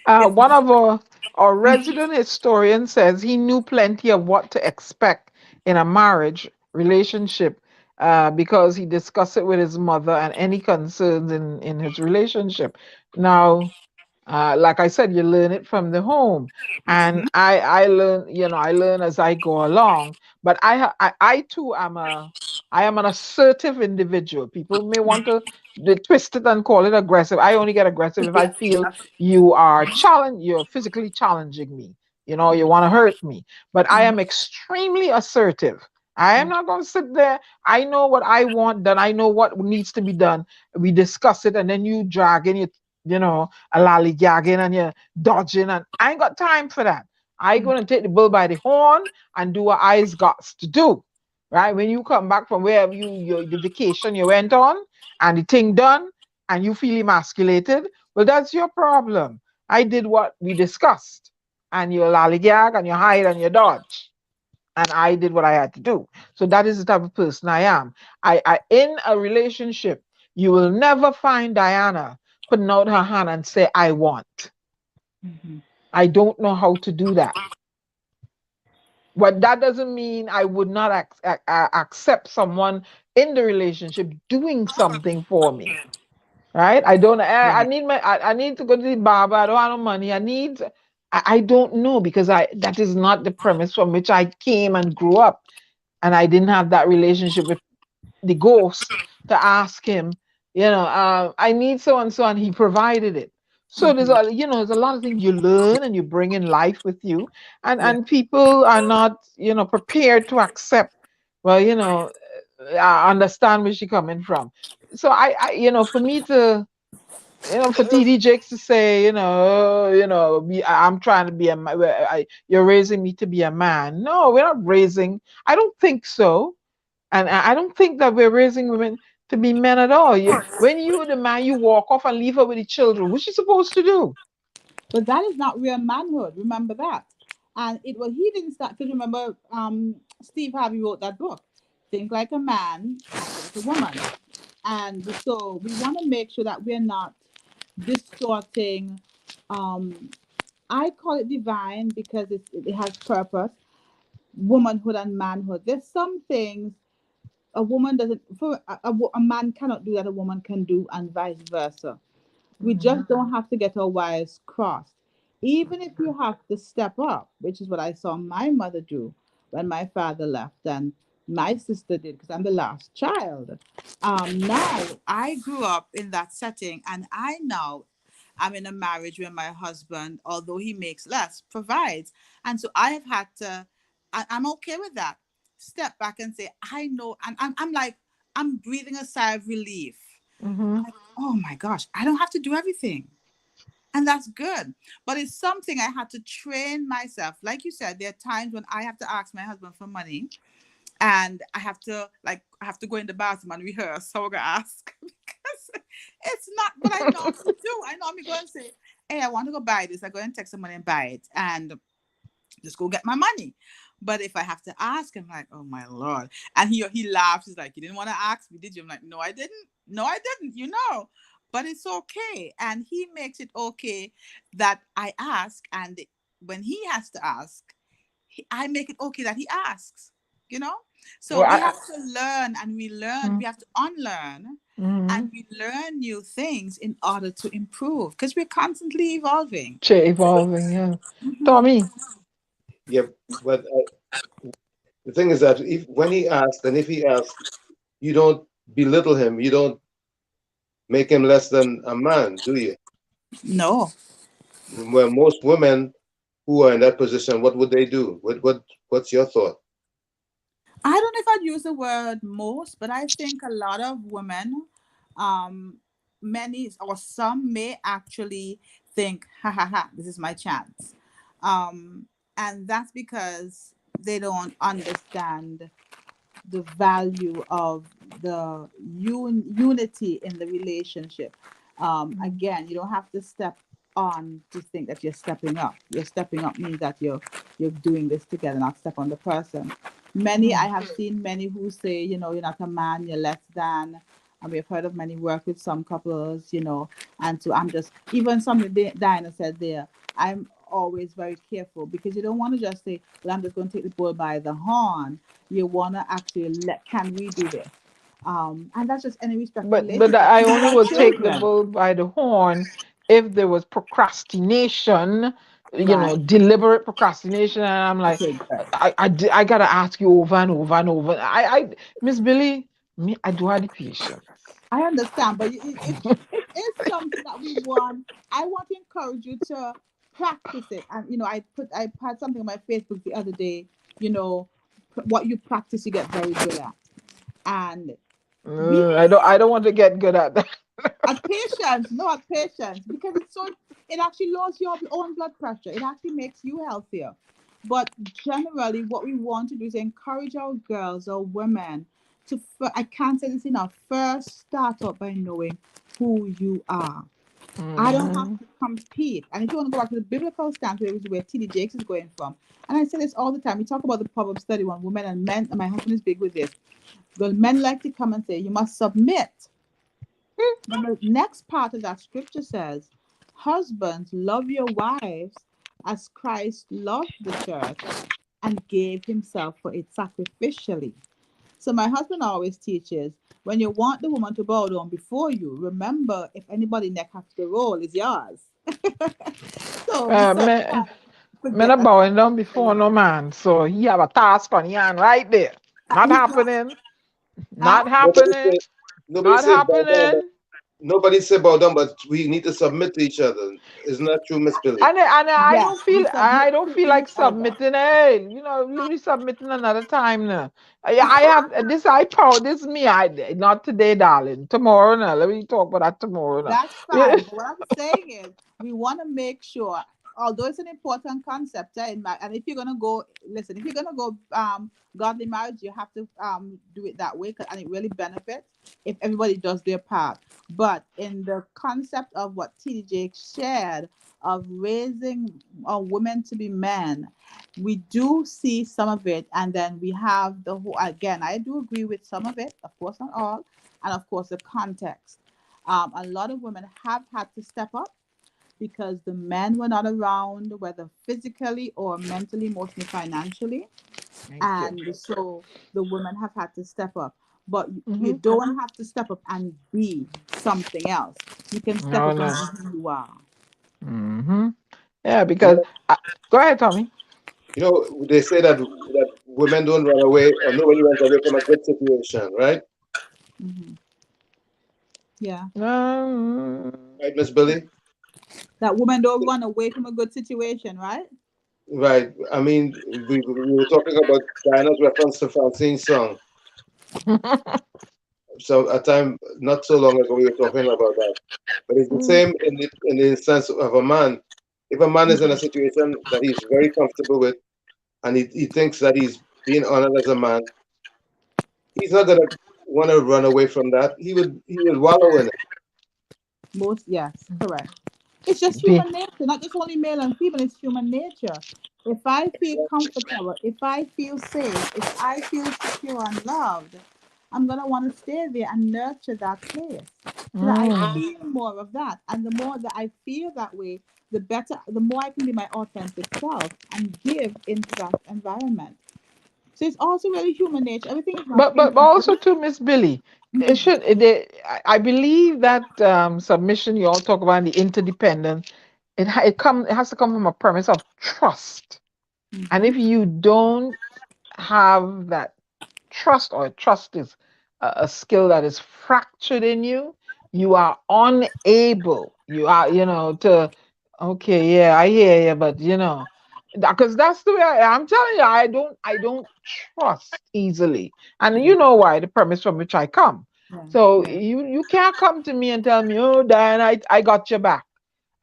One of our resident historian says he knew plenty of what to expect in a marriage relationship because he discussed it with his mother and any concerns in his relationship. Now, like I said, you learn it from the home, and I learn as I go along. But I too am an assertive individual. People may want to twist it and call it aggressive. I only get aggressive if I feel you're physically challenging me. You know, you want to hurt me. But I am extremely assertive. I am not going to sit there. I know what I want done. I know what needs to be done. We discuss it, and then you drag in a lollygagging and you're dodging, and I ain't got time for that. I going to take the bull by the horn and do what I's got to do. Right? When you come back from wherever the vacation you went on and the thing done and you feel emasculated, well, that's your problem. I did what we discussed, and you lollygag and you hide and you dodge. And I did what I had to do. So that is the type of person I am. I in a relationship, you will never find Diana putting out her hand and say, I want. I don't know how to do that. But that doesn't mean I would not accept someone in the relationship doing something for me. Right? I need to go to the barber. I don't have no money. I don't know, because that is not the premise from which I came and grew up. And I didn't have that relationship with the ghost to ask him, I need so and so, and he provided it. So there's a lot of things you learn and you bring in life with you, and people are not prepared to accept. Well, I understand where she's coming from. So I for me to for TD Jakes to say, I'm trying to be you're raising me to be a man. No, we're not raising. I don't think so. And I don't think that we're raising women to be men at all. When you're the man, you walk off and leave her with the children. What's she supposed to do? But that is not real manhood. Remember that. And he didn't start, because remember, Steve Harvey wrote that book, Think Like a Man, Act Like a Woman. And so we want to make sure that we're not distorting. I call it divine because it has purpose, womanhood and manhood. There's some things a woman doesn't, a man cannot do that a woman can do, and vice versa. We just don't have to get our wires crossed. Even if you have to step up, which is what I saw my mother do when my father left, and my sister did, because I'm the last child. Now I grew up in that setting, and I'm in a marriage where my husband, although he makes less, provides. And so I have had to, I'm okay with that. Step back and say, I know, and I'm breathing a sigh of relief. Like, oh my gosh, I don't have to do everything. And that's good. But it's something I had to train myself. Like you said, there are times when I have to ask my husband for money, and I have to go in the bathroom and rehearse how we're going to ask, because It's not, but I normally do. I normally go and say, hey, I want to go buy this. I go and text someone and buy it and just go get my money. But if I have to ask, I'm like, oh my Lord. And he laughs. He's like, you didn't want to ask me, did you? I'm like, no, I didn't. No, I didn't, But it's okay. And he makes it okay that I ask. And when he has to ask, I make it okay that he asks, So Well, we have to learn and we learn. We have to unlearn and we learn new things in order to improve because we're constantly evolving. Evolving, yeah. Tommy. Yeah, but the thing is that when he asks, and if he asks, you don't belittle him. You don't make him less than a man, do you? No. Well, most women who are in that position, what would they do? What's your thought? I don't know if I'd use the word most, but I think a lot of women, many or some may actually think, ha ha ha, this is my chance. And that's because they don't understand the value of the unity in the relationship. Again, you don't have to step on to think that you're stepping up. You're stepping up means that you're doing this together, not step on the person. I have seen many who say, you're not a man, you're less than. And we've heard of many work with some couples, and so I'm just, even something Diana said there, I'm always very careful because you don't want to just say, well, I'm just going to take the bull by the horn. You want to actually can we do this? And that's just any respect. But I only would take the bull by the horn if there was procrastination, deliberate procrastination, and I'm like, I gotta ask you over and over and over. I Miss Billie, I do have the patience. I understand, but it is something that we want. I want to encourage you to practice it. And I had something on my Facebook the other day. What you practice, you get very good at. And I don't want to get good at that. At patience, because it actually lowers your own blood pressure. It actually makes you healthier. But generally, what we want to do is encourage our girls or women to, I can't say this enough, first start out by knowing who you are. I don't have to compete. And if you want to go back to the biblical stance, where T.D. Jakes is going from, and I say this all the time, we talk about the Proverbs 31, women and men, and my husband is big with this. But men like to come and say, you must submit. But the next part of that scripture says, husbands, love your wives as Christ loved the church and gave himself for it sacrificially. So my husband always teaches, when you want the woman to bow down before you, remember, if anybody neck has to roll, it's yours. Men are bowing down before no man, so he have a task on his hand right there. Not happening. Not happening. Not happening. Nobody said bow down, but we need to submit to each other. Isn't that true, Miss Billie? And I don't feel like submitting. Hey, we submitting another time now. I have this. This is me. Not today, darling. Tomorrow now. Let me talk about that tomorrow now. That's fine. But what I'm saying is, we want to make sure, although it's an important concept, and if you're gonna go, listen, if you're gonna go godly marriage, you have to do it that way, and it really benefits if everybody does their part. But in the concept of what T.D. Jakes shared of raising women to be men, we do see some of it, and then we have the whole. Again, I do agree with some of it, of course not all, and of course the context. A lot of women have had to step up because the men were not around, whether physically or mentally, emotionally, financially. So the women have had to step up. But you don't have to step up and be something else. You can step up and be who you are. Yeah, because... go ahead, Tommy. They say that women don't run away, or nobody runs away from a good situation, right? Yeah. Right, Miss Billie? That women don't run away from a good situation, right? Right. I mean, we were talking about Diana's reference to Francine's song. So a time not so long ago we were talking about that. But it's the same in the sense of a man. If a man is in a situation that he's very comfortable with, and he thinks that he's being honored as a man, he's not gonna want to run away from that. He would wallow in it. Most, yes, correct. It's just Be- human nature, not just only male and female, it's human nature. If I feel comfortable, if I feel safe, if I feel secure and loved, I'm going to want to stay there and nurture that place so that I feel more of that. And the more that I feel that way, the better, the more I can be my authentic self and give into that environment. So it's also really human nature. Everything is not but also to Miss Billy, it Mhm. should I believe that submission you all talk about the interdependence, it has to come from a premise of trust. And if you don't have that trust, or trust is a skill that is fractured in you, you are unable, to, okay, yeah, I hear you, but because that's the way I'm telling you, I don't trust easily. And you know why, the premise from which I come. Yeah, So yeah. you can't come to me and tell me, oh, Diana, I got your back,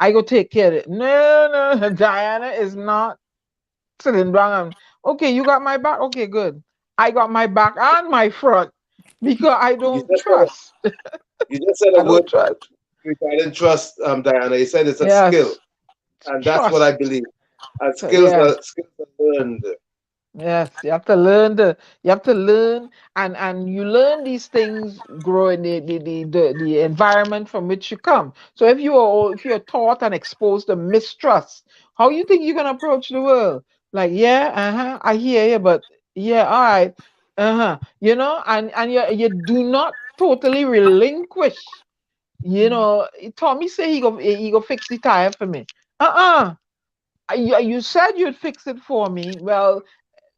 I go take care of it. No, no, Diana is not sitting down and, okay, you got my back. Okay, good. I got my back and my front because I You don't just said a, trust. you just said a I word don't trust. regarding trust, Diana. You said it's a skill, Yes, and that's what I trust. believe. And Yes, skills are learned. yes. You have to learn, and you learn these things grow in the environment from which you come. So if you're taught and exposed to mistrust, how you think you're gonna approach the world? Like, yeah, I hear you, but yeah, all right, and you do not totally relinquish. Tommy say he go fix the tire for me. Uh-uh. You said you'd fix it for me. Well,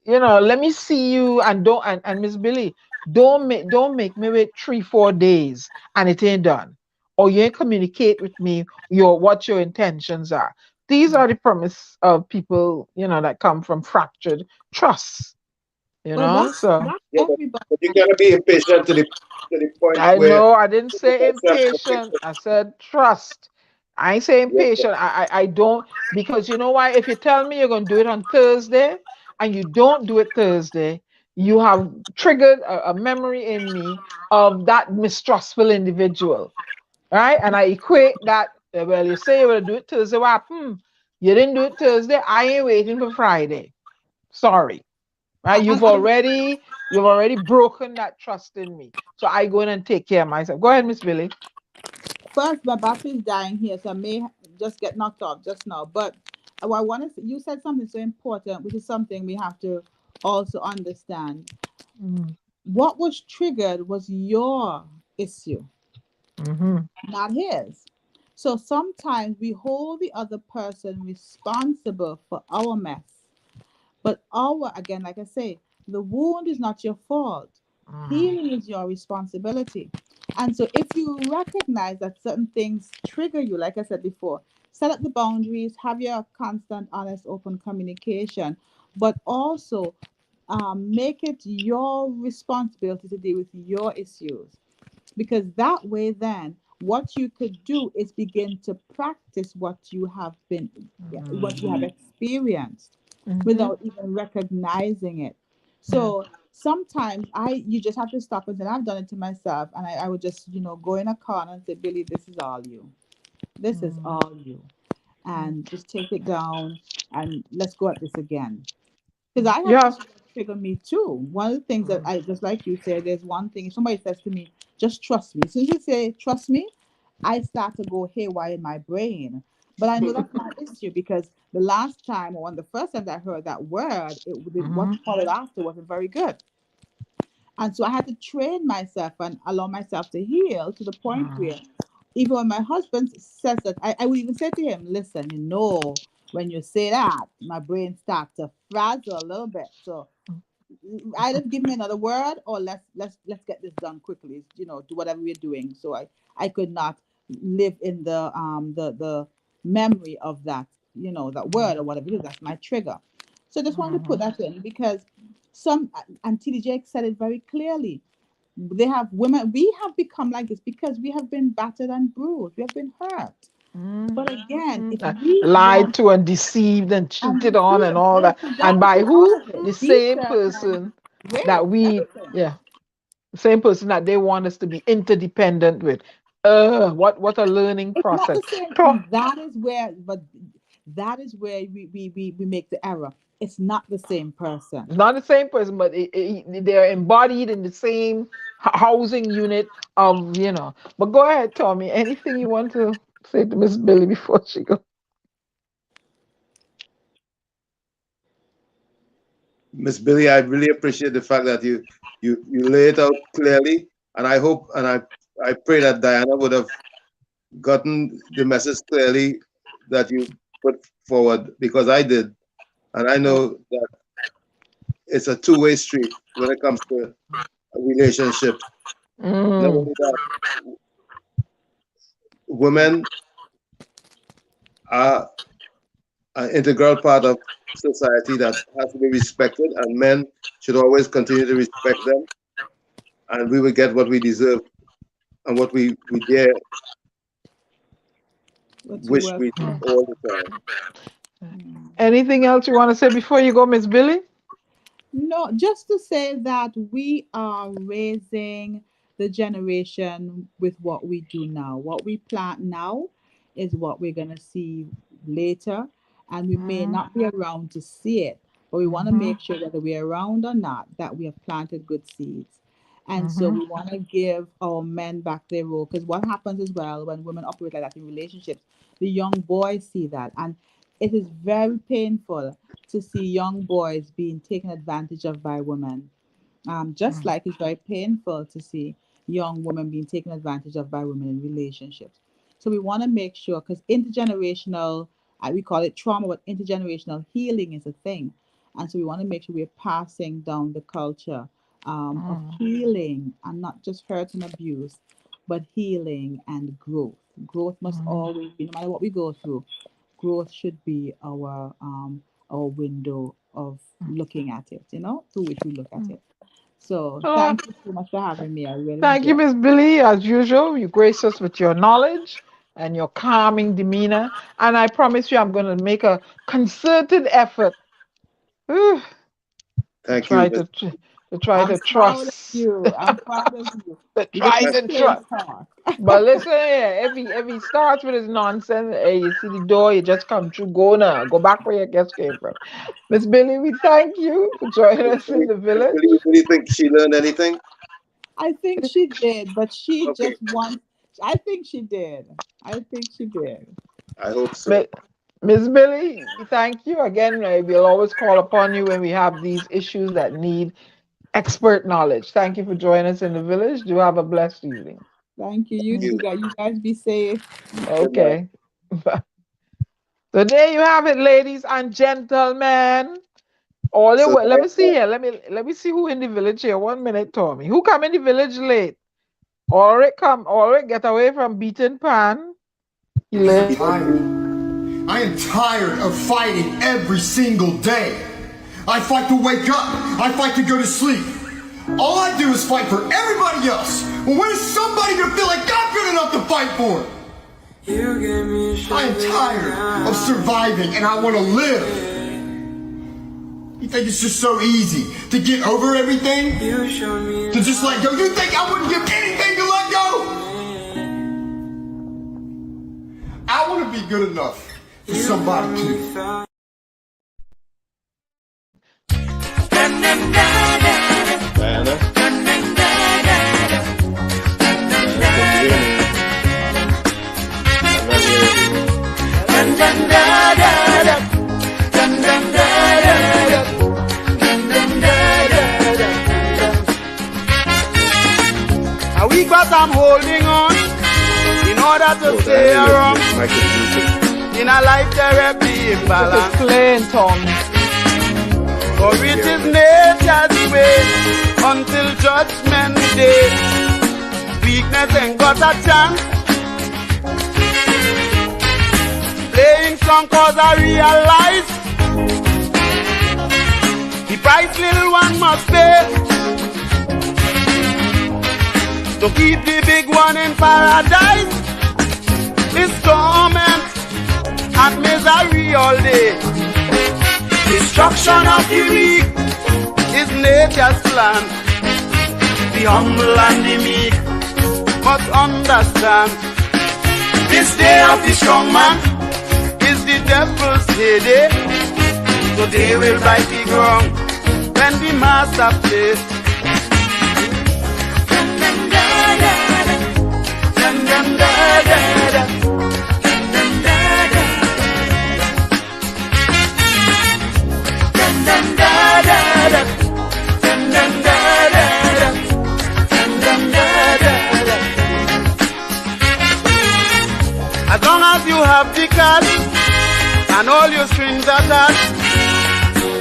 let me see you, and don't and Miss Billy, don't make me wait 3-4 days and it ain't done. Or you ain't communicate with me what your intentions are. These are the premise of people, that come from fractured trust. But So that's Yeah, everybody. but you cannot be impatient to the point I where know I didn't you put say yourself in a impatient. picture. I said trust. I ain't saying Yes, impatient. I don't, because you know why? If you tell me you're gonna do it on Thursday and you don't do it Thursday, you have triggered a memory in me of that mistrustful individual, right? And I equate that. Well, you say you're gonna do it Thursday. What happened? You didn't do it Thursday. I ain't waiting for Friday. Sorry, right? And, You've and I, already you've already broken that trust in me. So I go in and take care of myself. Go ahead, Miss Billy. first, my battery is dying here, so I may just get knocked off just now. But what I want to, you said something so important, which is something we have to also understand. Mm-hmm. What was triggered was your issue, Mm-hmm. not his. So sometimes we hold the other person responsible for our mess. But again, like I say, the wound is not your fault. Healing is your responsibility. And so if you recognize that certain things trigger you, like I said before, set up the boundaries, have your constant, honest, open communication, but also make it your responsibility to deal with your issues. Because that way, then, what you could do is begin to practice what you have experienced Mm-hmm. without even recognizing it. So sometimes you just have to stop and say, I've done it to myself, and I would just, go in a corner and say, Billy, this is all you. This is all you. And just take it down and let's go at this again. Because I You have have. issues that trigger me too. One of the things that I just like you said, there's one thing, if somebody says to me, just trust me. As soon as you say trust me, I start to go haywire in my brain. But I know that's my issue because the last time or the first time that I heard that word, what Mm-hmm. followed after wasn't very good. And so I had to train myself and allow myself to heal to the point where even when my husband says that, I would even say to him, listen, when you say that, my brain starts to frazzle a little bit. So either give me another word or let's get this done quickly, do whatever we're doing. So I could not live in the memory of that, that word or whatever it is. That's my trigger. So I just wanted to put that in because and TD Jake said it very clearly. We have become like this because we have been battered and bruised, we have been hurt. But again, if we Lied want to and deceived and and cheated on and deceived, all that. that And was by it, all who? of it, The deep same circle, person rape, that we, everything. yeah, the same person that they want us to be interdependent with. What a learning It's not process. the same. Pro- And that is where we make the error. It's not the same person. It's not the same person, but they're embodied in the same housing unit of, But go ahead, Tommy. Anything you want to say to Miss Billie before she goes? Miss Billie, I really appreciate the fact that you lay it out clearly, and I hope and I pray that Diana would have gotten the message clearly that you put forward, because I did, and I know that it's a two-way street when it comes to a relationship. Not only that, women are an integral part of society that has to be respected, and men should always continue to respect them, and we will get what we deserve and what we dare wish we did all the time. Anything else you want to say before you go, Miss Billie? No, just to say that we are raising the generation with what we do now. What we plant now is what we're going to see later, and we may not be around to see it, but we want to make sure whether we're around or not that we have planted good seeds. And so we want to give our men back their role, because what happens as well when women operate like that in relationships, the young boys see that, and it is very painful to see young boys being taken advantage of by women. Just like it's very painful to see young women being taken advantage of by women in relationships. So we want to make sure, because intergenerational, we call it trauma, but intergenerational healing is a thing. And so we want to make sure we're passing down the culture of healing, and not just hurt and abuse, but healing and growth. Growth must always be, no matter what we go through, growth should be our window of looking at it, through which we look at it. So thank you so much for having me. I really Thank you, Miss Billie. As usual, you grace us with your knowledge and your calming demeanor. And I promise you, I'm going to make a concerted effort to try to trust. I'm proud of you. To try to trust. But listen here, if he starts with his nonsense, hey, you see the door, you just come through, go now. Go back where your guest came from. Miss Billie, we thank you for joining us in the village. Do you think she learned anything? I think she did, but she just wants. I think she did. I hope so. Miss Billie, thank you again. We'll always call upon you when we have these issues that need expert knowledge. Thank you for joining us in the village. Do have a blessed evening. Thank you. You guys be safe. Okay. So there you have it, ladies and gentlemen. Let me see here. Let me see who in the village here. 1 minute, Tommy. Who come in the village late? Alright, get away from beaten pan. I am tired of fighting every single day. I fight to wake up. I fight to go to sleep. All I do is fight for everybody else. Well, when is somebody gonna feel like I'm good enough to fight for? I am tired of surviving, and I want to live. You think it's just so easy to get over everything? To just let go? You think I wouldn't give anything to let go? I want to be good enough for somebody too. A week but I'm holding on in order to stay around in a life therapy imbalance. Playing, Tom. For it is nature's way until judgment day. Weakness ain't got a chance. Playing song cause I realize the price little one must pay to keep the big one in paradise. It's torment and misery all day. Destruction of the weak is nature's plan. The humble and the meek must understand. This day of the strong man is the devil's heyday. So they will bite the ground when the master plays. As long as you have the cash and all your strings attached,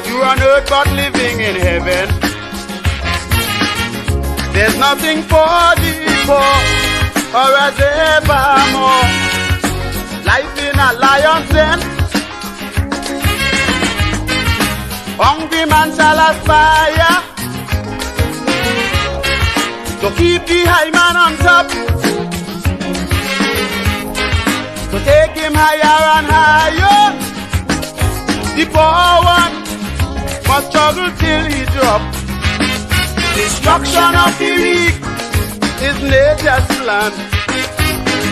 you're on earth but living in heaven. There's nothing for the poor or as evermore. Life in a lion's den. Hungry man shall aspire to keep the high man on top, to take him higher and higher. The poor one must struggle till he drop. Destruction of the weak is nature's plan.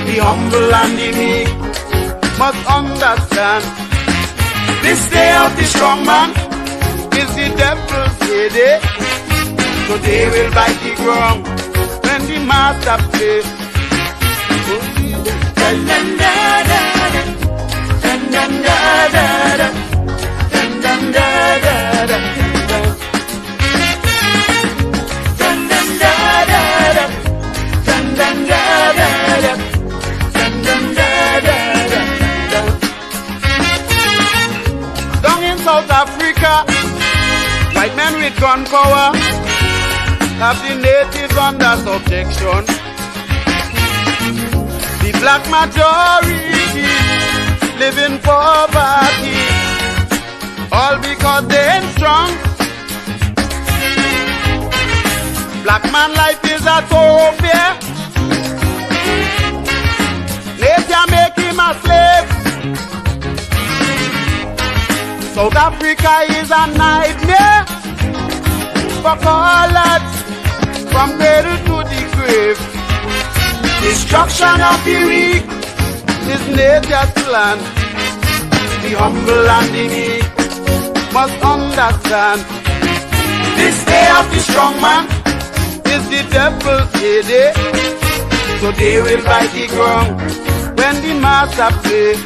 The humble and the meek must understand. This day of the strong man is the devil's heyday. So they will bite the ground when the master plays. Down in South Africa, white men with gun power have the natives under subjection. The black majority live in poverty, all because they ain't strong. Black man life is a thoroughfare. Nature make him a slave. South Africa is a nightmare for colored from cradle to the grave. Destruction of the weak is nature's plan. The humble and the meek must understand. This day of the strong man is the devil's heyday. So they will bite the ground when the master plays.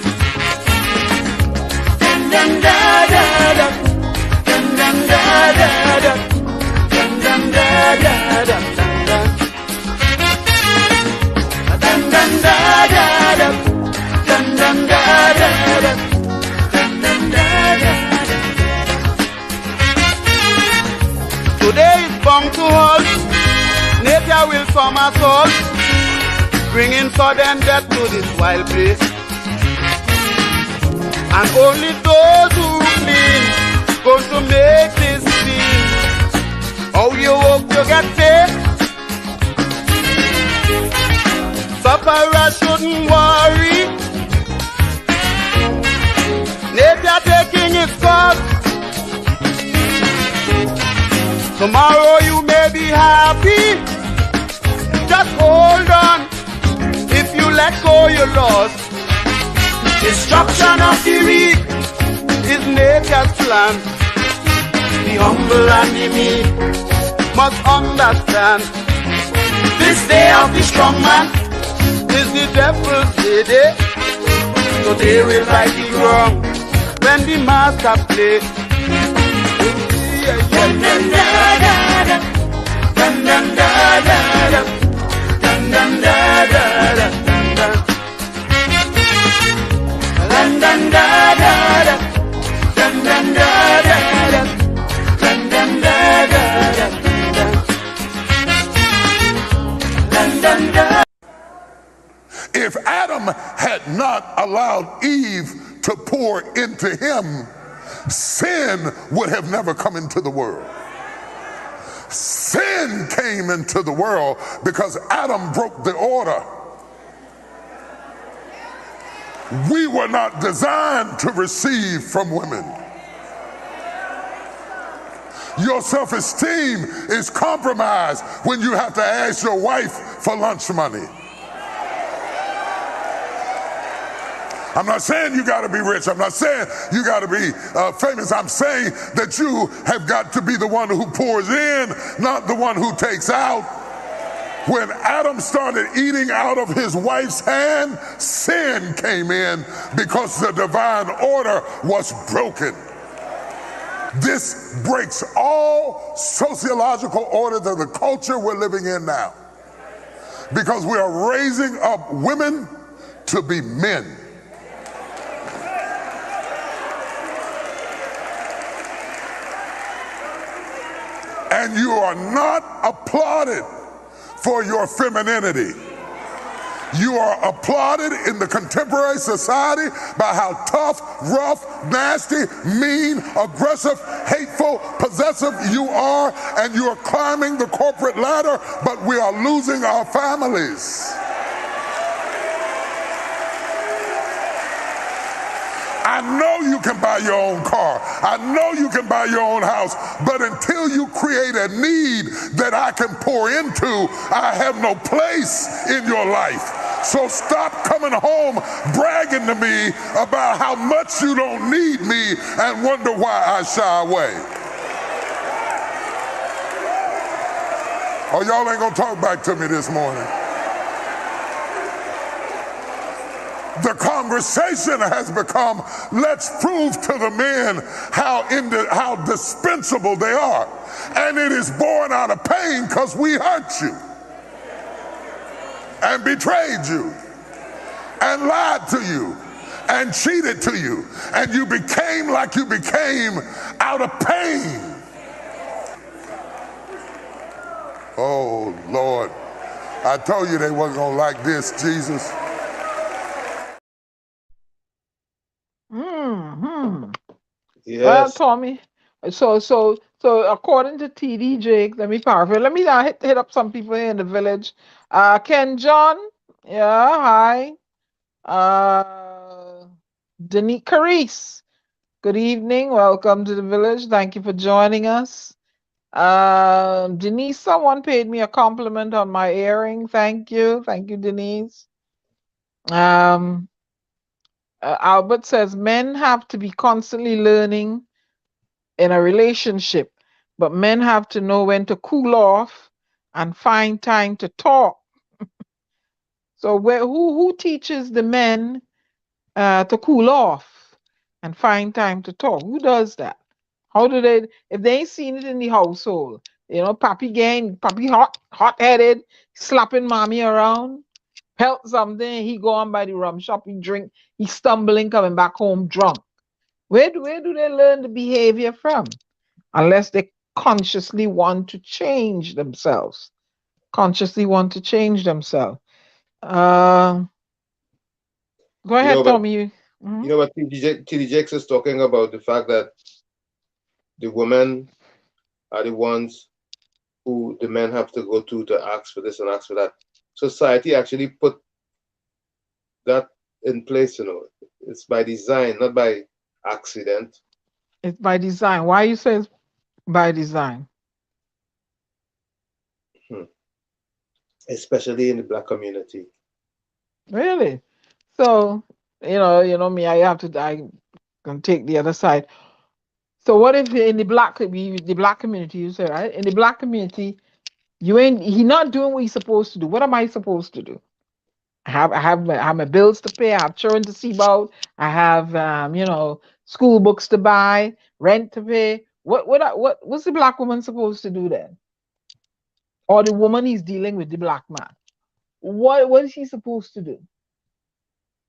Today is bound to hold. Nature will somersault, bringing sudden death to this wild place. And only those who clean going to make this scene. How you work to get paid? Sufferers shouldn't worry. Nature taking its course. Tomorrow you may be happy. Just hold on. If you let go, you're lost. Destruction of the weak is nature's plan. The humble and the meek must understand. This day of the strong man is the devil's heyday. So they will bite the ground when the master plays. If Adam had not allowed Eve to pour into him, sin would have never come into the world. Sin came into the world because Adam broke the order. We were not designed to receive from women. Your self-esteem is compromised when you have to ask your wife for lunch money. I'm not saying you got to be rich. I'm not saying you got to be famous. I'm saying that you have got to be the one who pours in, not the one who takes out. When Adam started eating out of his wife's hand, sin came in because the divine order was broken. This breaks all sociological orders of the culture we're living in now, because we are raising up women to be men. And you are not applauded for your femininity. You are applauded in the contemporary society by how tough, rough, nasty, mean, aggressive, hateful, possessive you are, and you are climbing the corporate ladder, but we are losing our families. I know you can buy your own car. I know you can buy your own house. But until you create a need that I can pour into, I have no place in your life. So stop coming home bragging to me about how much you don't need me and wonder why I shy away. Oh, y'all ain't gonna talk back to me this morning. The conversation has become, let's prove to the men how dispensable they are. And it is born out of pain because we hurt you and betrayed you and lied to you and cheated to you. And you became like you became out of pain. Oh, Lord. I told you they wasn't going to like this, Jesus. Yes. Well, Tommy, so according to TD Jake, let me paraphrase. Let me hit up some people here in the village. Ken John, yeah, hi. Denise Carice, good evening. Welcome to the village. Thank you for joining us. Denise, someone paid me a compliment on my earring. Thank you, Denise. Albert says men have to be constantly learning in a relationship, but men have to know when to cool off and find time to talk. So who teaches the men to cool off and find time to talk? Who does that? How do they, if they ain't seen it in the household? Papi hot-headed, slapping mommy around. Pelt something, he go on by the rum shop, he drink, he stumbling, coming back home drunk. Where do they learn the behavior from? Unless they consciously want to change themselves. Go ahead, Tommy. You know what TD Jakes is talking about, the fact that the women are the ones who the men have to go to ask for this and ask for that. Society actually put that in place, It's by design, not by accident. It's by design. Why you say it's by design? Especially in the Black community. Really? So, me, I can take the other side. So what if in the black community, you say, right? In the Black community, he not doing what he's supposed to do. What am I supposed to do? I have my bills to pay. I have children to see about. I have school books to buy, rent to pay. What's the Black woman supposed to do then? Or the woman he's dealing with, the Black man. What is she supposed to do?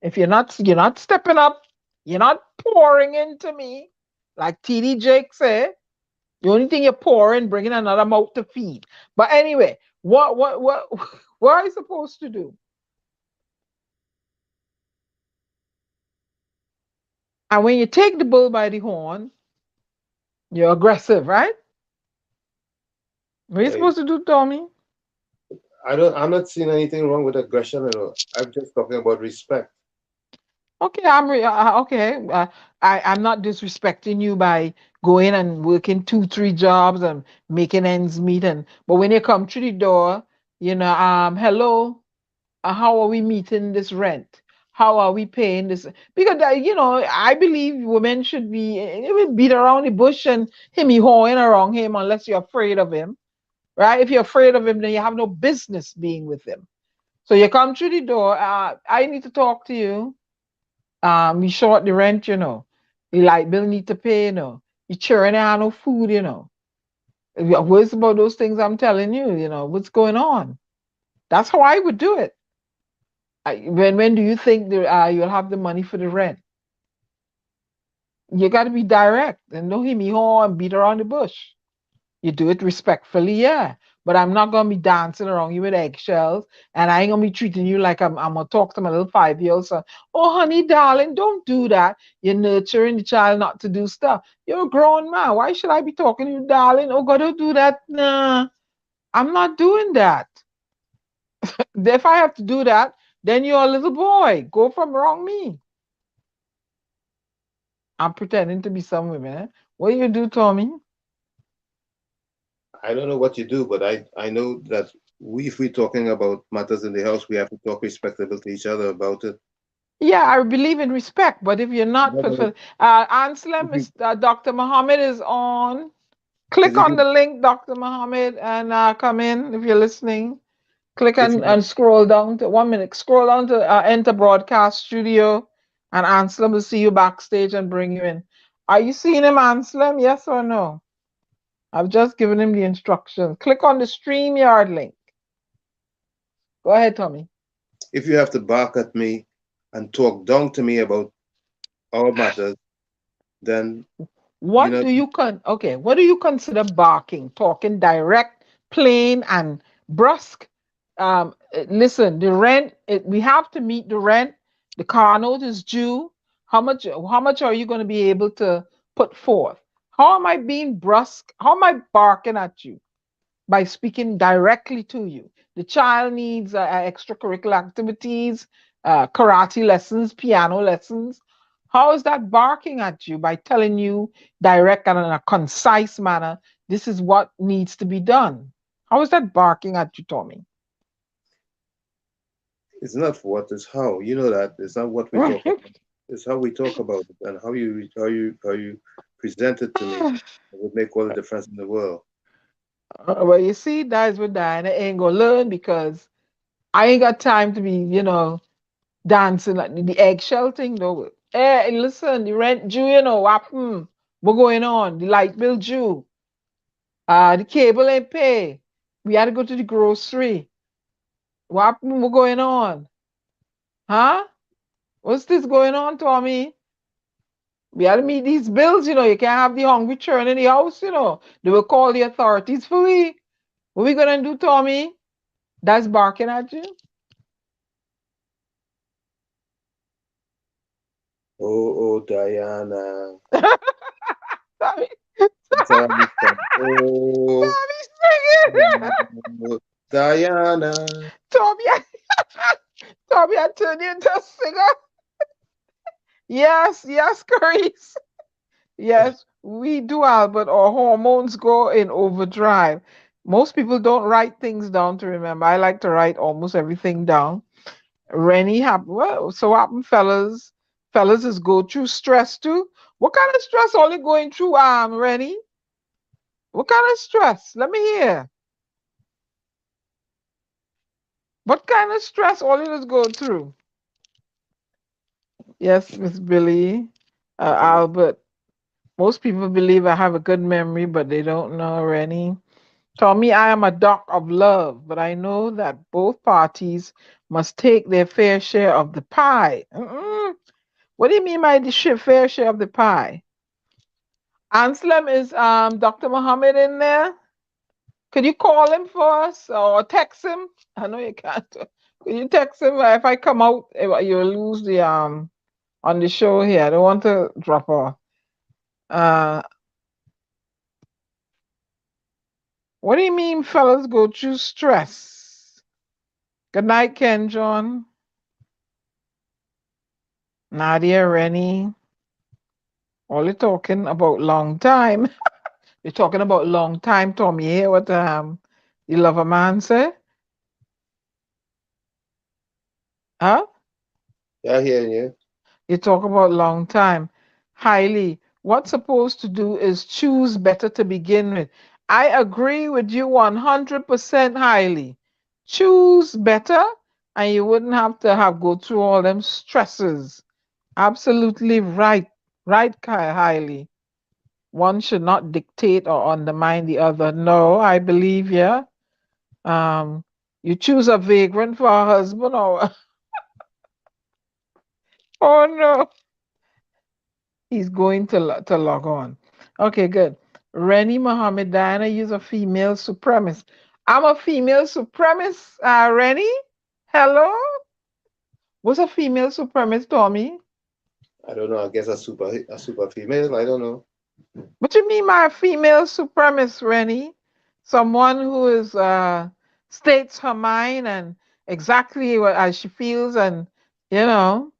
If you're not stepping up, you're not pouring into me, like TD Jake said. The only thing you're pouring, bringing another mouth to feed. But anyway, what are you supposed to do? And when you take the bull by the horn, you're aggressive, right? What are you supposed to do, Tommy? I'm not seeing anything wrong with aggression. I'm just talking about respect. Okay, I'm not disrespecting you by going and working 2-3 jobs and making ends meet. But when you come through the door, hello, how are we meeting this rent? How are we paying this? Because I believe women should be beat around the bush and him hoeing around him unless you're afraid of him, right? If you're afraid of him, then you have no business being with him. So you come through the door. I need to talk to you. You short the rent, the light bill need to pay, You churning out no food, What's about those things I'm telling you, what's going on? That's how I would do it. When do you think you'll have the money for the rent? You got to be direct and don't hit me home and beat around the bush. You do it respectfully, yeah. But I'm not gonna be dancing around you with eggshells, and I ain't gonna be treating you like I'm gonna talk to my little 5-year-old son. Oh, honey, darling, don't do that. You're nurturing the child not to do stuff. You're a grown man. Why should I be talking to you, darling? Oh God, don't do that. Nah, I'm not doing that. If I have to do that, then you're a little boy. Go from wrong me. I'm pretending to be some women. Eh? What do you do, Tommy? I don't know what you do, but I know that if we're talking about matters in the house, we have to talk respectable to each other about it. Yeah, I believe in respect, but if you're not fulfilled, Anselm is Dr. Muhammad is on. Click on the link, Dr. Muhammad, and come in if you're listening. Click and scroll down to 1 minute. Scroll down to enter broadcast studio, and Anselm will see you backstage and bring you in. Are you seeing him, Anselm? Yes or no? I've just given him the instructions. Click on the StreamYard link. Go ahead, Tommy. If you have to bark at me and talk down to me about our matters, then what do you consider barking? Talking direct, plain, and brusque? Listen, the rent, we have to meet the rent. The car note is due. How much are you going to be able to put forth? How am I being brusque? How am I barking at you? By speaking directly to you. The child needs extracurricular activities, karate lessons, piano lessons. How is that barking at you? By telling you direct and in a concise manner, this is what needs to be done. How is that barking at you, Tommy? It's not what, it's how. You know that. It's not what we talk about. It's how we talk about it and how you present it to me. It would make all the difference in the world. Well, you see, that's what Diana ain't gonna learn because I ain't got time to be, dancing like the eggshell thing though. Hey, listen, the rent due, what going on? The light bill due. The cable ain't pay. We had to go to the grocery. What going on? Huh? What's this going on, Tommy? We had to meet these bills, you can't have the hungry churn in the house, They will call the authorities for we. What we gonna do, Tommy? That's barking at you? Oh, Diana. Tommy. Oh, Diana. Tommy, I turned you into a singer. Yes, Clarice. Yes, we do, Albert. Our hormones go in overdrive. Most people don't write things down to remember. I like to write almost everything down. Rennie, so happen, fellas. Fellas is go through stress too. What kind of stress are you going through, Rennie? What kind of stress? Let me hear. What kind of stress all you just go through? Yes, Miss Billie, Albert. Most people believe I have a good memory, but they don't know, Rennie. Told me I am a doc of love, but I know that both parties must take their fair share of the pie. What do you mean by the fair share of the pie? Anselm, is Dr. Muhammad in there? Could you call him for us or text him? I know you can't. Could you text him? If I come out, you'll lose the on the show here. I don't want to drop off. What do you mean fellas go through stress? Good night, Ken John. Nadia, Rennie. All you talking about long time. You're talking about long time, Tommy. You hear what you love a man say? Huh? Yeah, I hear you. You talk about long time. Highly. What's supposed to do is choose better to begin with. I agree with you 100% highly. Choose better and you wouldn't have to have go through all them stresses. Absolutely right. Right, highly. One should not dictate or undermine the other. No, I believe, yeah. You choose a vagrant for a husband or oh no. He's going to log on. Okay, good. Rennie Muhammad, Diana, you're a female supremacist. I'm a female supremacist, Rennie. Hello? What's a female supremacist, Tommy? I don't know. I guess a super female. I don't know. What you mean by a female supremacist, Rennie? Someone who is states her mind and exactly what as she feels, and you know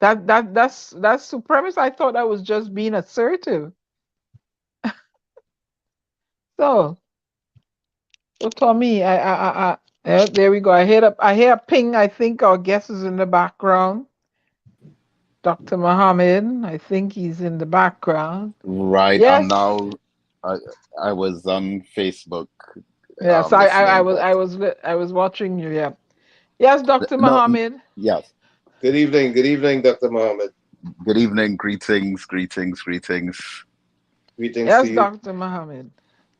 that's supremacist. I thought that was just being assertive. So Tommy, there we go. I hear a ping. I think our guest is in the background. Dr. Muhammad, I think he's in the background. Right. Yes. And now I was on Facebook. Yes, I was watching you. Yeah. Yes, Dr. Muhammad. Yes. Good evening, Dr. Muhammad. Good evening. Greetings. Greetings Yes, to you. Dr. Muhammad.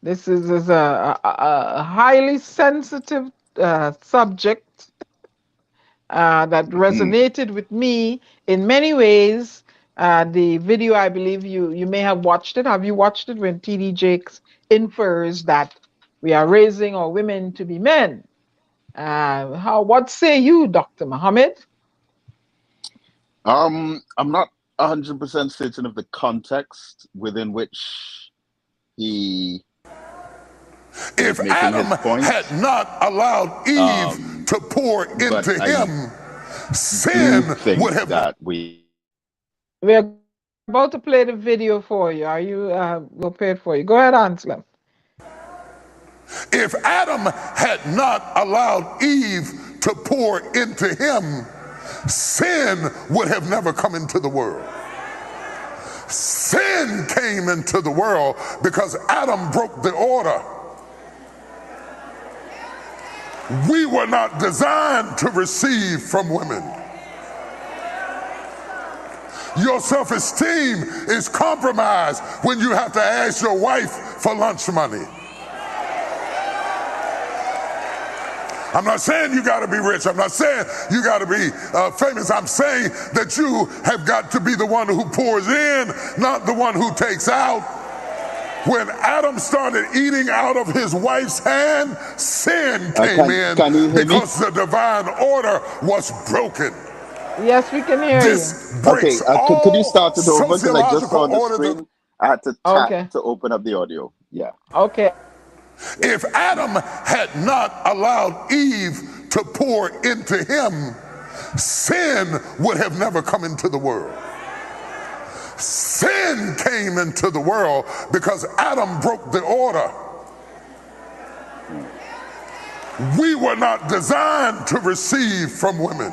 This is a highly sensitive subject that resonated with me in many ways. The video, I believe you may have watched it. Have you watched it when TD Jakes infers that we are raising our women to be men? What say you, Dr. Muhammad? I'm not 100% certain of the context within which he. If Adam had not allowed Eve to pour into him, sin would have. That We're about to play the video for you. Are you prepared for you? Go ahead, Anselm. If Adam had not allowed Eve to pour into him, sin would have never come into the world. Sin came into the world because Adam broke the order. We were not designed to receive from women. Your self-esteem is compromised when you have to ask your wife for lunch money. I'm not saying you got to be rich. I'm not saying you got to be famous. I'm saying that you have got to be the one who pours in, not the one who takes out. When Adam started eating out of his wife's hand, sin came in because the divine order was broken. Yes, we can hear this you. Breaks could you start it over? Because I just saw on the order screen. I had to tap to open up the audio. Yeah. Okay. If Adam had not allowed Eve to pour into him, sin would have never come into the world. Sin came into the world because Adam broke the order. We were not designed to receive from women.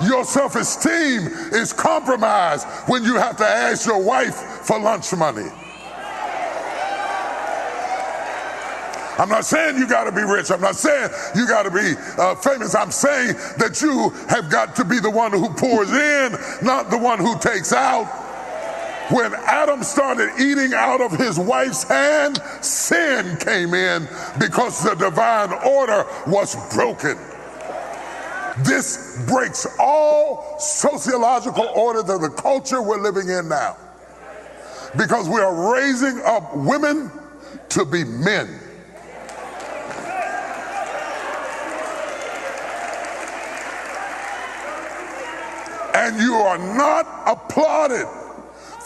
Your self-esteem is compromised when you have to ask your wife for lunch money. I'm not saying you got to be rich. I'm not saying you got to be famous. I'm saying that you have got to be the one who pours in, not the one who takes out. When Adam started eating out of his wife's hand, sin came in because the divine order was broken. This breaks all sociological order of the culture we're living in now, because we are raising up women to be men. And you are not applauded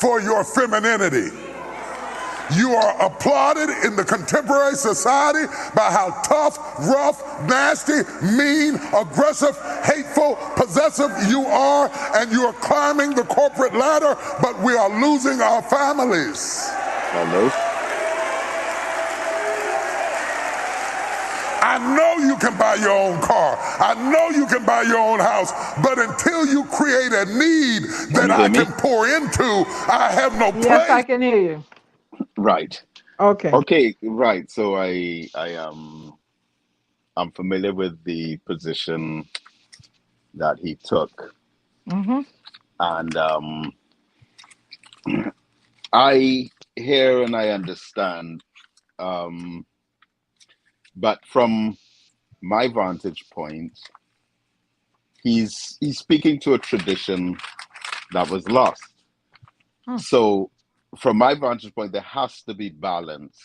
for your femininity. You are applauded in the contemporary society by how tough, rough, nasty, mean, aggressive, hateful, possessive you are, and you are climbing the corporate ladder, but we are losing our families. Hello. I I know you can buy your own car. I know you can buy your own house. But until you create a need that I can pour into, I have no place. Yes, I can hear you. Right. Okay. Okay, right. So I'm familiar with the position that he took. Mm-hmm. And I hear and I understand. But from my vantage point, he's speaking to a tradition that was lost. So from my vantage point, there has to be balance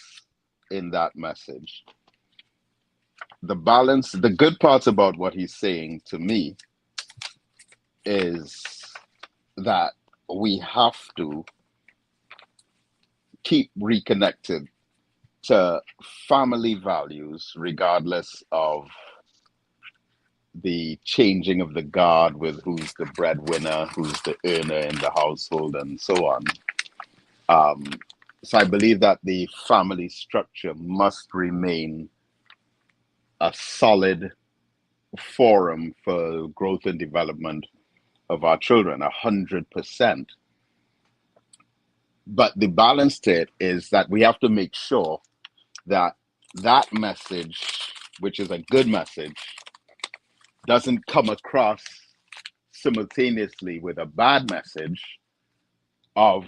in that message. The balance, the good part about what he's saying to me is that we have to keep reconnected to family values, regardless of the changing of the guard with who's the breadwinner, who's the earner in the household, and so on. So I believe that the family structure must remain a solid forum for growth and development of our children, 100%. But the balance to it is that we have to make sure that that message, which is a good message, doesn't come across simultaneously with a bad message of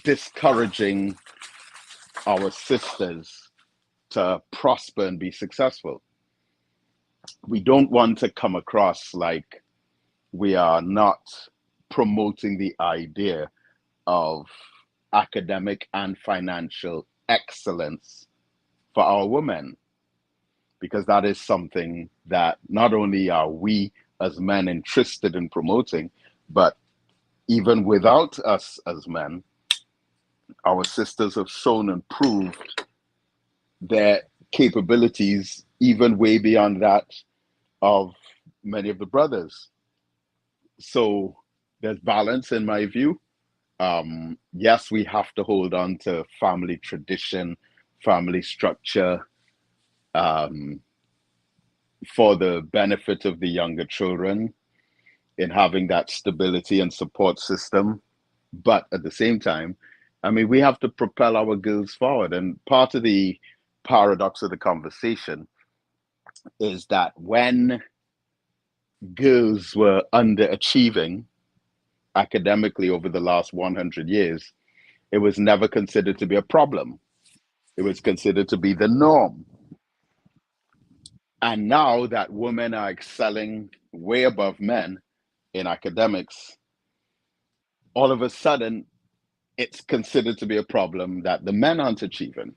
discouraging our sisters to prosper and be successful. We don't want to come across like we are not promoting the idea of academic and financial excellence for our women, because that is something that not only are we as men interested in promoting, but even without us as men, our sisters have shown and proved their capabilities even way beyond that of many of the brothers. So there's balance in my view. Yes, we have to hold on to family tradition, family structure, for the benefit of the younger children in having that stability and support system. But at the same time, I mean, we have to propel our girls forward. And part of the paradox of the conversation is that when girls were underachieving academically over the last 100 years, it was never considered to be a problem. It was considered to be the norm. And now that women are excelling way above men in academics, all of a sudden, it's considered to be a problem that the men aren't achieving.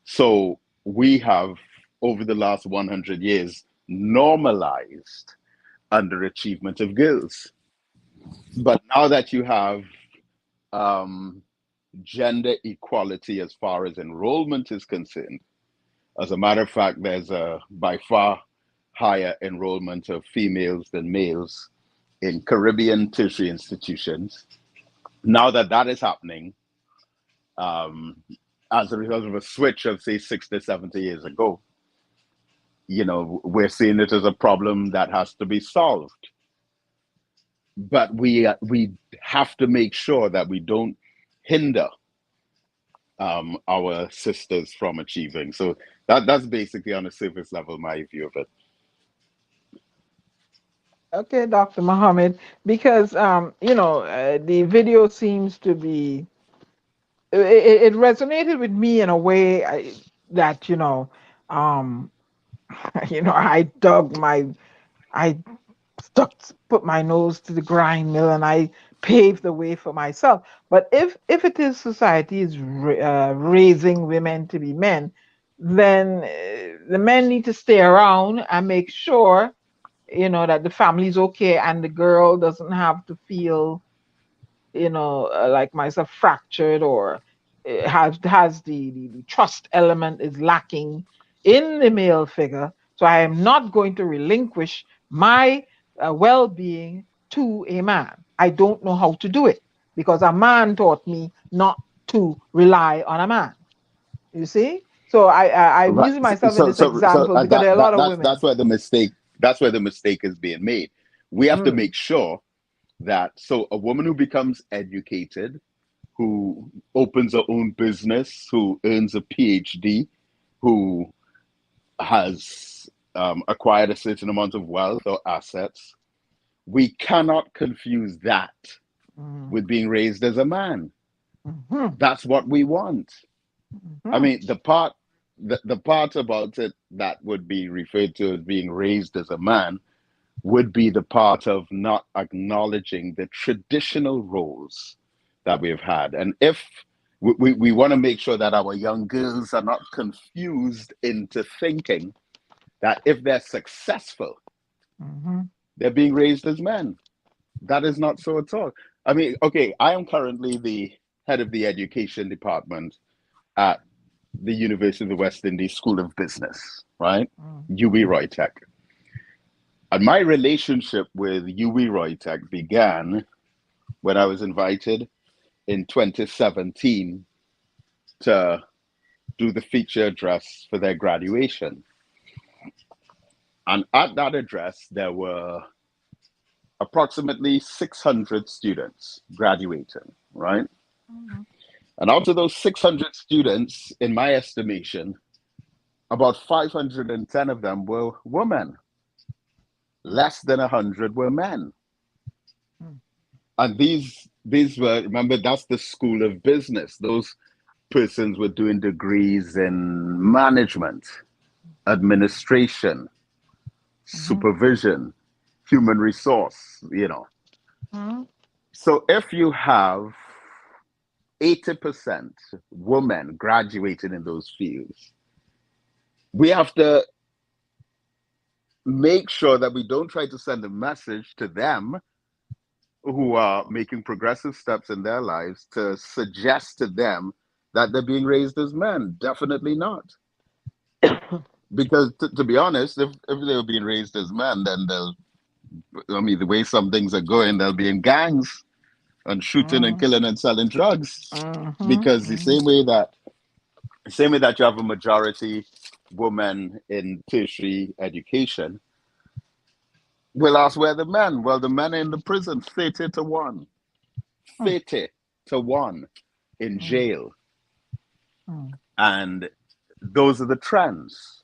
So we have, over the last 100 years, normalized underachievement of girls. But now that you have gender equality as far as enrollment is concerned, as a matter of fact, there's a by far higher enrollment of females than males in Caribbean tertiary institutions. Now that that is happening, as a result of a switch of, say, 60, 70 years ago, you know, we're seeing it as a problem that has to be solved. But we have to make sure that we don't hinder our sisters from achieving. So that's basically on a surface level my view of it. Okay, Dr. Muhammad, because the video seems to be it resonated with me in a way that I put my nose to the grind mill and I paved the way for myself. But if it is society is raising women to be men, then the men need to stay around and make sure that the family's okay and the girl doesn't have to feel like myself fractured or has the trust element is lacking in the male figure. So I am not going to relinquish my well-being to a man. I don't know how to do it because a man taught me not to rely on a man. You see? So I'm Right. using myself in this So example because there are a lot of women. that's where the mistake. That's where the mistake is being made. We have to Mm. make sure that a woman who becomes educated, who opens her own business, who earns a PhD, who has acquired a certain amount of wealth or assets, we cannot confuse that with being raised as a man. Mm-hmm. That's what we want. Mm-hmm. I mean, the part about it that would be referred to as being raised as a man would be the part of not acknowledging the traditional roles that we've had. And if we want to make sure that our young girls are not confused into thinking that if they're successful, Mm-hmm. they're being raised as men. That is not so at all. I mean, okay, I am currently the head of the education department at the University of the West Indies School of Business, right? WZYE Tech. And my relationship with WZYE Tech began when I was invited in 2017 to do the feature address for their graduation. And at that address, there were approximately 600 students graduating, right? Mm-hmm. And out of those 600 students, in my estimation, about 510 of them were women. Less than 100 were men. And these were, remember, that's the School of Business. Those persons were doing degrees in management, administration, supervision, human resource, you know. So if you have 80% women graduating in those fields, we have to make sure that we don't try to send a message to them who are making progressive steps in their lives to suggest to them that they're being raised as men. Definitely not. Because to be honest, if they were being raised as men, then the way some things are going, they'll be in gangs and shooting and killing and selling drugs. Because the same way that you have a majority women in tertiary education, we'll ask where the men. Well, the men are in the prison, 30 to 1. 30 to 1 in jail. And those are the trends.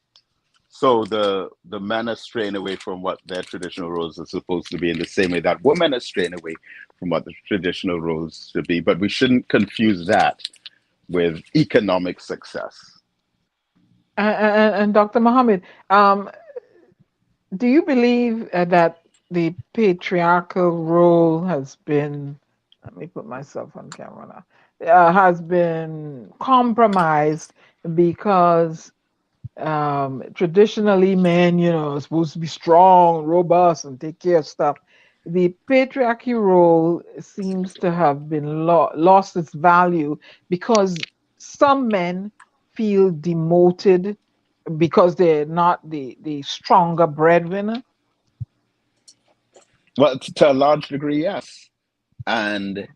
So the men are straying away from what their traditional roles are supposed to be in the same way that women are straying away from what the traditional roles should be. But we shouldn't confuse that with economic success. And Dr. Muhammad, do you believe that the patriarchal role has been, let me put myself on camera now, has been compromised because traditionally men, are supposed to be strong, robust, and take care of stuff. The patriarchy role seems to have been lost its value because some men feel demoted because they're not the stronger breadwinner. Well, to a large degree, yes. And,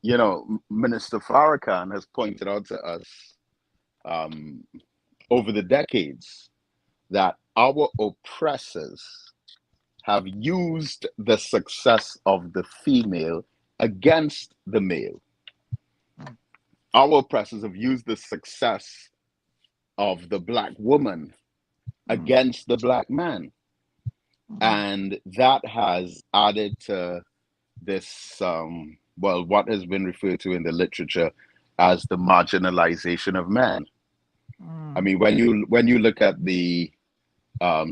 Minister Farrakhan has pointed out to us over the decades that our oppressors have used the success of the female against the male. Our oppressors have used the success of the Black woman against the Black man. And that has added to this, what has been referred to in the literature as the marginalization of men. I mean, when you look at the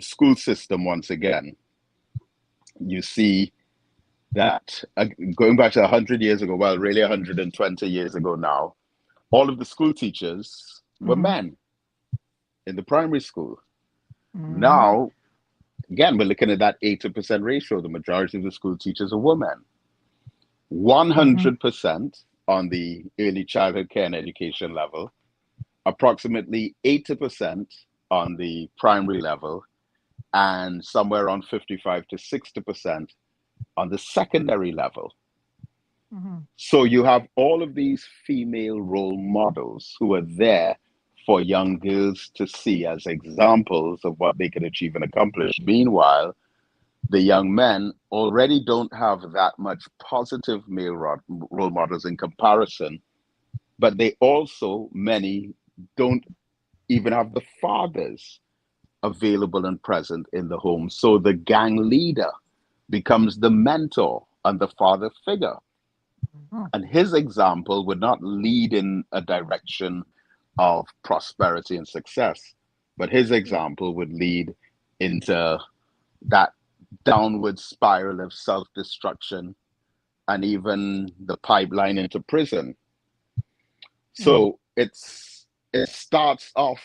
school system once again, you see that going back to 100 years ago, well, really 120 years ago now, all of the school teachers were men in the primary school. Now, again, we're looking at that 80% ratio. The majority of the school teachers are women. 100% on the early childhood care and education level, approximately 80% on the primary level, and somewhere around 55 to 60% on the secondary level. So you have all of these female role models who are there for young girls to see as examples of what they can achieve and accomplish. Meanwhile, the young men already don't have that much positive male role models in comparison, but they also, many, don't even have the fathers available and present in the home. So the gang leader becomes the mentor and the father figure. And his example would not lead in a direction of prosperity and success, but his example would lead into that downward spiral of self-destruction and even the pipeline into prison. So it starts off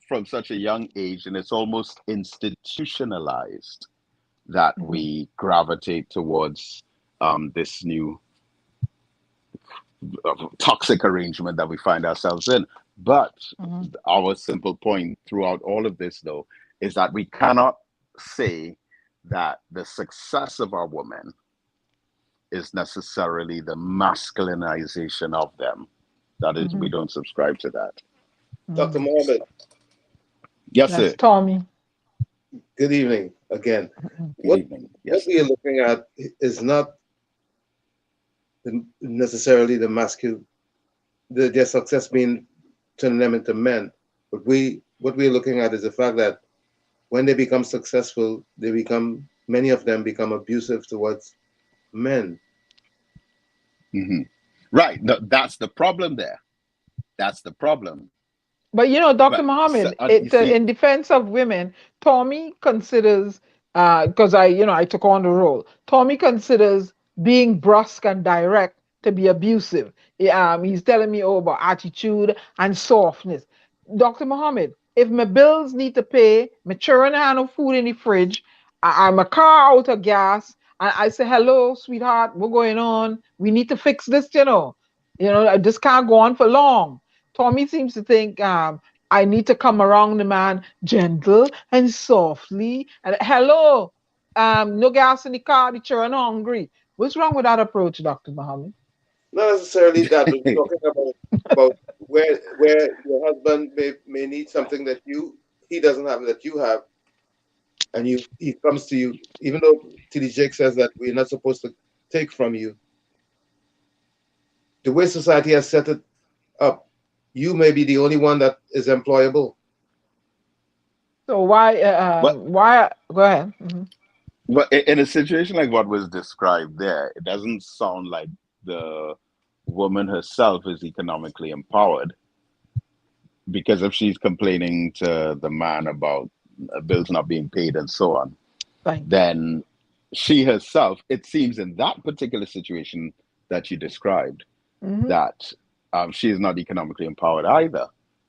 from such a young age, and it's almost institutionalized that we gravitate towards this new toxic arrangement that we find ourselves in. But our simple point throughout all of this, though, is that we cannot say that the success of our women is necessarily the masculinization of them. That is, we don't subscribe to that. Dr. Muhammad. Yes, sir. Tommy. Good evening again. Good evening. Yes. What we are looking at is not necessarily the masculine, their success being turning them into men, but what we're looking at is the fact that when they become successful, many of them become abusive towards men. Right. No, that's the problem there. That's the problem. But Dr. Muhammad, in defense of women, Tommy considers, because I took on the role, Tommy considers being brusque and direct to be abusive. He's telling me about attitude and softness. Dr. Muhammad, if my bills need to pay, my children have no food in the fridge, I'm a car out of gas, and I say, hello, sweetheart, what's going on? We need to fix this, this can't go on for long. Tommy seems to think I need to come around the man gentle and softly. And hello, no gas in the car, the children are hungry. What's wrong with that approach, Dr. Muhammad? Not necessarily that. We're talking about where your husband may need something that he doesn't have that you have, and he comes to you, even though T.D. Jake says that we're not supposed to take from you. The way society has set it up, you may be the only one that is employable. So why go ahead. But in a situation like what was described there, it doesn't sound like the woman herself is economically empowered, because if she's complaining to the man about bills not being paid and so on, then she herself, it seems in that particular situation that you described, that she is not economically empowered either.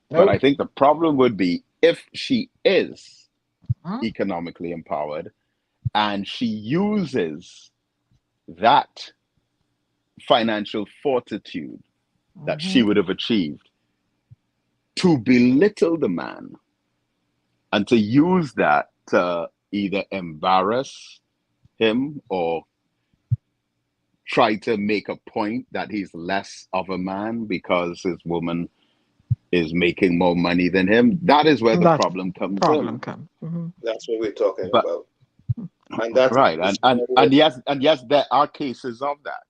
But I think the problem would be if she is economically empowered and she uses that financial fortitude that she would have achieved to belittle the man and to use that to either embarrass him or try to make a point that he's less of a man because his woman is making more money than him. That is where the problem comes in. That's what we're talking about. And that's right. And yes, there are cases of that.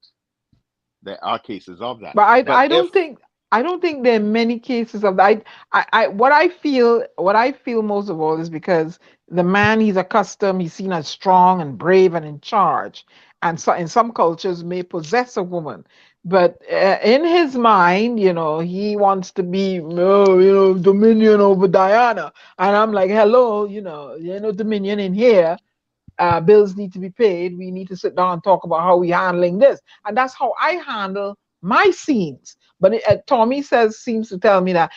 There are cases of that. But I don't think there are many cases of that. What I feel most of all is because the man, he's accustomed, he's seen as strong and brave and in charge. And so in some cultures may possess a woman. But in his mind, he wants to be, dominion over Diana. And I'm like, hello, there's no dominion in here. Bills need to be paid. We need to sit down and talk about how we're handling this. And that's how I handle my scenes. But Tommy seems to tell me that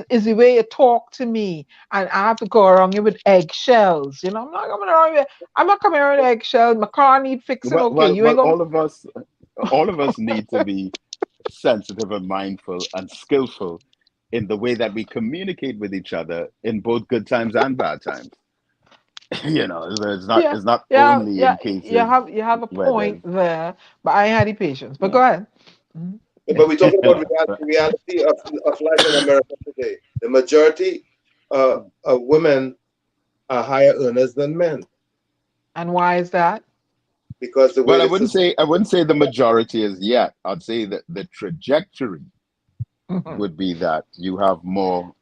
is the way you talk to me, and I have to go around here with eggshells. I'm not coming around here. I'm not coming around with eggshells. My car need fixing. All of us need to be sensitive and mindful and skillful in the way that we communicate with each other in both good times and bad times. It's not only in cases. You have a point there, but I had the patience. But go ahead. But we're talking about reality of life in America today. The majority of women are higher earners than men. And why is that? Because the way I wouldn't say the majority is yet. I'd say that the trajectory would be that you have more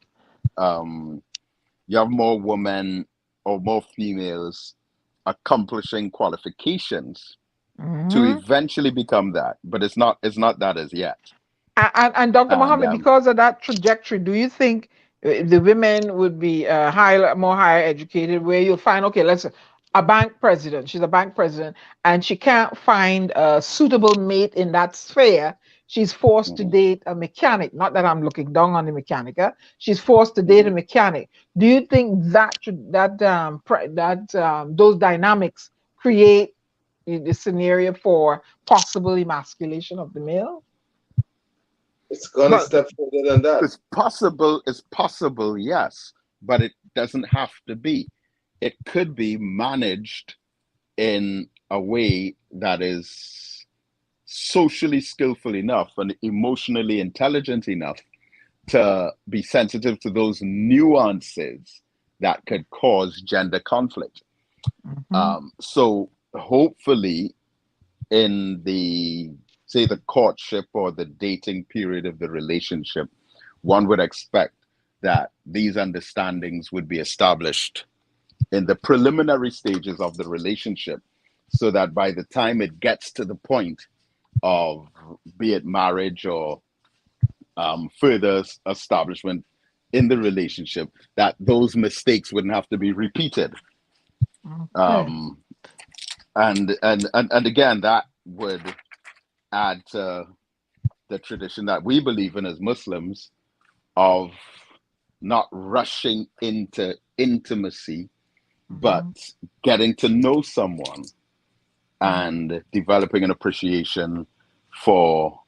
women or more females accomplishing qualifications to eventually become that, but it's not that as yet. And Dr. Muhammad, because of that trajectory, do you think the women would be more higher educated, where you'll find, okay, let's say a bank president, she's a bank president, and she can't find a suitable mate in that sphere, she's forced to date a mechanic. Not that I'm looking down on the mechanic. She's forced to date a mechanic. Do you think those dynamics create the scenario for possible emasculation of the male? It's gonna step further than that. It's possible, yes, but it doesn't have to be. It could be managed in a way that is socially skillful enough and emotionally intelligent enough to be sensitive to those nuances that could cause gender conflict. So hopefully in the courtship or the dating period of the relationship, one would expect that these understandings would be established in the preliminary stages of the relationship, so that by the time it gets to the point of, be it marriage or further establishment in the relationship, that those mistakes wouldn't have to be repeated. And again, that would add to the tradition that we believe in as Muslims of not rushing into intimacy, but getting to know someone and developing an appreciation for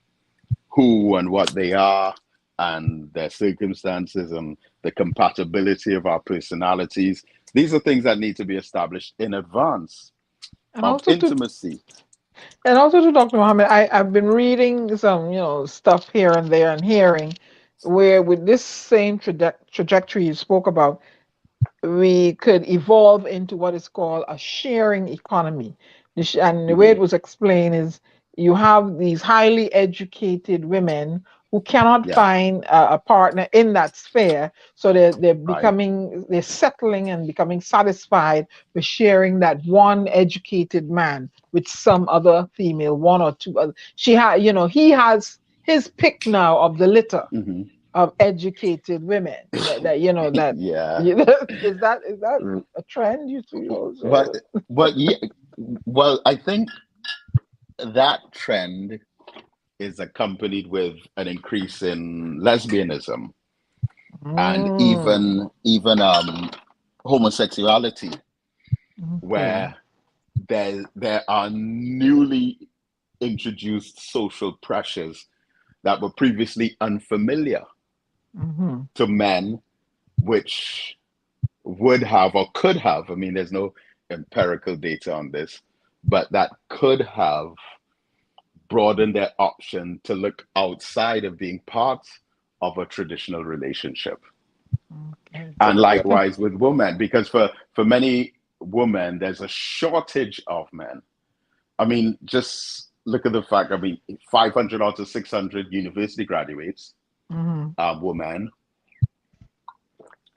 who and what they are and their circumstances and the compatibility of our personalities. These are things that need to be established in advance of intimacy. And also to Dr. Muhammad, I've been reading some, stuff here and there and hearing where with this same trajectory you spoke about, we could evolve into what is called a sharing economy. And the way it was explained is you have these highly educated women who cannot find a partner in that sphere. So they're settling and becoming satisfied with sharing that one educated man with some other female, one or two other. He has his pick now of the litter of educated women. Is that a trend you see also? Well, I think that trend is accompanied with an increase in lesbianism and even homosexuality, where there are newly introduced social pressures that were previously unfamiliar to men, which would have or could have, I mean, there's no empirical data on this, but that could have broadened their option to look outside of being part of a traditional relationship. And likewise with women, because for many women, there's a shortage of men. I mean, just look at the fact, 500 out of 600 university graduates are women.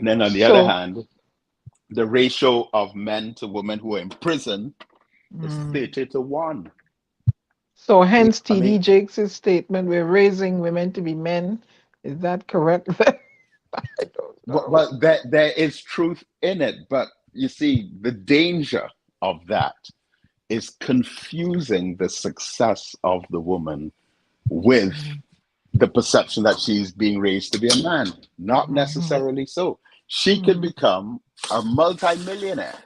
And then on the other hand, the ratio of men to women who are in prison is 30-1. So hence T.D. Jakes' statement, we're raising women to be men. Is that correct? I don't know. Well, there is truth in it, but you see, the danger of that is confusing the success of the woman with the perception that she's being raised to be a man. Not necessarily so. She could become a multimillionaire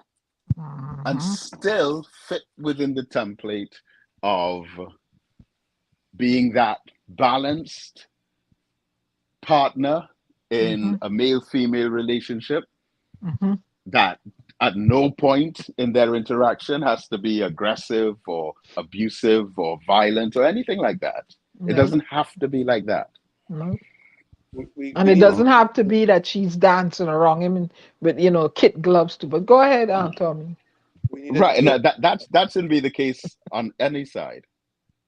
and still fit within the template of being that balanced partner in a male-female relationship that at no point in their interaction has to be aggressive or abusive or violent or anything like that. It Yeah. doesn't have to be like that. No. We And it need doesn't have to be that she's dancing around him with kid gloves too. But go ahead, Tommy. we needed to Right, and do it. that shouldn't be the case on any side.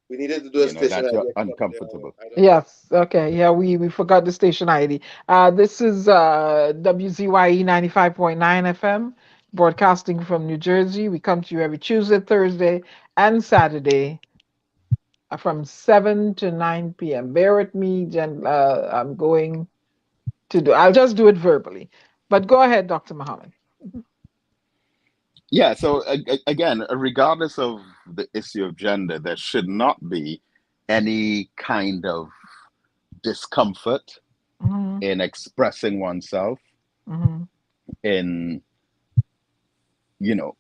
We needed to do a station That you're idea. uncomfortable. I don't know. Yes. Okay. Yeah, we forgot the station ID. This is WZYE 95.9 FM, broadcasting from New Jersey. We come to you every Tuesday, Thursday, and Saturday from 7 to 9 p.m. Bear with me, I'm going to do. I'll just do it verbally. But go ahead, Dr. Muhammad. Yeah, so again, regardless of the issue of gender, there should not be any kind of discomfort Mm-hmm. in expressing oneself, Mm-hmm. in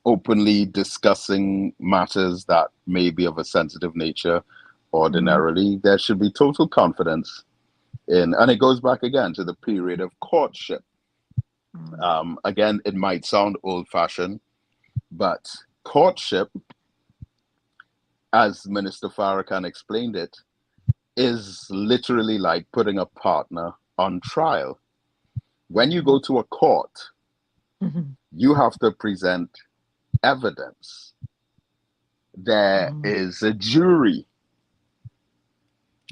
openly discussing matters that may be of a sensitive nature. Ordinarily, there should be total confidence in, and it goes back again to the period of courtship. Again, it might sound old-fashioned, but courtship, as Minister Farrakhan explained it, is literally like putting a partner on trial. When you go to a court, you have to present evidence. There is a jury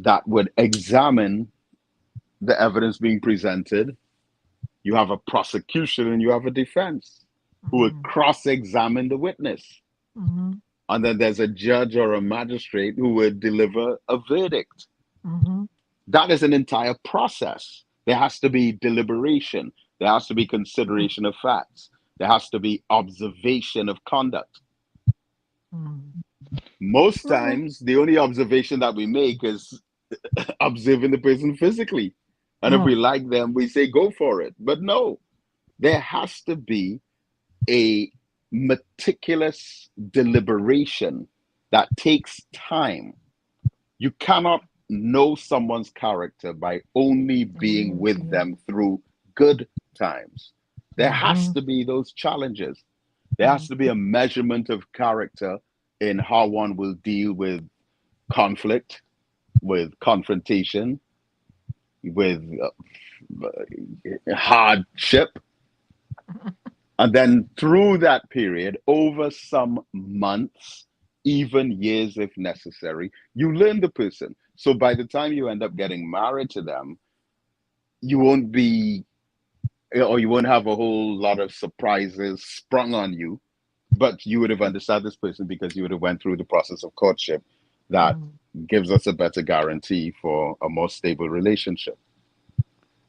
that would examine the evidence being presented. You have a prosecution and you have a defense who would cross-examine the witness. And then there's a judge or a magistrate who would deliver a verdict. That is an entire process. There has to be deliberation. There has to be consideration of facts. There has to be observation of conduct. Most times, the only observation that we make is observing the person physically. And if we like them, we say, go for it. But no, there has to be a meticulous deliberation that takes time. You cannot know someone's character by only being with them through good times. There has to be those challenges. There has to be a measurement of character in how one will deal with conflict, with confrontation, with hardship. And then through that period, over some months, even years if necessary, you learn the person. So by the time you end up getting married to them, you won't be, or you won't have a whole lot of surprises sprung on you, but you would have understood this person because you would have went through the process of courtship that gives us a better guarantee for a more stable relationship.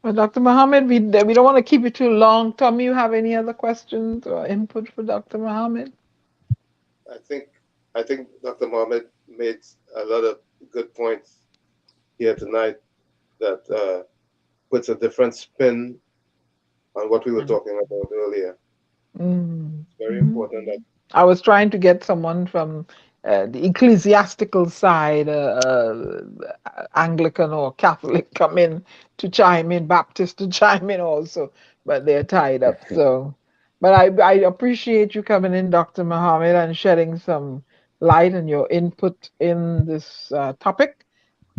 Well, Dr. Muhammad, we don't want to keep you too long. Tommy, you have any other questions or input for Dr. Muhammad? I think Dr. Muhammad made a lot of good points here tonight that puts a different spin on what we were talking about earlier. It's very important that I was trying to get someone from the ecclesiastical side, Anglican or Catholic, come in to chime in, Baptist to chime in also, but they're tied up. So, but I appreciate you coming in, Dr. Muhammad, and shedding some light and your input in this topic.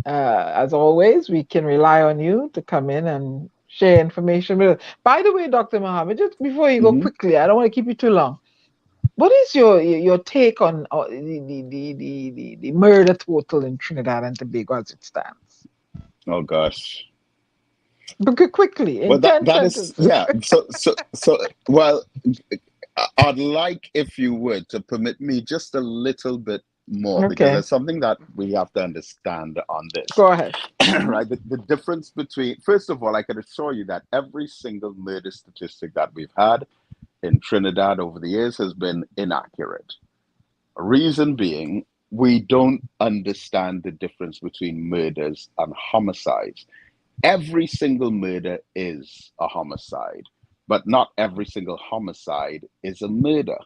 As always, we can rely on you to come in and share information with us. By the way, Dr. Muhammad, just before you go quickly, I don't want to keep you too long. What is your take on the murder total in Trinidad and Tobago as it stands? Oh gosh. But quickly, in 10 sentences. So well, I'd like, if you would, to permit me just a little bit more, because there's something that we have to understand on this. Go ahead. Right, the difference between, first of all, I can assure you that every single murder statistic that we've had in Trinidad over the years has been inaccurate. Reason being, we don't understand the difference between murders and homicides. Every single murder is a homicide, but not every single homicide is a murder.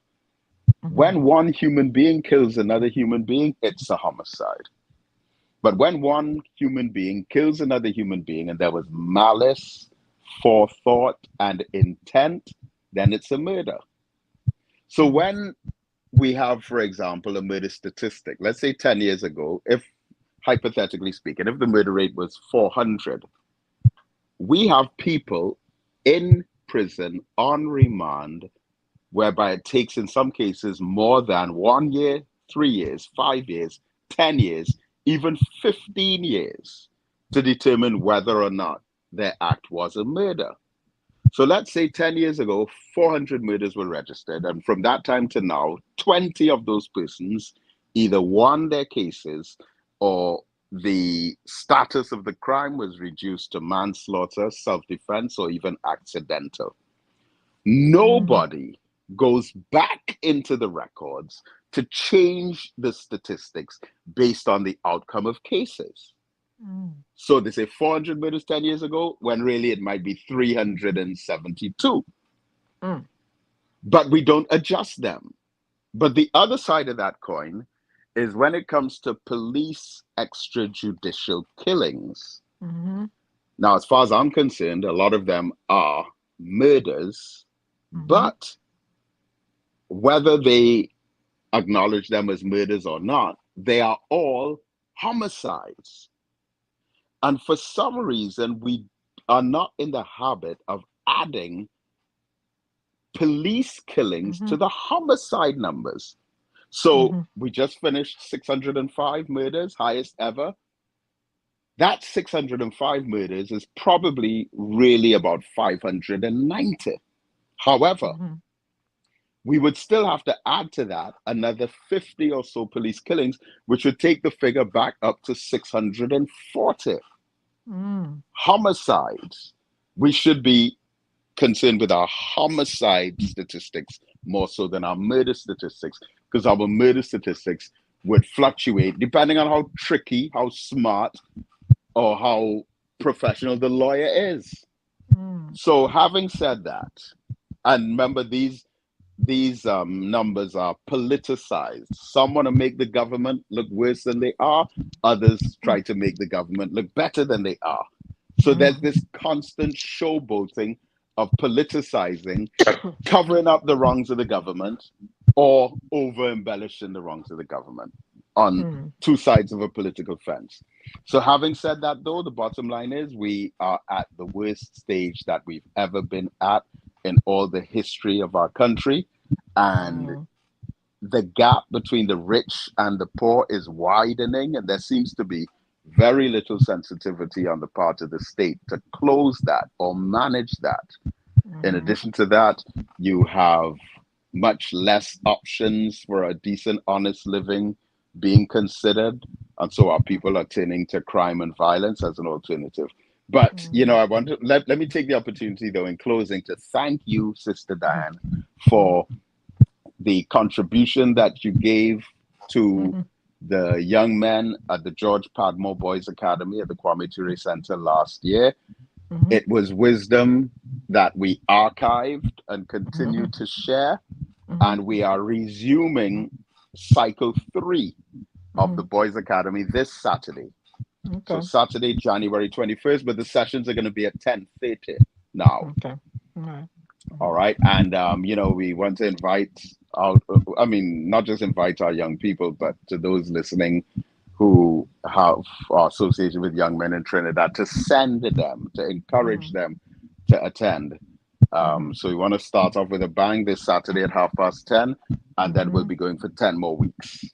When one human being kills another human being, it's a homicide. But when one human being kills another human being and there was malice, forethought, and intent, then it's a murder. So when we have, for example, a murder statistic, let's say 10 years ago, if hypothetically speaking, if the murder rate was 400, we have people in prison on remand, whereby it takes in some cases more than 1 year, 3 years, 5 years, 10 years, even 15 years to determine whether or not their act was a murder. So let's say 10 years ago, 400 murders were registered. And from that time to now, 20 of those persons either won their cases or the status of the crime was reduced to manslaughter, self-defense, or even accidental. Nobody goes back into the records to change the statistics based on the outcome of cases. So they say 400 murders 10 years ago, when really it might be 372. But we don't adjust them. But the other side of that coin is when it comes to police extrajudicial killings. Now, as far as I'm concerned, a lot of them are murders, but whether they acknowledge them as murders or not, they are all homicides. And for some reason, we are not in the habit of adding police killings to the homicide numbers. So we just finished 605 murders, highest ever. That 605 murders is probably really about 590. However, we would still have to add to that another 50 or so police killings, which would take the figure back up to 640. Homicides. We should be concerned with our homicide statistics more so than our murder statistics, because our murder statistics would fluctuate depending on how tricky, how smart, or how professional the lawyer is. So having said that, and remember these numbers are politicized. Some want to make the government look worse than they are. Others try to make the government look better than they are. So there's this constant showboating of politicizing, covering up the wrongs of the government, or over-embellishing the wrongs of the government on two sides of a political fence. So having said that, though, the bottom line is we are at the worst stage that we've ever been at in all the history of our country. And the gap between the rich and the poor is widening, and there seems to be very little sensitivity on the part of the state to close that or manage that. In addition to that, you have much less options for a decent, honest living being considered. And so our people are turning to crime and violence as an alternative. But, you know, I want to let me take the opportunity, though, in closing, to thank you, Sister Diane, for the contribution that you gave to the young men at the George Padmore Boys Academy at the Kwame Ture Center last year. It was wisdom that we archived and continue to share. And we are resuming cycle 3 of the Boys Academy this Saturday. So Saturday, January 21st, but the sessions are going to be at 10:30 now. All right. And, you know, we want to invite out, I mean, not just invite our young people, but to those listening who are associated with young men in Trinidad, to send them, to encourage them to attend. So we want to start off with a bang this Saturday at 10:30, and then we'll be going for 10 more weeks.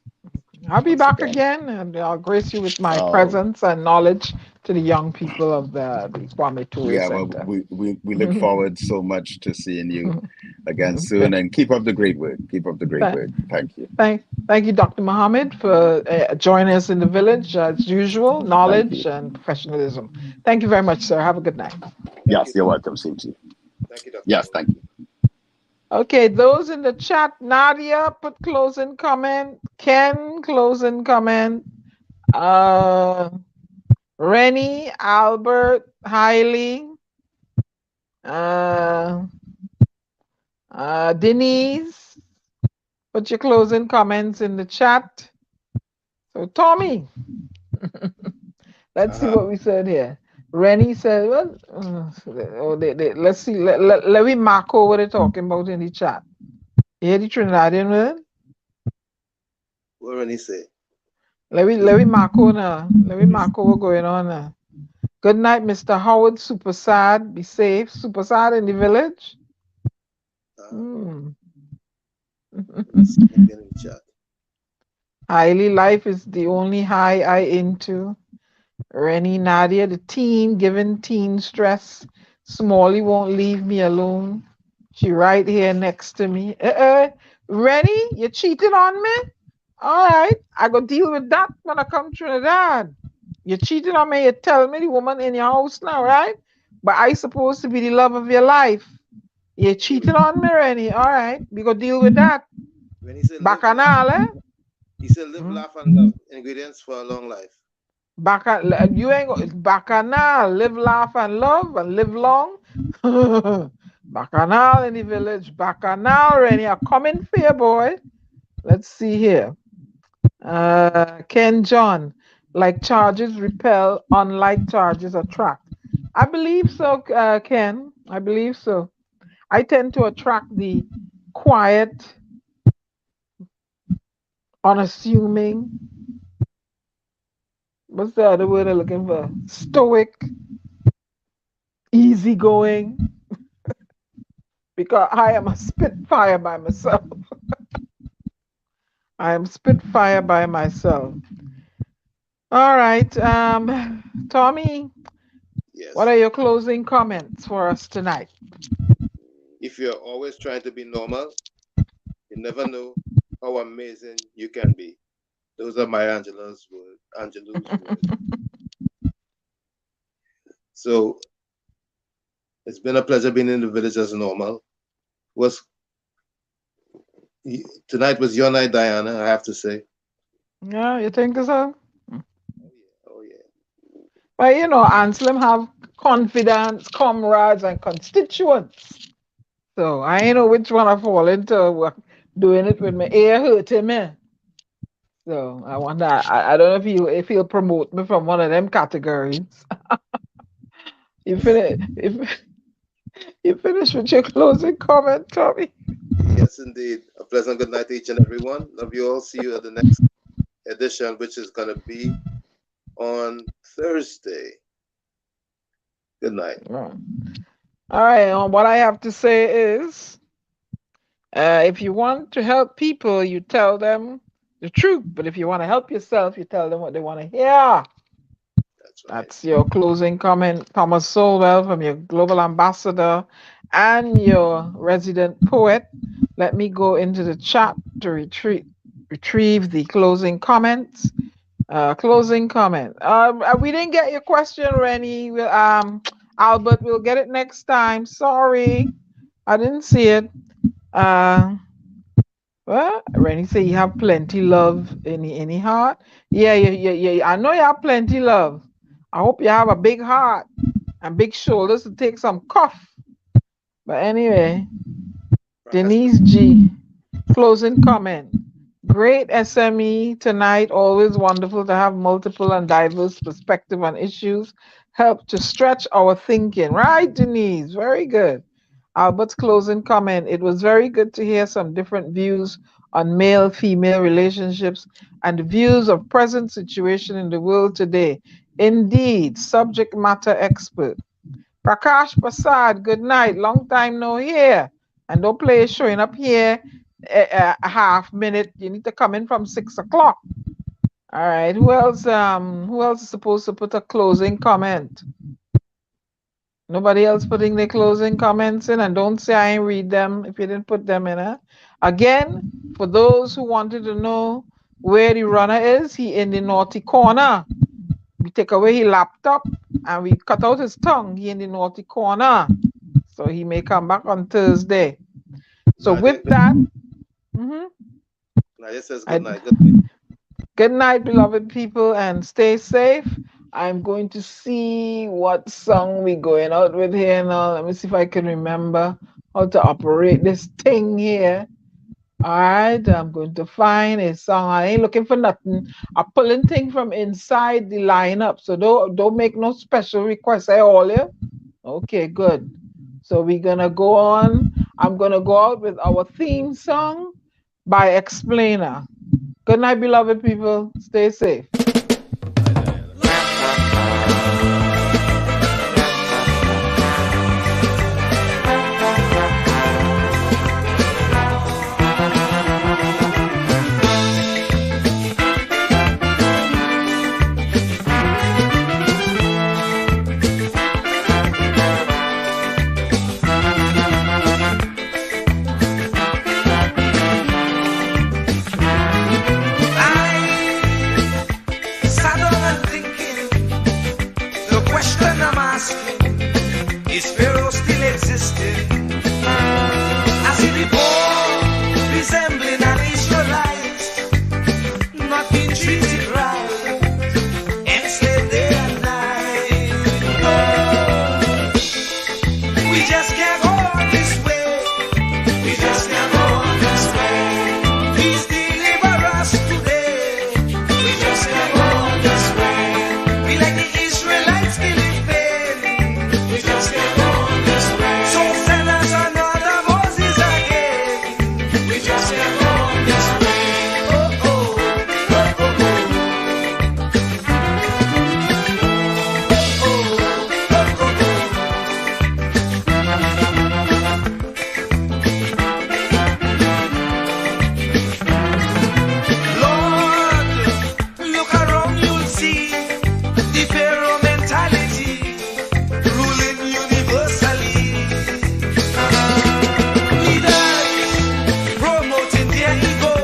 I'll be back again, and I'll grace you with my presence and knowledge to the young people of the Kwame Ture Center. Well, we look forward so much to seeing you again soon, and keep up the great work. Keep up the great work. Thank you. Thank you, Dr. Muhammad, for joining us in the village as usual. Knowledge and professionalism. Thank you very much, sir. Have a good night. Yes, you're welcome. Same to you. Thank you, Dr. Yes, thank you. Okay, those in the chat, Nadia put closing comment, Ken closing comment, Rennie, Albert, Hailey, Denise, put your closing comments in the chat. So Tommy, let's see what we said here. Rennie said, well, let's see, let me mark over what they're talking about in the chat. You hear the Trinidadian word? What Rennie say? Let me Marco now. Let me Marco what going on now. Good night, Mr. Howard. Super sad. Be safe. Super sad in the village. Hmm. Highly life is the only high I into. Rennie Nadia, the teen giving teen stress. Smalley won't leave me alone. She right here next to me. Rennie, you cheating on me? All right, I go deal with that when I come to Trinidad. You cheating on me, you tell me the woman in your house now, right? But I supposed to be the love of your life. You cheating on me, Rennie. All right, we go deal with that. When he said live, Bacchanal, eh? he said live, laugh, and love. Ingredients for a long life. You ain't Bacchanal, live, laugh, and love, and live long. Bacchanal in the village. Bacchanal, Rennie, I'm coming for you, boy. Let's see here. Ken John, like charges repel, unlike charges attract. I believe so, Ken. I believe so. I tend to attract the quiet, unassuming. What's the other word I'm looking for? Stoic, easygoing. Because I am a spitfire by myself. I am spitfire by myself. All right, Tommy. Yes. What are your closing comments for us tonight? If you're always trying to be normal, you never know how amazing you can be. Those are Maya Angelou's words. So it's been a pleasure being in the village as normal. Tonight was your night, Diana, I have to say. Yeah, you think so? Oh yeah. But you know, Anselm have confidence, comrades, and constituents. So I ain't know which one I fall into. Doing it with my ear hurting me. So I wonder. I don't know if he'll promote me from one of them categories. You finish. If you finish with your closing comment, Tommy. Yes, indeed. A pleasant good night to each and everyone. Love you all. See you at the next edition, which is going to be on Thursday. Good night. All right. What I have to say is, if you want to help people, you tell them the truth. But if you want to help yourself, you tell them what they want to hear. That's your closing comment, Thomas Solwell, from your global ambassador and your resident poet. Let me go into the chat to retrieve the closing comments. Closing comment. We didn't get your question, Rennie. Albert, we'll get it next time. Sorry, I didn't see it. Well, Rennie say you have plenty love in your heart. Yeah. I know you have plenty love. I hope you have a big heart and big shoulders to take some cough. But anyway, Denise G, closing comment. Great SME tonight. Always wonderful to have multiple and diverse perspective on issues. Help to stretch our thinking. Right, Denise? Very good. Albert's closing comment. It was very good to hear some different views on male-female relationships and the views of present situation in the world today. Indeed, subject matter expert. Prakash Prasad, good night. Long time no hear. And don't play showing up here a half minute. You need to come in from 6 o'clock. All right. Who else is supposed to put a closing comment? Nobody else putting their closing comments in, and don't say I ain't read them if you didn't put them in. Again, for those who wanted to know where the runner is, he in the naughty corner. We take away his laptop and we cut out his tongue. He in the naughty corner. So he may come back on Thursday. So with that, Nadia says good night. Good night. Good night, beloved people, and stay safe. I'm going to see what song we going out with here now. Let me see if I can remember how to operate this thing here. All right, I'm going to find a song. I ain't looking for nothing. I'm pulling things from inside the lineup, so don't make no special requests. All you? Okay, good. So we're gonna go on. I'm gonna go out with our theme song by Explainer. Good night, beloved people. Stay safe. Is Pharaoh still existing? As he born, resembling an Israelite, not being treated right, enslaved day and night. Oh, we just can't go on this way. We just can't go on this way. Please deliver us today. We just can't go on this way. We like the Israelites still in pain. We just can't go on this way. So send us another Moses again. We just can't go on this way. Oh, oh, oh, oh, oh. Oh, oh, oh, Lord, look around, you'll see the Pharaoh mentality ruling universally. Leaders promoting their ego,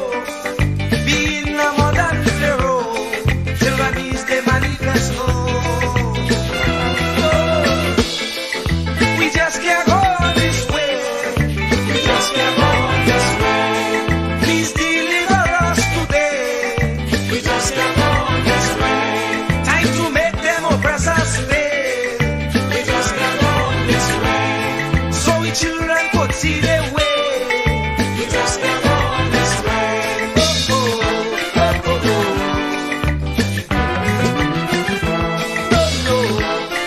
being a modern Pharaoh, tyrannies they manifest. Oh, we just can't go on this way. We just can't go on this way. Please deliver us today. We just can't go on this way. Time to make them oppressors pay. We just can't go on this way. So we children could see their way. We just can't go on this way. Oh, oh, oh, oh, oh. No, no,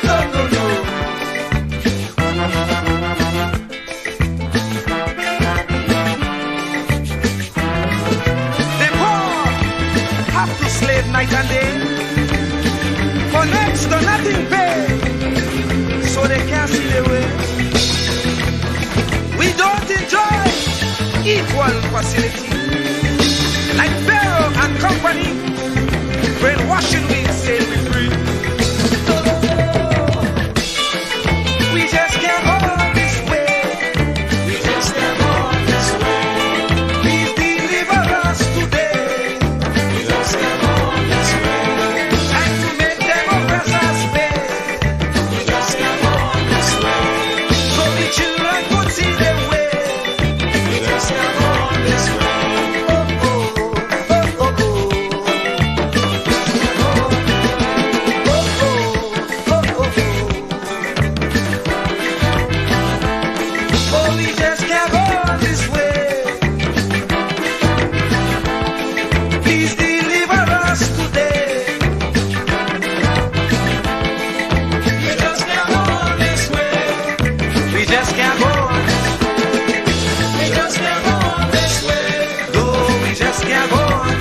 no, no, no. The poor have to slave night and day for next to nothing pay, so they can't see their way. We don't enjoy equal facility like Pharaoh and company. Brainwashing we say we free. We just can't go on this way. We just can't go on this way. Please deliver us today. We just can't go on this way. Time to make them oppressors pay. We just can't go on this way. So the children could see their way. We just can't go on this way. Oh, oh, oh, oh, oh. Oh, we just can't go on this way. Please deliver us today. We just can't go on this way. We just can't go on. We just can't go on this way. No, we just can't go on.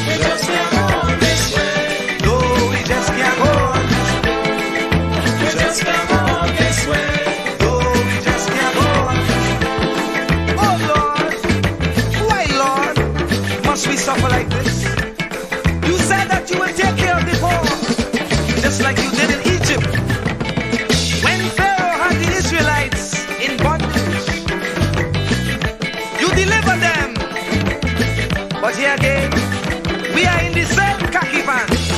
We just can't go on this way. No, we just can't go on. We just can't go on this way. No, we just can't go on. Oh Lord, why Lord must we suffer like this? You said that you will take care of the poor, just like you did in Egypt. When Pharaoh had the Israelites in bondage, you delivered them. But here again, we are in the same khaki pants.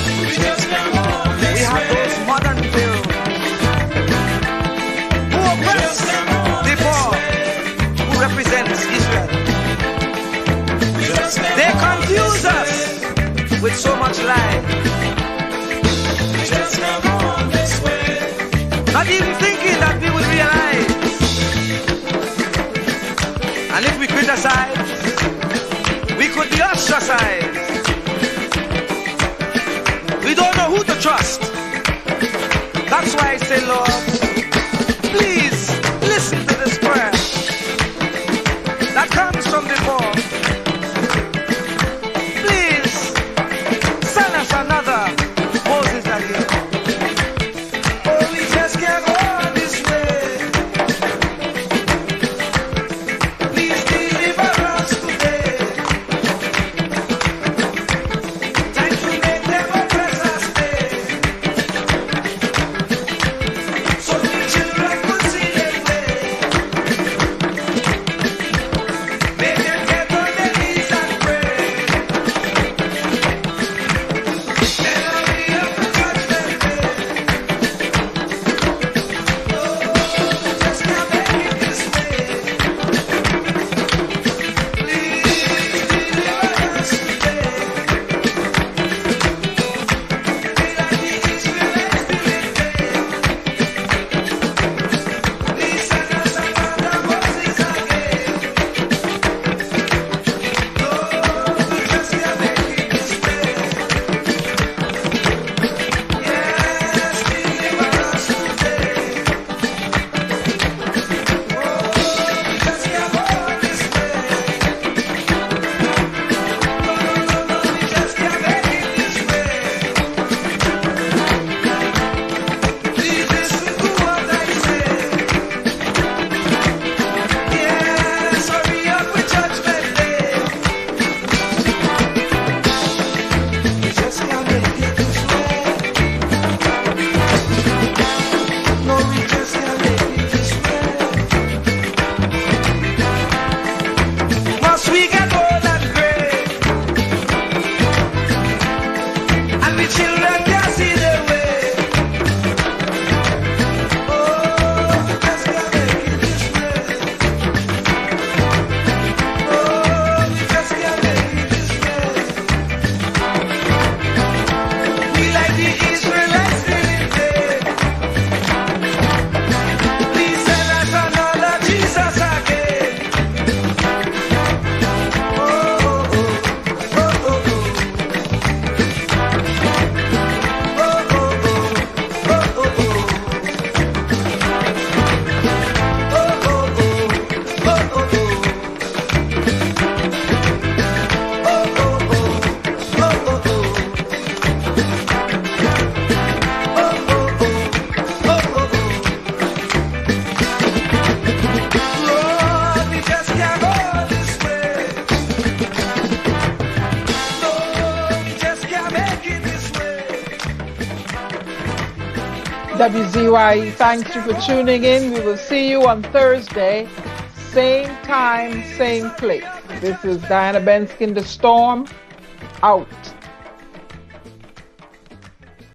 We have those modern Pharaoh who oppress the poor, who represents Israel. They confuse us with so much lie. Not even thinking that we will realize. And if we criticize, we could be ostracized. We don't know who to trust. That's why I say, Lord, please listen to this prayer that comes from the poor. WZYE, thanks you for tuning in. We will see you on Thursday, same time, same place. This is Diana Benskin, The Storm, out.